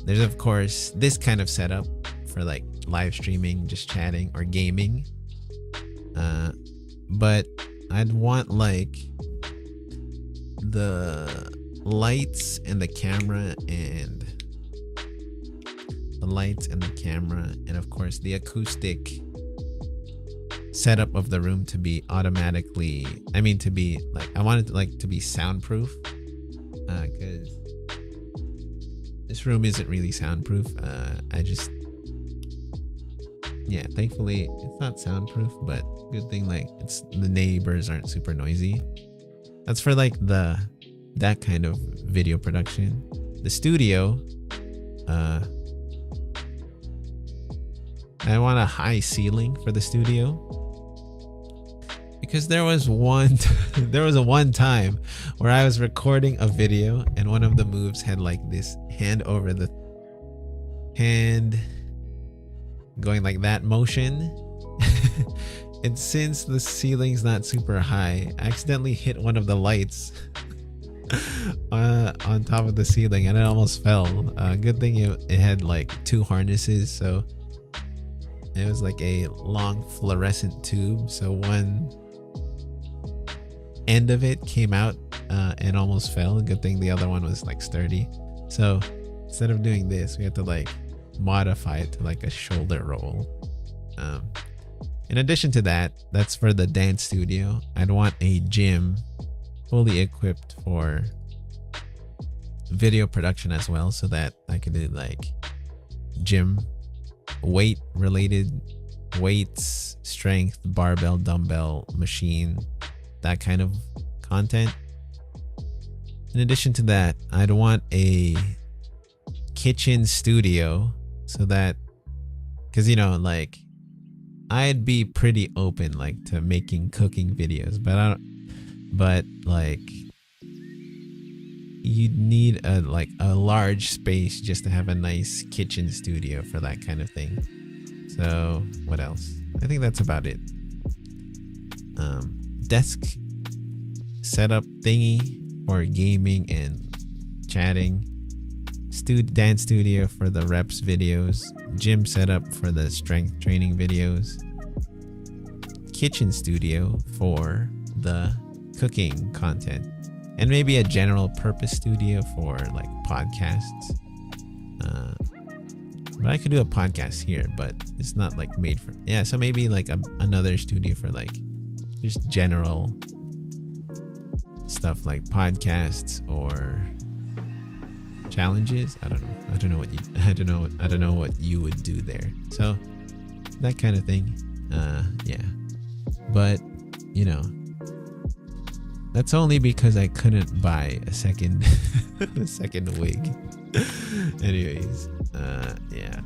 there's of course this kind of setup for like live streaming, just chatting or gaming. But I'd want like the lights and the camera and of course the acoustic setup of the room to be I want it to be soundproof, because this room isn't really soundproof. Thankfully it's not soundproof, but good thing the neighbors aren't super noisy. That's for like that kind of video production. The studio, I want a high ceiling for the studio, because there was one time where I was recording a video and one of the moves had like this hand over the hand going like that motion. And since the ceiling's not super high, I accidentally hit one of the lights on top of the ceiling and it almost fell. Good thing it had like two harnesses, so it was like a long fluorescent tube, so one end of it came out and almost fell. Good thing the other one was like sturdy. So instead of doing this, we had to like modify it to like a shoulder roll. In addition to that, that's for the dance studio. I'd want a gym fully equipped for video production as well, so that I could do like gym weight related weights, strength, barbell, dumbbell, machine, that kind of content. In addition to that, I'd want a kitchen studio, so that, because like I'd be pretty open like to making cooking videos, but like you'd need a large space just to have a nice kitchen studio for that kind of thing. So what else? I think that's about it. Desk setup thingy for gaming and chatting. Dance studio for the reps videos. Gym setup for the strength training videos. Kitchen studio for the cooking content. And maybe a general purpose studio for like podcasts. But I could do a podcast here, but it's not like made for, so maybe like another studio for like just general stuff like podcasts or challenges. I don't know. I don't know what you would do there. So that kind of thing. Yeah. But that's only because I couldn't buy a second wig. Anyways, yeah.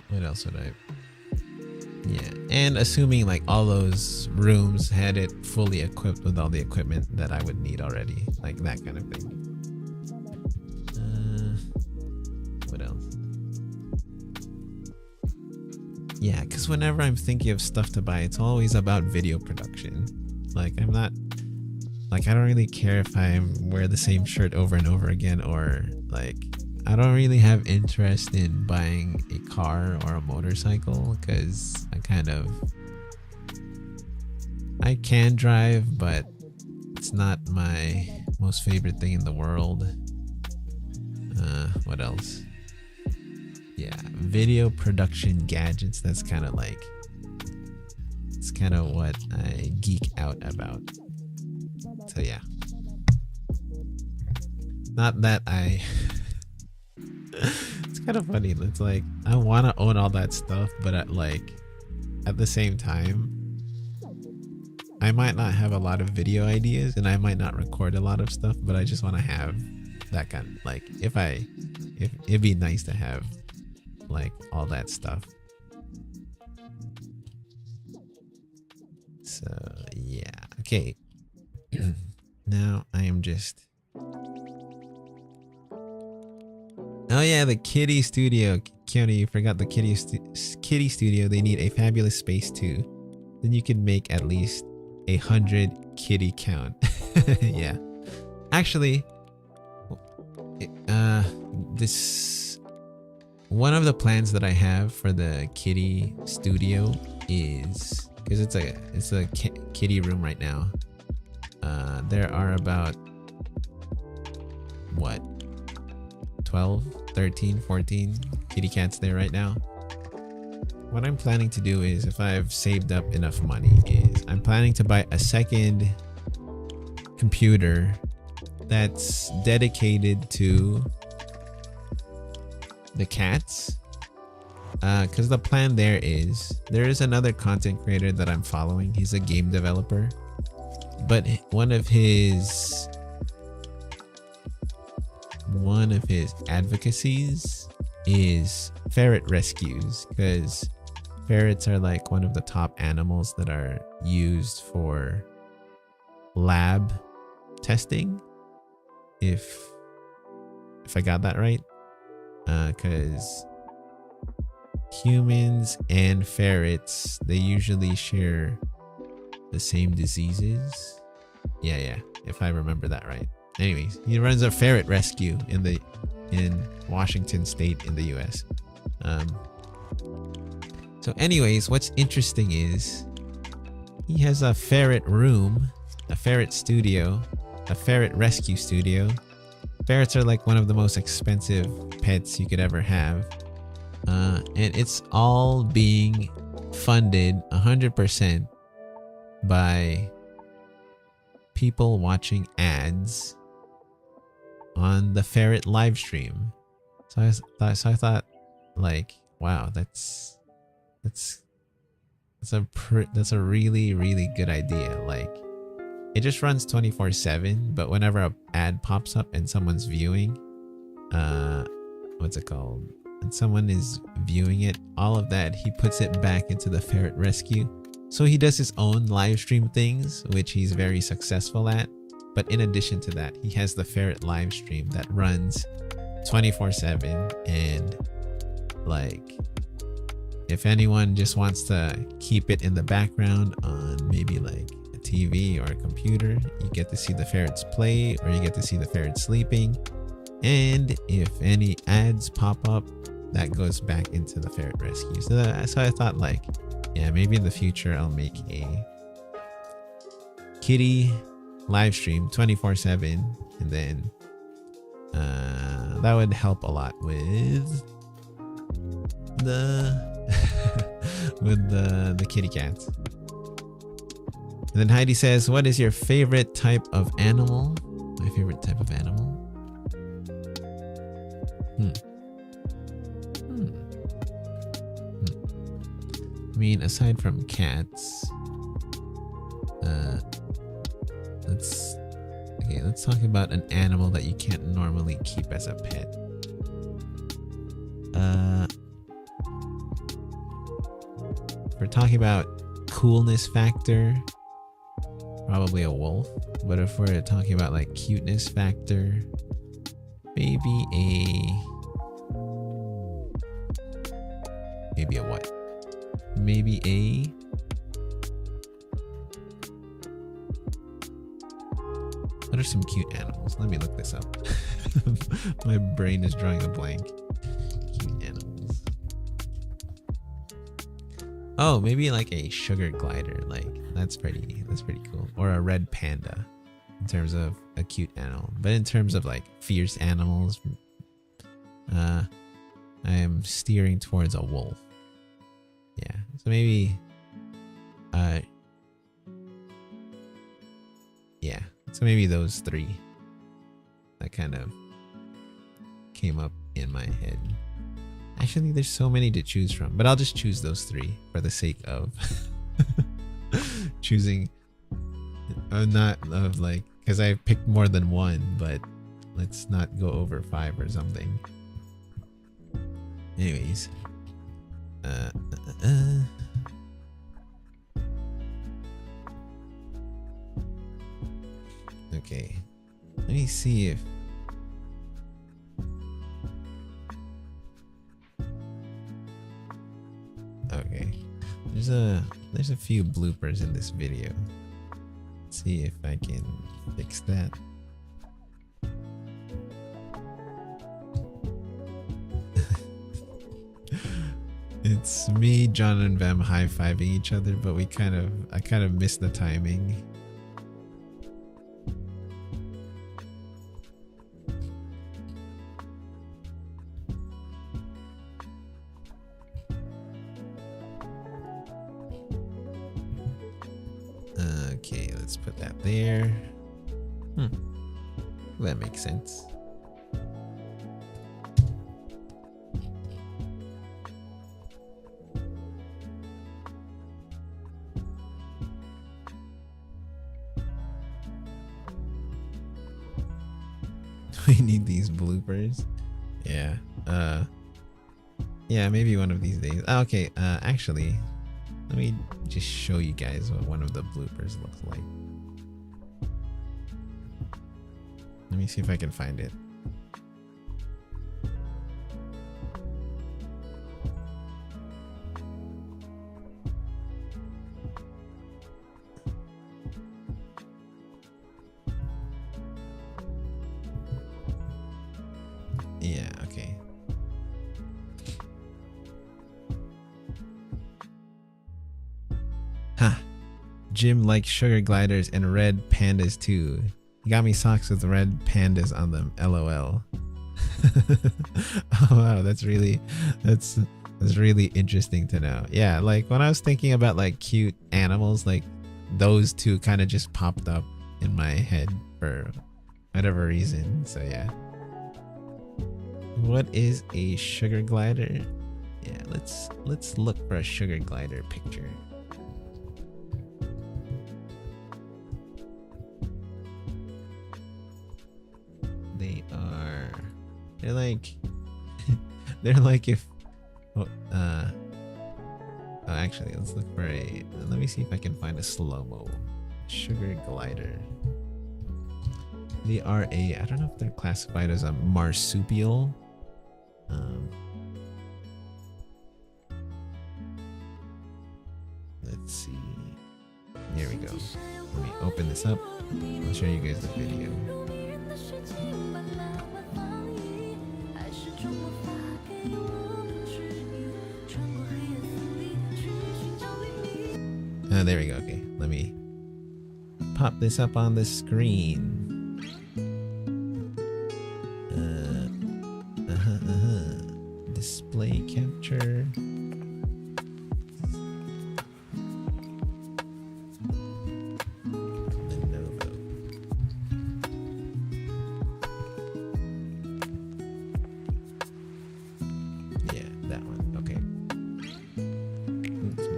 What else would I? Yeah, and assuming like all those rooms had it fully equipped with all the equipment that I would need already, like that kind of thing. What else? Yeah, because whenever I'm thinking of stuff to buy, it's always about video production. Like I don't really care if I wear the same shirt over and over again, or like I don't really have interest in buying a car or a motorcycle because I can drive, but it's not my most favorite thing in the world. What else? Yeah, video production gadgets. That's kind of what I geek out about. So yeah, not that I it's kind of funny. It's like I want to own all that stuff, but at the same time, I might not have a lot of video ideas and I might not record a lot of stuff, but I just want to have that kind of if it'd be nice to have all that stuff. So yeah, okay. Now I am just oh yeah, the kitty studio. Keone, you forgot the kitty studio. They need a fabulous space too. Then you can make at least 100 kitty count. Yeah, actually, this one of the plans that I have for the kitty studio is because it's a kitty room right now. There are about 12, 13, 14 kitty cats there right now. What I'm planning to do is, if I've saved up enough money, is I'm planning to buy a second computer that's dedicated to the cats. Because the plan there is another content creator that I'm following. He's a game developer, but one of his advocacies is ferret rescues, because ferrets are one of the top animals that are used for lab testing, if I got that right. Because humans and ferrets, they usually share the same diseases. Yeah, if I remember that right. Anyways, he runs a ferret rescue in Washington State in the US. So anyways, what's interesting is he has a ferret room, a ferret studio, a ferret rescue studio. Ferrets are one of the most expensive pets you could ever have. And it's all being funded 100% by people watching ads on the ferret live stream. So I thought wow, that's a really, really good idea. It just runs 24/7, but whenever an ad pops up and someone's viewing, what's it called? And someone is viewing it, all of that, he puts it back into the ferret rescue. So he does his own live stream things, which he's very successful at. But in addition to that, he has the ferret live stream that runs 24/7. And if anyone just wants to keep it in the background on maybe a TV or a computer, you get to see the ferrets play, or you get to see the ferrets sleeping. And if any ads pop up, that goes back into the ferret rescue. So I thought yeah, maybe in the future I'll make a kitty live stream 24/7, and then that would help a lot with The with the kitty cats. And then Heidi says, "What is your favorite type of animal?" My favorite type of animal? I mean, aside from cats, let's talk about an animal that you can't normally keep as a pet. If we're talking about coolness factor, probably a wolf. But if we're talking about like cuteness factor, maybe a what? Maybe a what are some cute animals? Let me look this up. My brain is drawing a blank. Cute animals. Oh, maybe like a sugar glider. Like that's pretty cool. Or a red panda in terms of a cute animal. But in terms of like fierce animals, I am steering towards a wolf. Yeah. So maybe yeah. So maybe those three that kind of came up in my head. Actually, there's so many to choose from, but I'll just choose those three for the sake of choosing. Not of like, because I picked more than one, but let's not go over 5 or something. Anyways, okay, let me see if okay, there's a few bloopers in this video. Let's see if I can fix that. It's me, John, and Vam high-fiving each other, but I kind of missed the timing. Okay, let's put that there. That makes sense. We need these bloopers. Yeah. Yeah, maybe one of these days. Okay, actually, let me just show you guys what one of the bloopers looks like. Let me see if I can find it. Yeah, okay. Ha! Jim likes sugar gliders and red pandas too. He got me socks with red pandas on them. LOL. Oh wow, that's really interesting to know. Yeah, like when I was thinking about like cute animals, like those two kind of just popped up in my head for whatever reason. So yeah. What is a sugar glider? Yeah, let's look for a sugar glider picture. They're like they're like if actually let's look for let me see if I can find a slow-mo sugar glider. They are I don't know if they're classified as a marsupial. Let's see. Here we go. Let me open this up. I'll show you guys the video. There we go. Okay, let me pop this up on the screen. Display capture.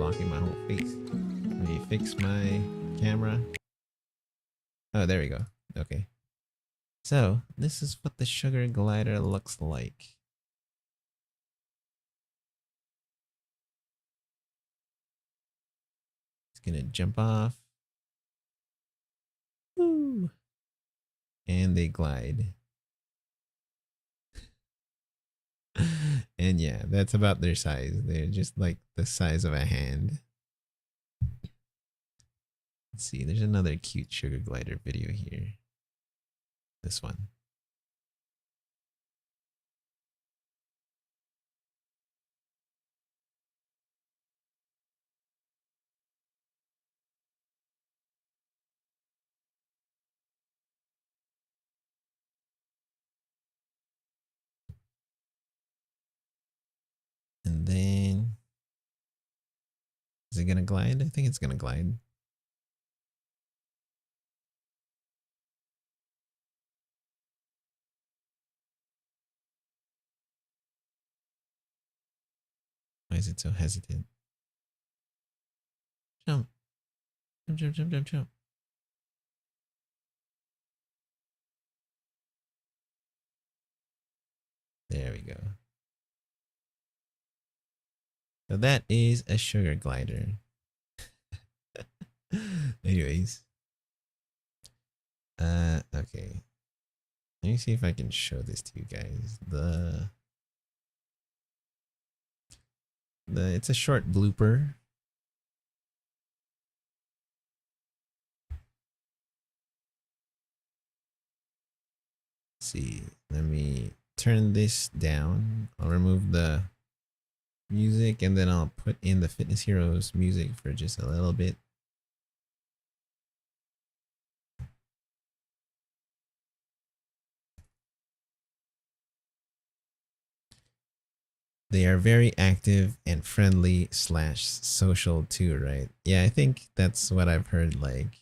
blocking my whole face. Let me fix my camera. Oh, there we go. Okay. So, this is what the sugar glider looks like. It's gonna jump off. Woo! And they glide. And yeah, that's about their size. They're just like the size of a hand. Let's see, there's another cute sugar glider video here. This one. And then, is it gonna glide? I think it's gonna glide. Why is it so hesitant? Jump. Jump, jump, jump, jump, jump. There we go. So that is a sugar glider. Anyways. Okay. Let me see if I can show this to you guys. It's a short blooper. Let's see, let me turn this down. I'll remove the music and then I'll put in the Fitness Heroes music for just a little bit. They are very active and friendly / social too, right? Yeah, I think that's what I've heard. Like,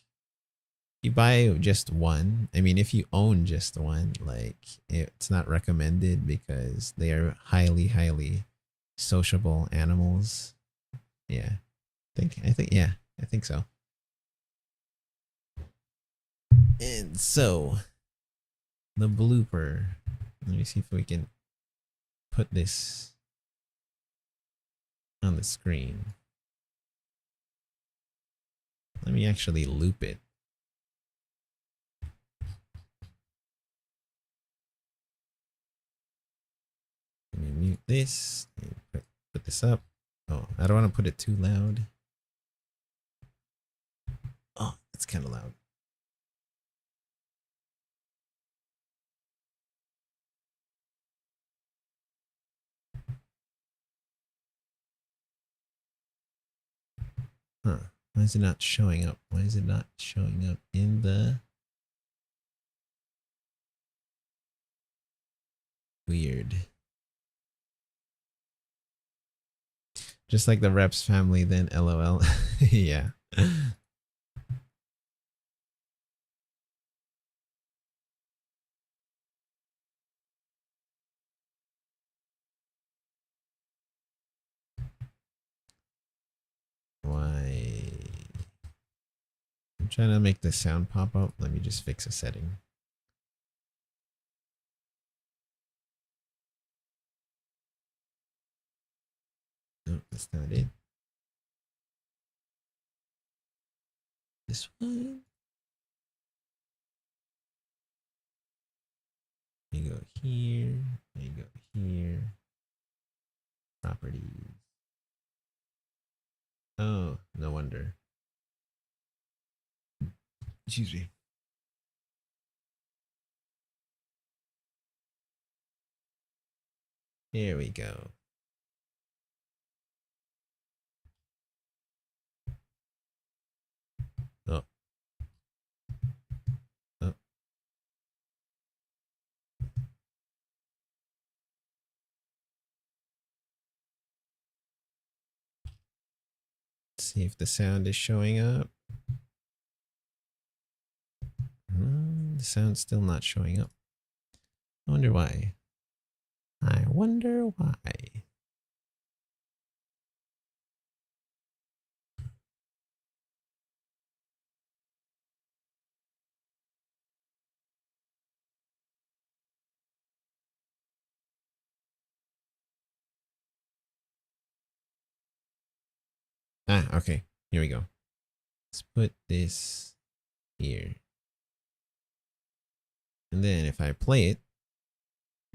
you buy just one. I mean, if you own just one, like, it's not recommended because they are highly sociable animals. Yeah, I think so. And so, the blooper. Let me see if we can put this on the screen. Let me actually loop it. Let me mute this. Put this up. Oh, I don't want to put it too loud. Oh, it's kind of loud. Huh. Why is it not showing up? Why is it not showing up in the... Weird. Just like the Reps family, then LOL. Yeah. Why? I'm trying to make the sound pop up. Let me just fix a setting. No, that's not it. This one. You go here. You go here. Properties. Oh, no wonder. Excuse me. Here we go. Oh. Oh. Let's see if the sound is showing up. The sound's still not showing up. I wonder why. I wonder why. Okay. Here we go. Let's put this here. And then if I play it,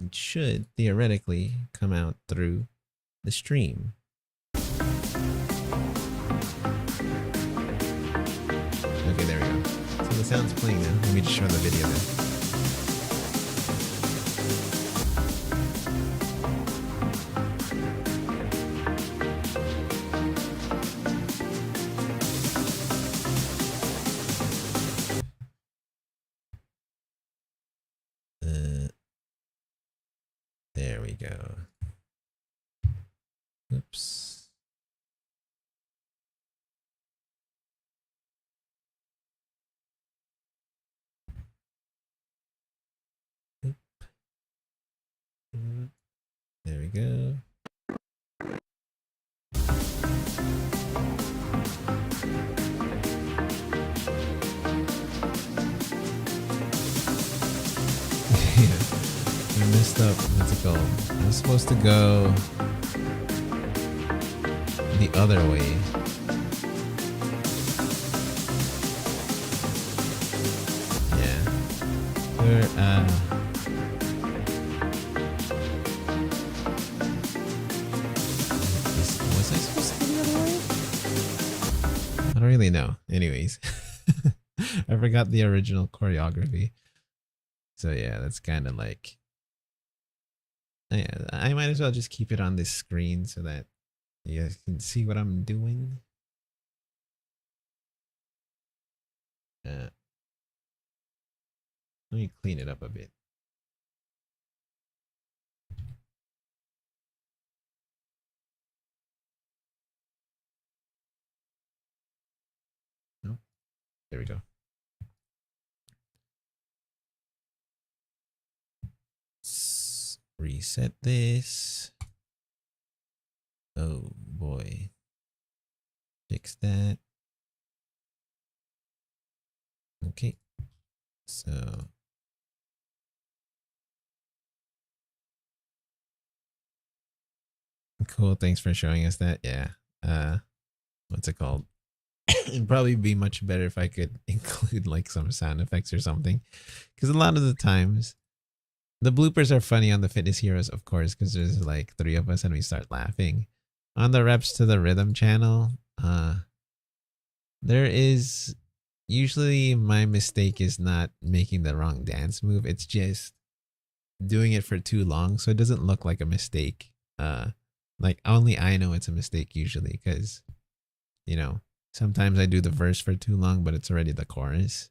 it should theoretically come out through the stream. Okay, there we go. So the sound's playing now. Let me just show the video then. There we go. Oops. There we go. I messed up. What's it called? I was supposed to go the other way. Yeah. Was I supposed to go the other way? I don't really know. Anyways. I forgot the original choreography. So yeah, that's kind of like, yeah, I might as well just keep it on this screen so that you guys can see what I'm doing. Let me clean it up a bit. Nope. There we go. Let's reset this. Oh boy. Fix that. Okay. So cool. Thanks for showing us that. Yeah. What's it called? It'd probably be much better if I could include like some sound effects or something. Because a lot of the times the bloopers are funny on the Fitness Heroes, of course, because there's like 3 of us and we start laughing. On the Reps to the Rhythm channel, there is usually my mistake is not making the wrong dance move. It's just doing it for too long, so it doesn't look like a mistake. Like only I know it's a mistake usually, because you know sometimes I do the verse for too long, but it's already the chorus.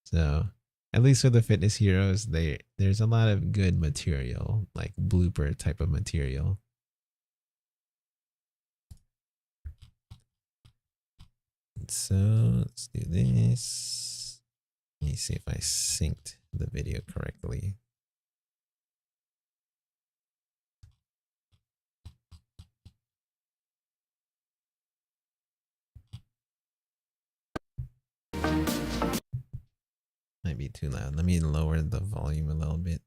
So at least with the Fitness Heroes, there's a lot of good material, like blooper type of material. So let's do this. Let me see if I synced the video correctly. Might be too loud. Let me lower the volume a little bit.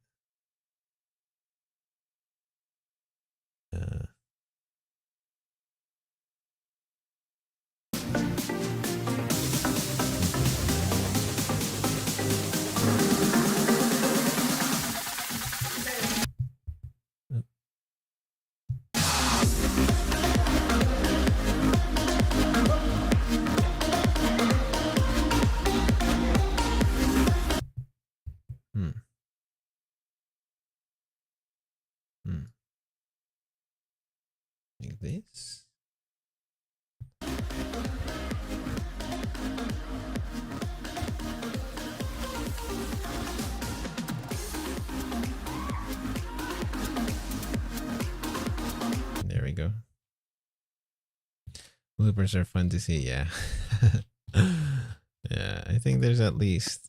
Like this. There we go. Bloopers are fun to see, yeah. Yeah, I think there's at least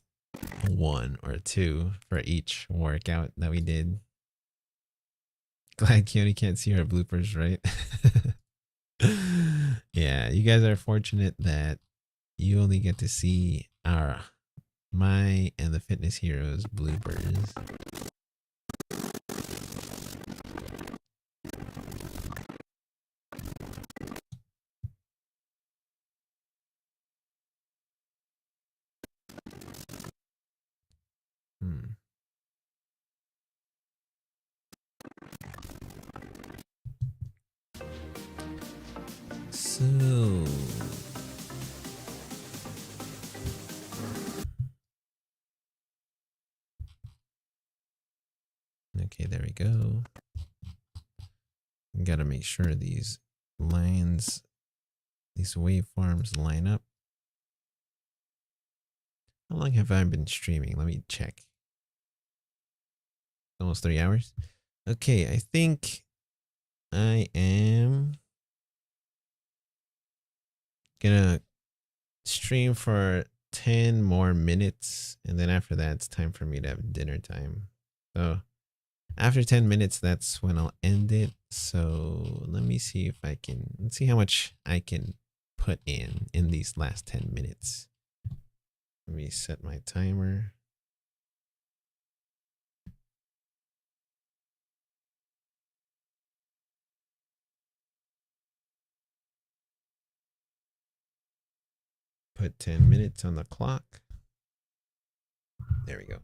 1 or 2 for each workout that we did. Glad Keone can't see our bloopers, right? Yeah, you guys are fortunate that you only get to see my and the Fitness Heroes bloopers. So okay, there we go. Gotta make sure these lines, these waveforms line up. How long have I been streaming? Let me check. Almost 3 hours. Okay, I think I am gonna stream for 10 more minutes, and then after that it's time for me to have dinner time. So after 10 minutes, that's when I'll end it. So let me see if I can, let's see how much I can put in these last 10 minutes. Let me set my timer. Put 10 minutes on the clock. There we go.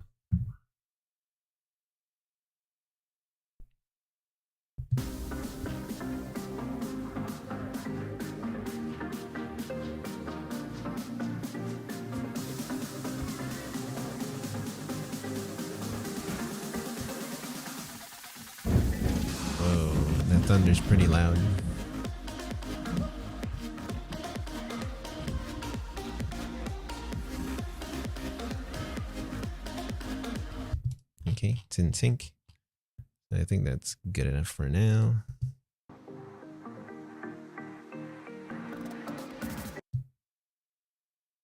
Whoa, that thunder's pretty loud. Okay, it's in sync. I think that's good enough for now.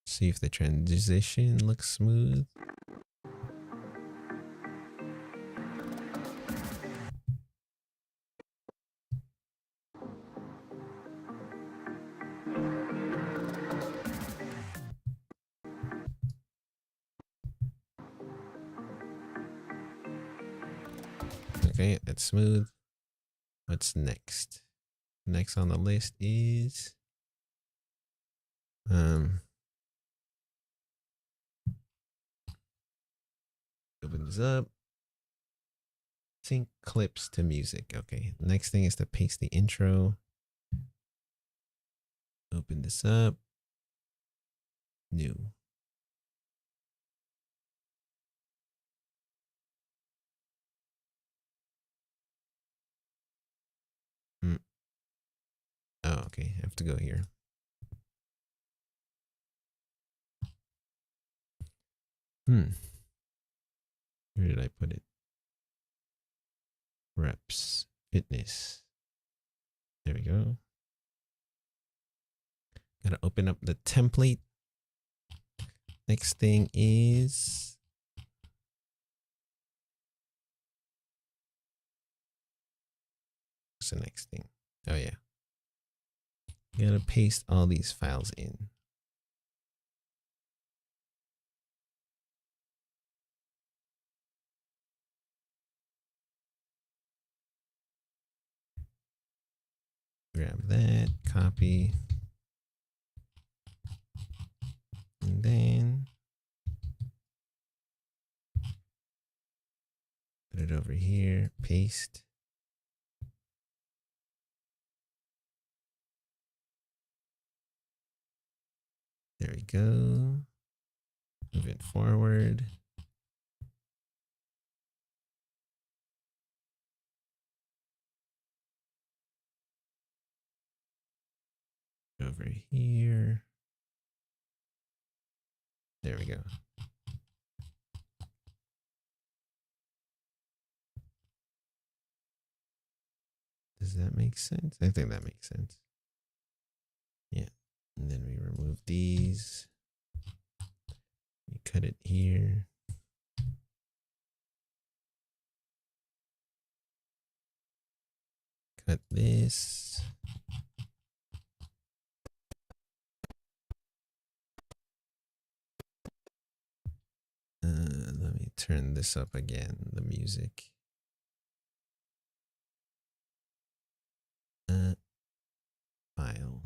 See if the transition looks smooth. Okay, that's smooth. What's next? Next on the list is open this up. Sync clips to music. Okay, next thing is to paste the intro. Open this up. New. Oh, okay. I have to go here. Where did I put it? Reps. Fitness. There we go. Gotta open up the template. Next thing is what's the next thing? Oh yeah. Gotta paste all these files in. Grab that, copy, and then put it over here, paste. There we go. Move it forward. Over here. There we go. Does that make sense? I think that makes sense. Yeah. And then we remove these. We cut it here. Cut this. Let me turn this up again, the music. File.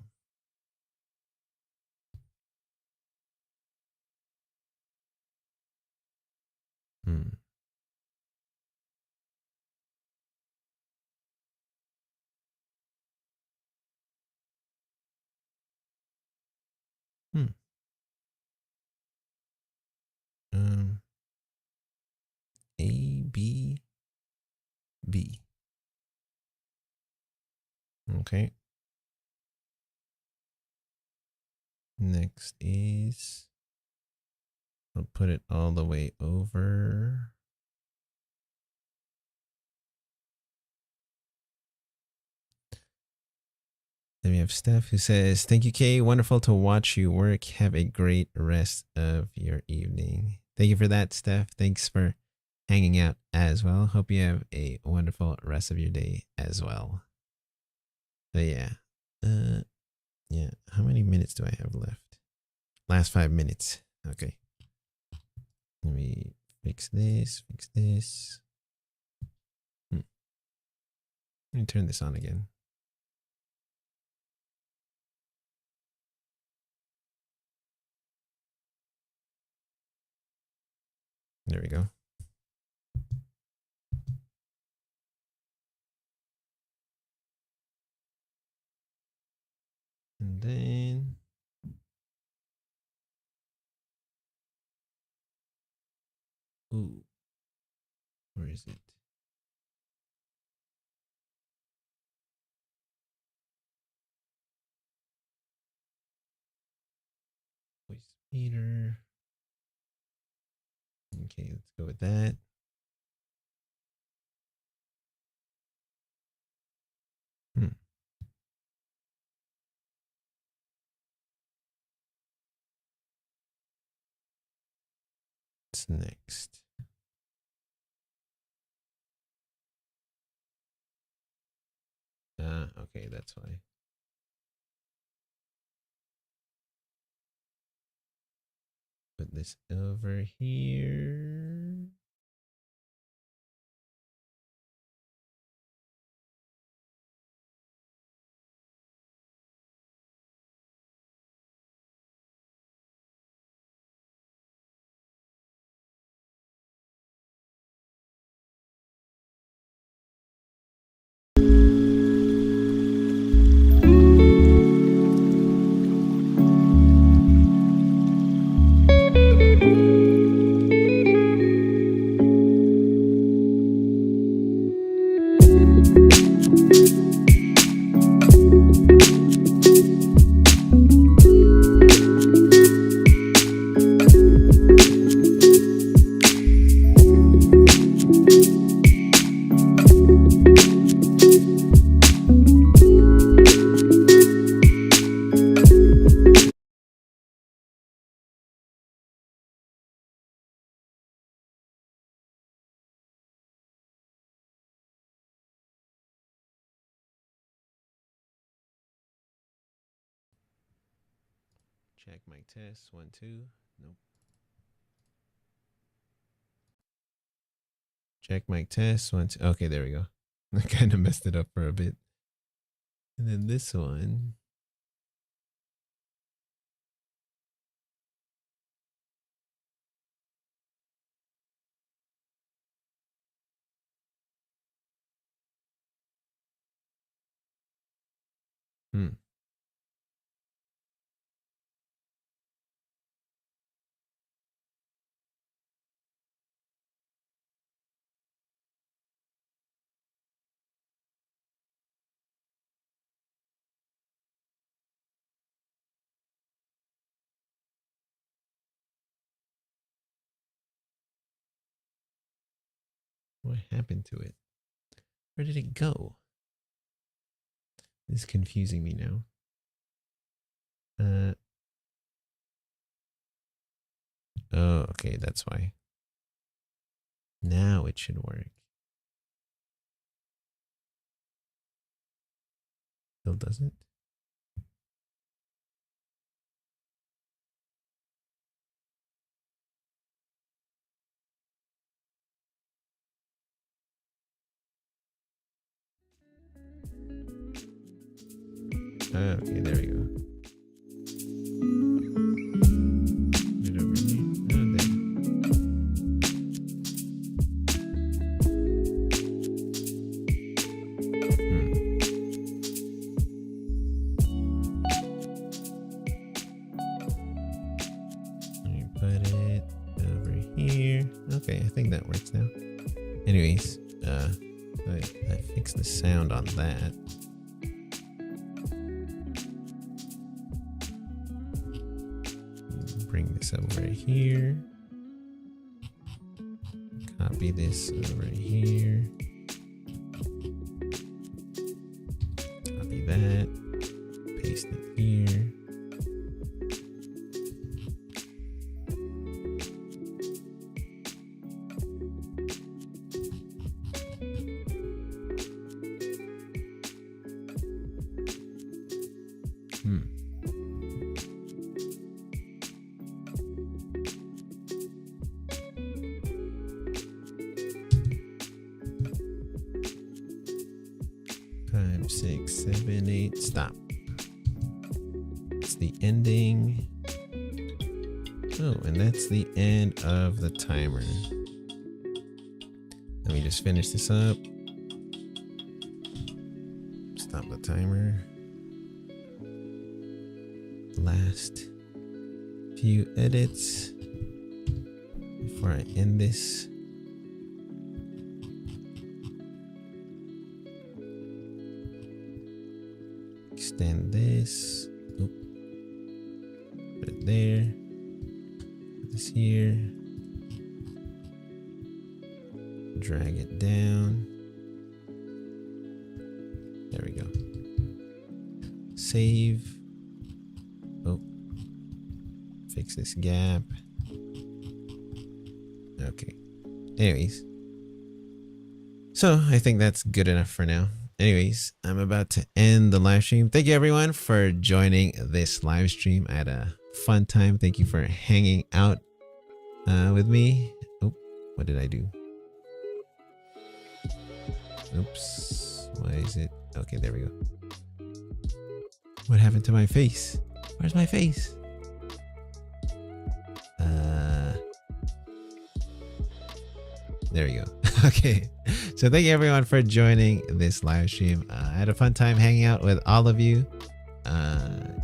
B. Okay. Next is, I'll put it all the way over. Then we have Steph who says, thank you, Kay. Wonderful to watch you work. Have a great rest of your evening. Thank you for that, Steph. Thanks for hanging out as well. Hope you have a wonderful rest of your day as well. But yeah. Yeah. How many minutes do I have left? Last 5 minutes. Okay. Let me fix this. Let me turn this on again. There we go. And then ooh, where is it? Voice meter. Okay, let's go with that. What's next? Okay, that's why. Put this over here. Check mic test. 1, 2. Nope. Check mic test. 1, 2. Okay, there we go. I kind of messed it up for a bit. And then this one. What happened to it? Where did it go? This is confusing me now. Oh, okay, that's why. Now it should work. Still doesn't. Okay, there we go. Put it over here. Oh, there. Let me put it over here. Okay, I think that works now. Anyways, I fixed the sound on that. Bring this over here. Copy this over here. Copy that. Paste it here. Five, 6, 7, 8. Stop. It's the ending. Oh, and that's the end of the timer. Let me just finish this up. Stop the timer. Last few edits before I end this. Extend this. Oop. Put it there. Put this here. Drag it down. There we go. Save. Oh. Fix this gap. Okay. Anyways. So I think that's good enough for now. Anyways, I'm about to end the live stream. Thank you everyone for joining this live stream. I had a fun time. Thank you for hanging out with me. Oh, what did I do? Oops. Why is it? Okay, there we go. What happened to my face? Where's my face? There we go. Okay. So thank you everyone for joining this live stream. I had a fun time hanging out with all of you.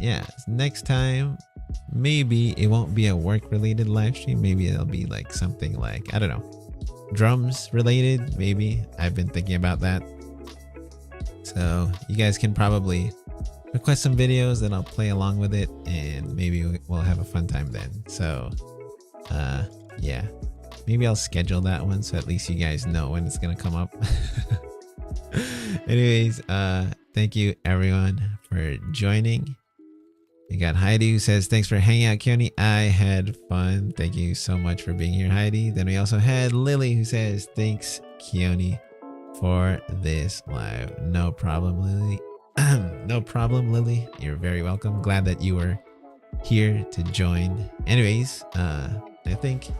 Yeah, next time, maybe it won't be a work related live stream. Maybe it'll be like something like, I don't know, drums related. Maybe I've been thinking about that. So you guys can probably request some videos and I'll play along with it and maybe we'll have a fun time then. So, yeah. Maybe I'll schedule that one so at least you guys know when it's gonna come up. Anyways, thank you everyone for joining. We got Heidi who says, thanks for hanging out, Keone. I had fun. Thank you so much for being here, Heidi. Then we also had Lily who says, thanks, Keone, for this live. No problem, Lily. No problem, Lily. You're very welcome. Glad that you were here to join. Anyways, I think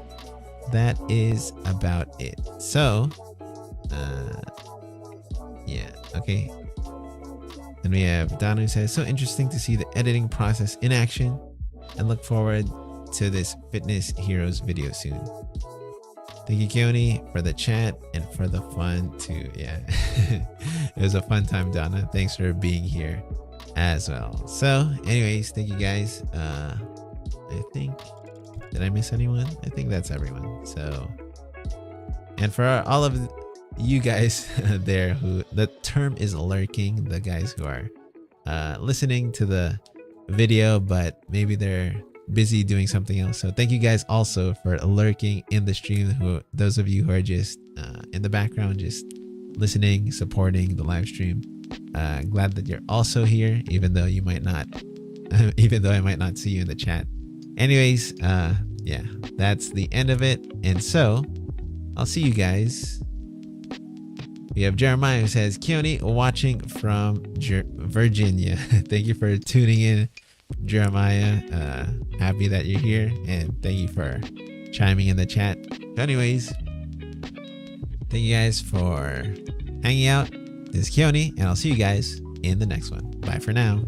that is about it. So, yeah, okay. Then we have Donna who says, so interesting to see the editing process in action and look forward to this Fitness Heroes video soon. Thank you, Keone, for the chat and for the fun too. Yeah, it was a fun time, Donna. Thanks for being here as well. So anyways, thank you guys. I think, did I miss anyone? I think that's everyone. So, and for all of you guys there who the term is lurking, the guys who are listening to the video, but maybe they're busy doing something else. So thank you guys also for lurking in the stream. Who, those of you who are just in the background, just listening, supporting the live stream. Glad that you're also here, even though you might not, even though I might not see you in the chat. Anyways, yeah, that's the end of it. And so I'll see you guys. We have Jeremiah who says, Keone, watching from Virginia. Thank you for tuning in, Jeremiah. Happy that you're here and thank you for chiming in the chat. Anyways, thank you guys for hanging out. This is Keone and I'll see you guys in the next one. Bye for now.